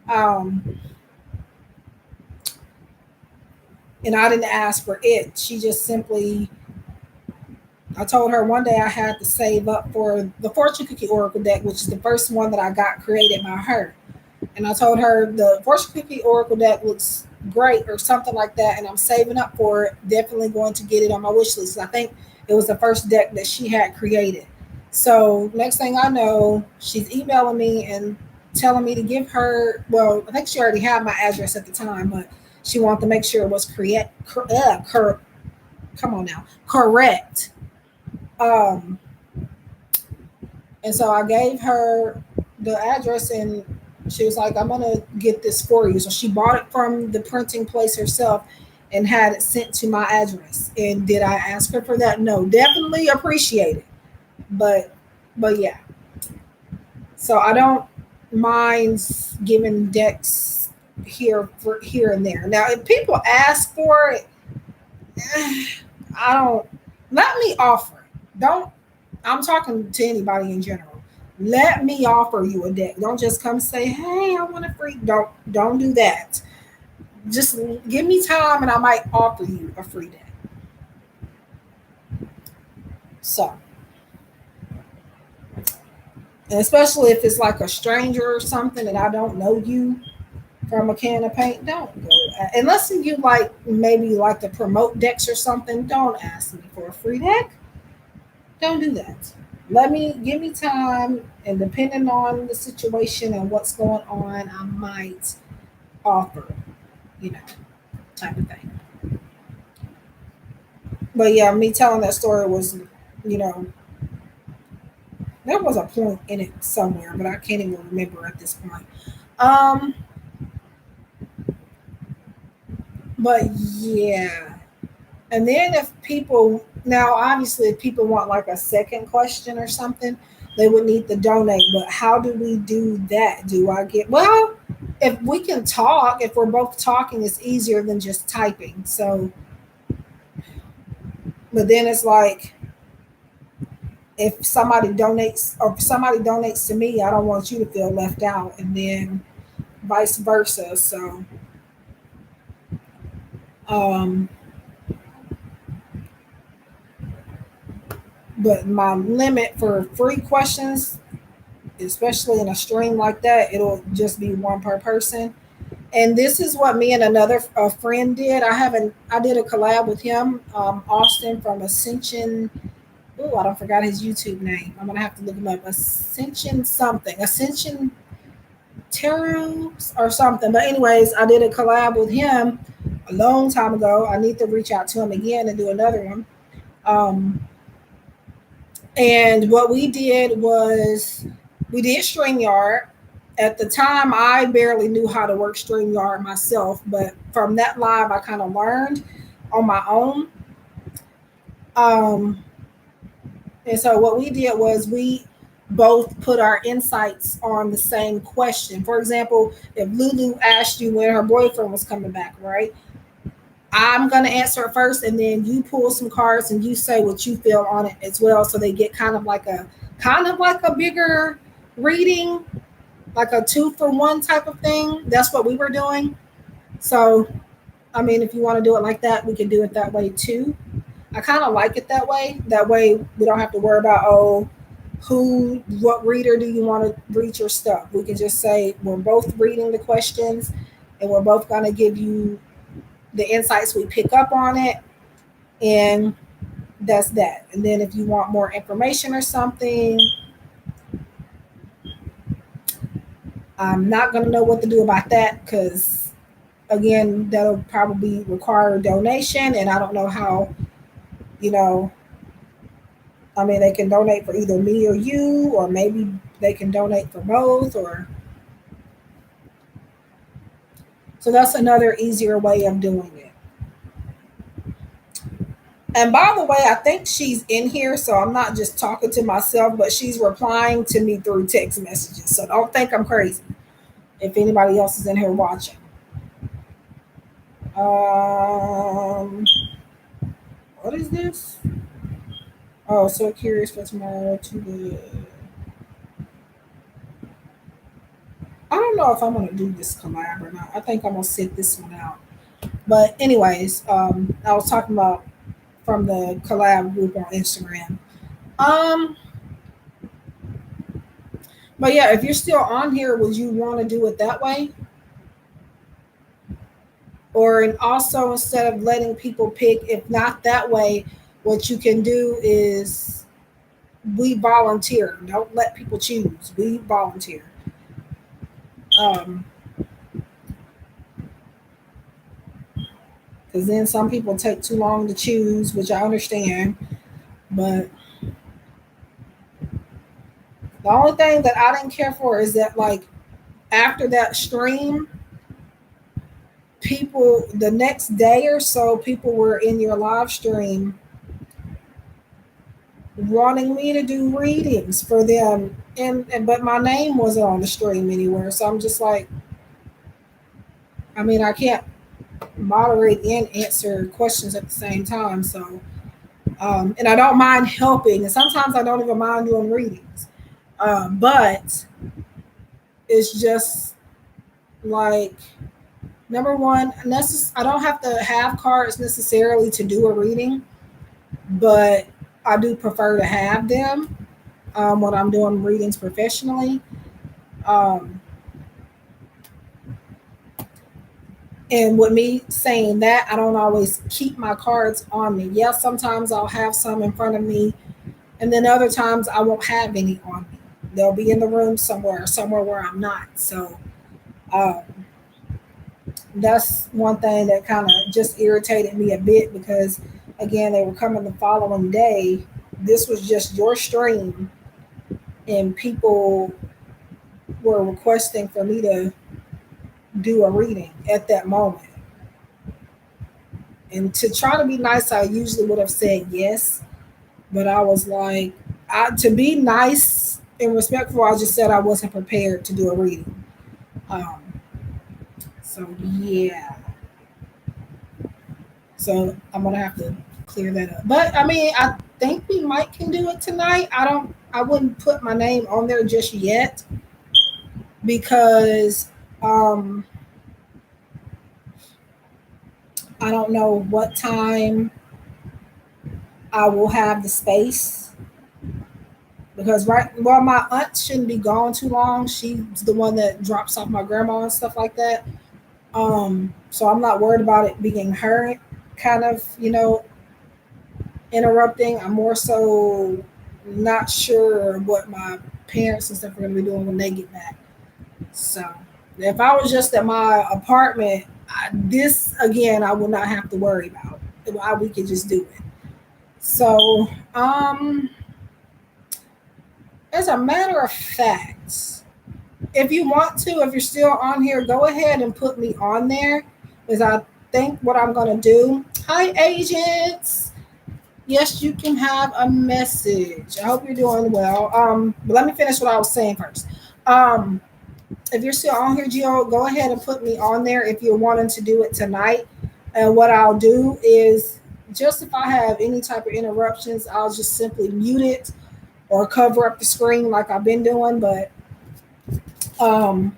And I didn't ask for it. She just simply, I told her one day I had to save up for the Fortune Cookie Oracle deck, which is the first one that I got created by her. And I told her the Fortune Cookie Oracle deck looks great or something like that, and I'm saving up for it. Definitely going to get it on my wish list. I think it was the first deck that she had created. So next thing I know, she's emailing me and telling me to give her, well, I think she already had my address at the time, but she wanted to make sure it was correct. And so I gave her the address, and she was like, I'm going to get this for you. So she bought it from the printing place herself and had it sent to my address. And did I ask her for that? No, definitely appreciate it. But yeah. So I don't mind's giving decks here and there. Now, if people ask for it, I don't. Let me offer it. Don't. I'm talking to anybody in general. Let me offer you a deck. Don't just come say, "Hey, I want a free." Don't do that. Just give me time, and I might offer you a free deck. So, and especially if it's like a stranger or something and I don't know you from a can of paint, don't go. Unless you like maybe like to promote decks or something, don't ask me for a free deck. Don't do that. Give me time, and depending on the situation and what's going on, I might offer, you know, type of thing. But yeah, me telling that story was, you know, there was a point in it somewhere, but I can't even remember at this point. Um, but yeah. And then if people now obviously if people want like a second question or something, they would need to donate. But how do we do that? Do I get well, if we can talk, if we're both talking, it's easier than just typing. So but then it's like if somebody donates to me, I don't want you to feel left out, and then vice versa. So um but my limit for free questions, especially in a stream like that, it'll just be one per person. And this is what me and another friend did. I did a collab with him, Austin from Ascension. Oh, I don't forgot his YouTube name. I'm gonna have to look him up. Ascension something, Ascension Taurus or something. But anyways, I did a collab with him a long time ago. I need to reach out to him again and do another one. Um, and what we did was we did StreamYard. At the time, I barely knew how to work StreamYard myself, but from that live, I kind of learned on my own. Um, and so what we did was we both put our insights on the same question. For example, if Lulu asked you when her boyfriend was coming back, right? I'm going to answer it first, and then you pull some cards and you say what you feel on it as well. So they get kind of like a bigger reading, like a 2-for-1 type of thing. That's what we were doing. So, I mean, if you want to do it like that, we can do it that way too. I kind of like it that way. That way we don't have to worry about, what reader do you want to read your stuff? We can just say we're both reading the questions and we're both going to give you the insights we pick up on it. And that's that. And then if you want more information or something, I'm not going to know what to do about that because, again, that'll probably require a donation. And I don't know how, I mean, they can donate for either me or you, or maybe they can donate for both. So that's another easier way of doing it. And by the way, I think she's in here, so I'm not just talking to myself, but she's replying to me through text messages. So don't think I'm crazy if anybody else is in here watching. What is this? Oh, so curious for tomorrow. Too good. I don't know if I'm gonna do this collab or not. I think I'm gonna sit this one out. But anyways, I was talking about from the collab group on Instagram. But yeah, if you're still on here, would you want to do it that way? Or and also instead of letting people pick, if not that way, what you can do is we volunteer. Don't let people choose. We volunteer. Because then some people take too long to choose, which I understand. But the only thing that I didn't care for is that, like, after that stream, people, the next day or so, people were in your live stream wanting me to do readings for them, and but my name wasn't on the stream anywhere. So I'm just like, I mean, I can't moderate and answer questions at the same time. So, and I don't mind helping, and sometimes I don't even mind doing readings. But it's just like, number one, I don't have to have cards necessarily to do a reading, but I do prefer to have them when I'm doing readings professionally. Um, and with me saying that, I don't always keep my cards on me. Yes, sometimes I'll have some in front of me, and then other times I won't have any on me. They'll be in the room somewhere where I'm not. So um, that's one thing that kind of just irritated me a bit because, again, they were coming the following day. This was just your stream, and people were requesting for me to do a reading at that moment. And to try to be nice, I usually would have said yes, but I was like, to be nice and respectful, I just said I wasn't prepared to do a reading. Um, so yeah, so I'm gonna have to clear that up. But I mean, I think we might can do it tonight. I wouldn't put my name on there just yet because um, I don't know what time I will have the space because my aunt shouldn't be gone too long. She's the one that drops off my grandma and stuff like that. So I'm not worried about it being her kind of, interrupting. I'm more so not sure what my parents and stuff are going to be doing when they get back. So if I was just at my apartment, this again I would not have to worry about. We could just do it. So as a matter of fact, if you want to, if you're still on here, go ahead and put me on there because I think what I'm going to do. Hi, agents. Yes, you can have a message. I hope you're doing well. But let me finish what I was saying first. If you're still on here, Gio, go ahead and put me on there if you're wanting to do it tonight. And what I'll do is just if I have any type of interruptions, I'll just simply mute it or cover up the screen like I've been doing. But um,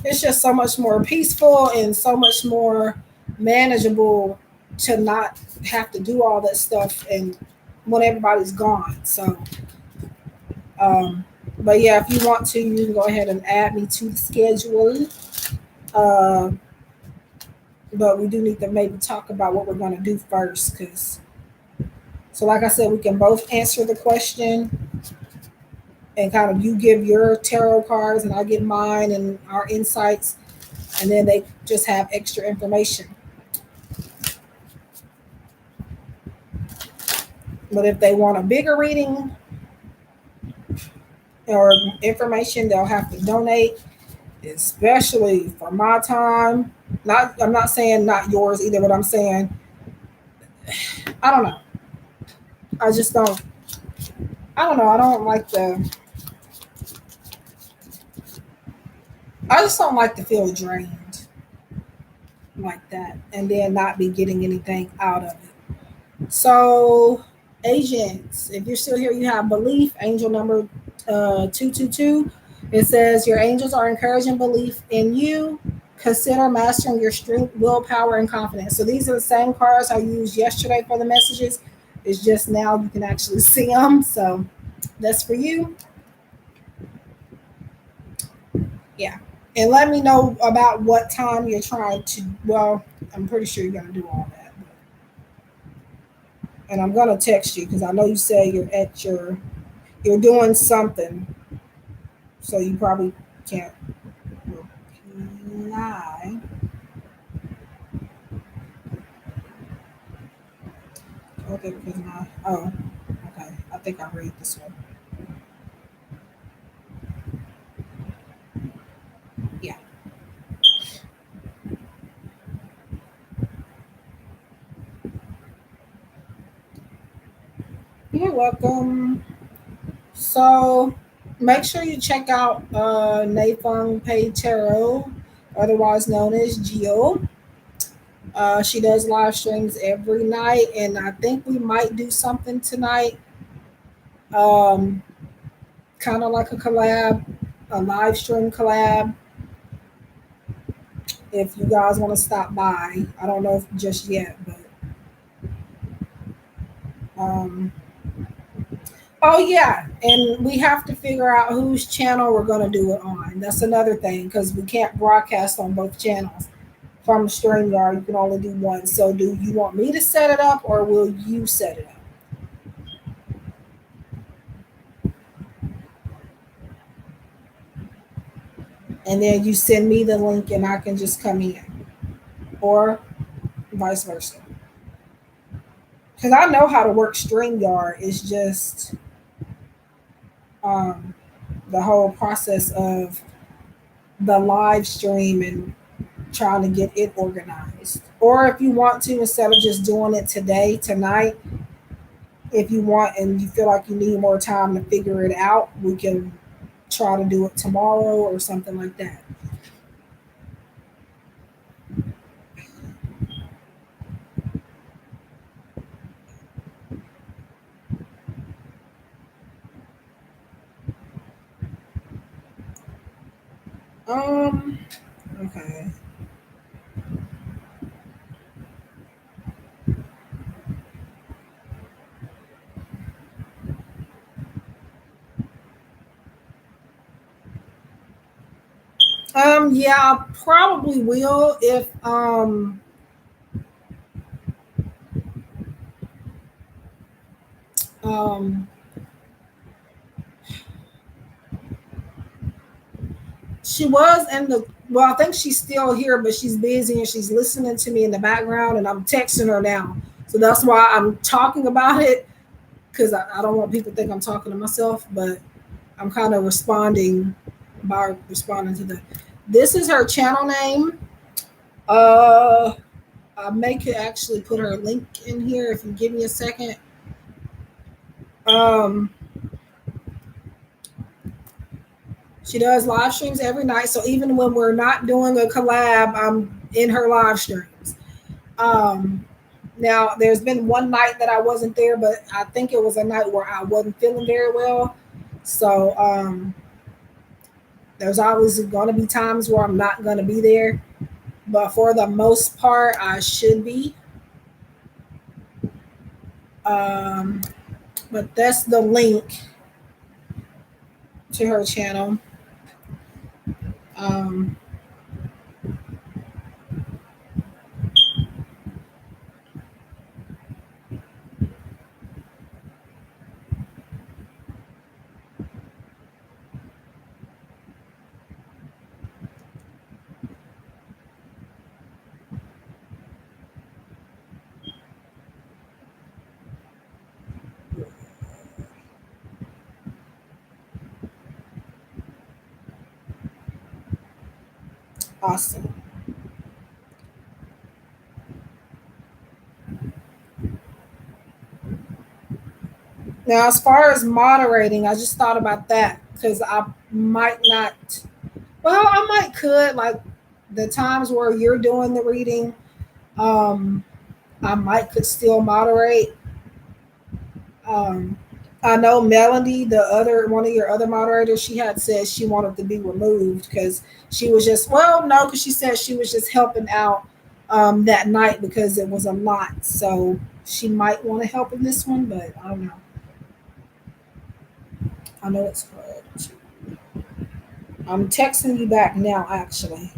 it's just so much more peaceful and so much more manageable to not have to do all that stuff and when everybody's gone. So um, but yeah, if you want to, you can go ahead and add me to the schedule. uh, but we do need to maybe talk about what we're going to do first because so like I said, we can both answer the question and kind of you give your tarot cards and I give mine and our insights, and then they just have extra information. But if they want a bigger reading or information, they'll have to donate, especially for my time. I'm not saying not yours either, but I'm saying I don't know. I just don't. I don't know. I don't like the. I just don't like to feel drained like that, and then not be getting anything out of it. So, agents, if you're still here, you have belief. Angel number 222. It says your angels are encouraging belief in you. Consider mastering your strength, willpower, and confidence. So these are the same cards I used yesterday for the messages. It's just now you can actually see them. So that's for you. Yeah. And let me know about what time you're trying to. Well, I'm pretty sure you're going to do all that. And I'm going to text you because I know you say you're doing something. So you probably can't reply. Okay, because okay. I think I read this one. Yeah. You're welcome. So make sure you check out Neifeng Pei Tarot, otherwise known as Geo. She does live streams every night, and I think we might do something tonight, um, kind of like a collab, a live stream collab. If you guys want to stop by, I don't know if just yet, but um, oh yeah, and we have to figure out whose channel we're going to do it on. That's another thing because we can't broadcast on both channels from StreamYard. You can only do one. So, do you want me to set it up, or will you set it up? And then you send me the link, and I can just come in, or vice versa. Because I know how to work StreamYard. It's just um, the whole process of the live stream and trying to get it organized. Or if you want to, instead of just doing it today, tonight, if you want and you feel like you need more time to figure it out, we can try to do it tomorrow or something like that. Um, okay. Yeah, I probably will if um she was in the well, I think she's still here, but she's busy and she's listening to me in the background, and I'm texting her now. So that's why I'm talking about it because I don't want people to think I'm talking to myself, but I'm kind of responding by responding to the. This is her channel name. Uh, I may could actually put her link in here if you give me a second. Um, she does live streams every night, so even when we're not doing a collab, I'm in her live streams. Um, Now, there's been one night that I wasn't there, but I think it was a night where I wasn't feeling very well. So there's always going to be times where I'm not going to be there. But for the most part, I should be. Um, but that's the link to her channel. Um, awesome. Now, as far as moderating, I just thought about that because I might not. Well, I might could like the times where you're doing the reading. Um, I might could still moderate. Um, I know Melody, the other one of your other moderators, she had said she wanted to be removed because she was just no, because she said she was just helping out that night because it was a lot. So she might want to help in this one, but I don't know. I know it's hard. I'm texting you back now, actually.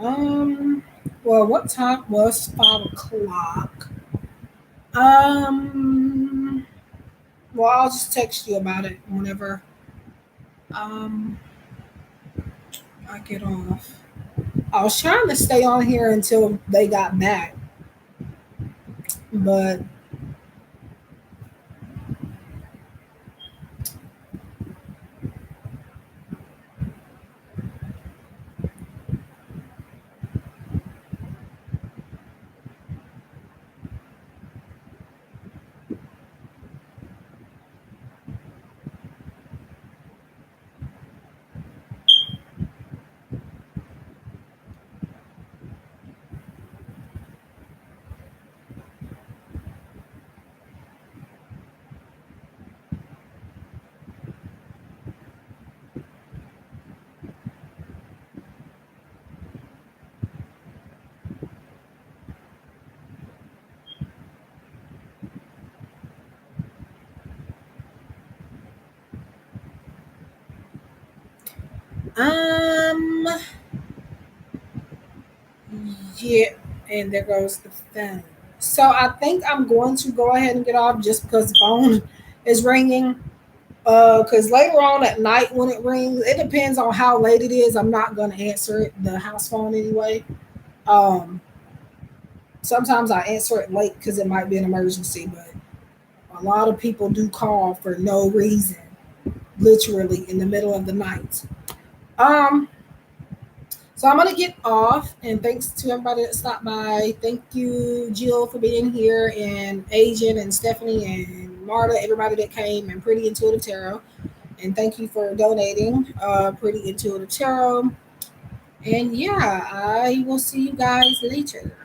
Well, what time was 5 o'clock? Um, well, I'll just text you about it whenever um I get off. I was trying to stay on here until they got back, but um yeah, and there goes the phone. So I think I'm going to go ahead and get off just because the phone is ringing. Because later on at night when it rings, it depends on how late it is. I'm not gonna answer it, the house phone anyway. Um, Sometimes I answer it late because it might be an emergency, but a lot of people do call for no reason, literally in the middle of the night. Um, so I'm gonna get off, and thanks to everybody that stopped by. Thank you, Jill, for being here, and Asian, and Stephanie, and Marta, everybody that came, and Pretty Intuitive Tarot. And thank you for donating, Pretty Intuitive Tarot. And yeah, I will see you guys later.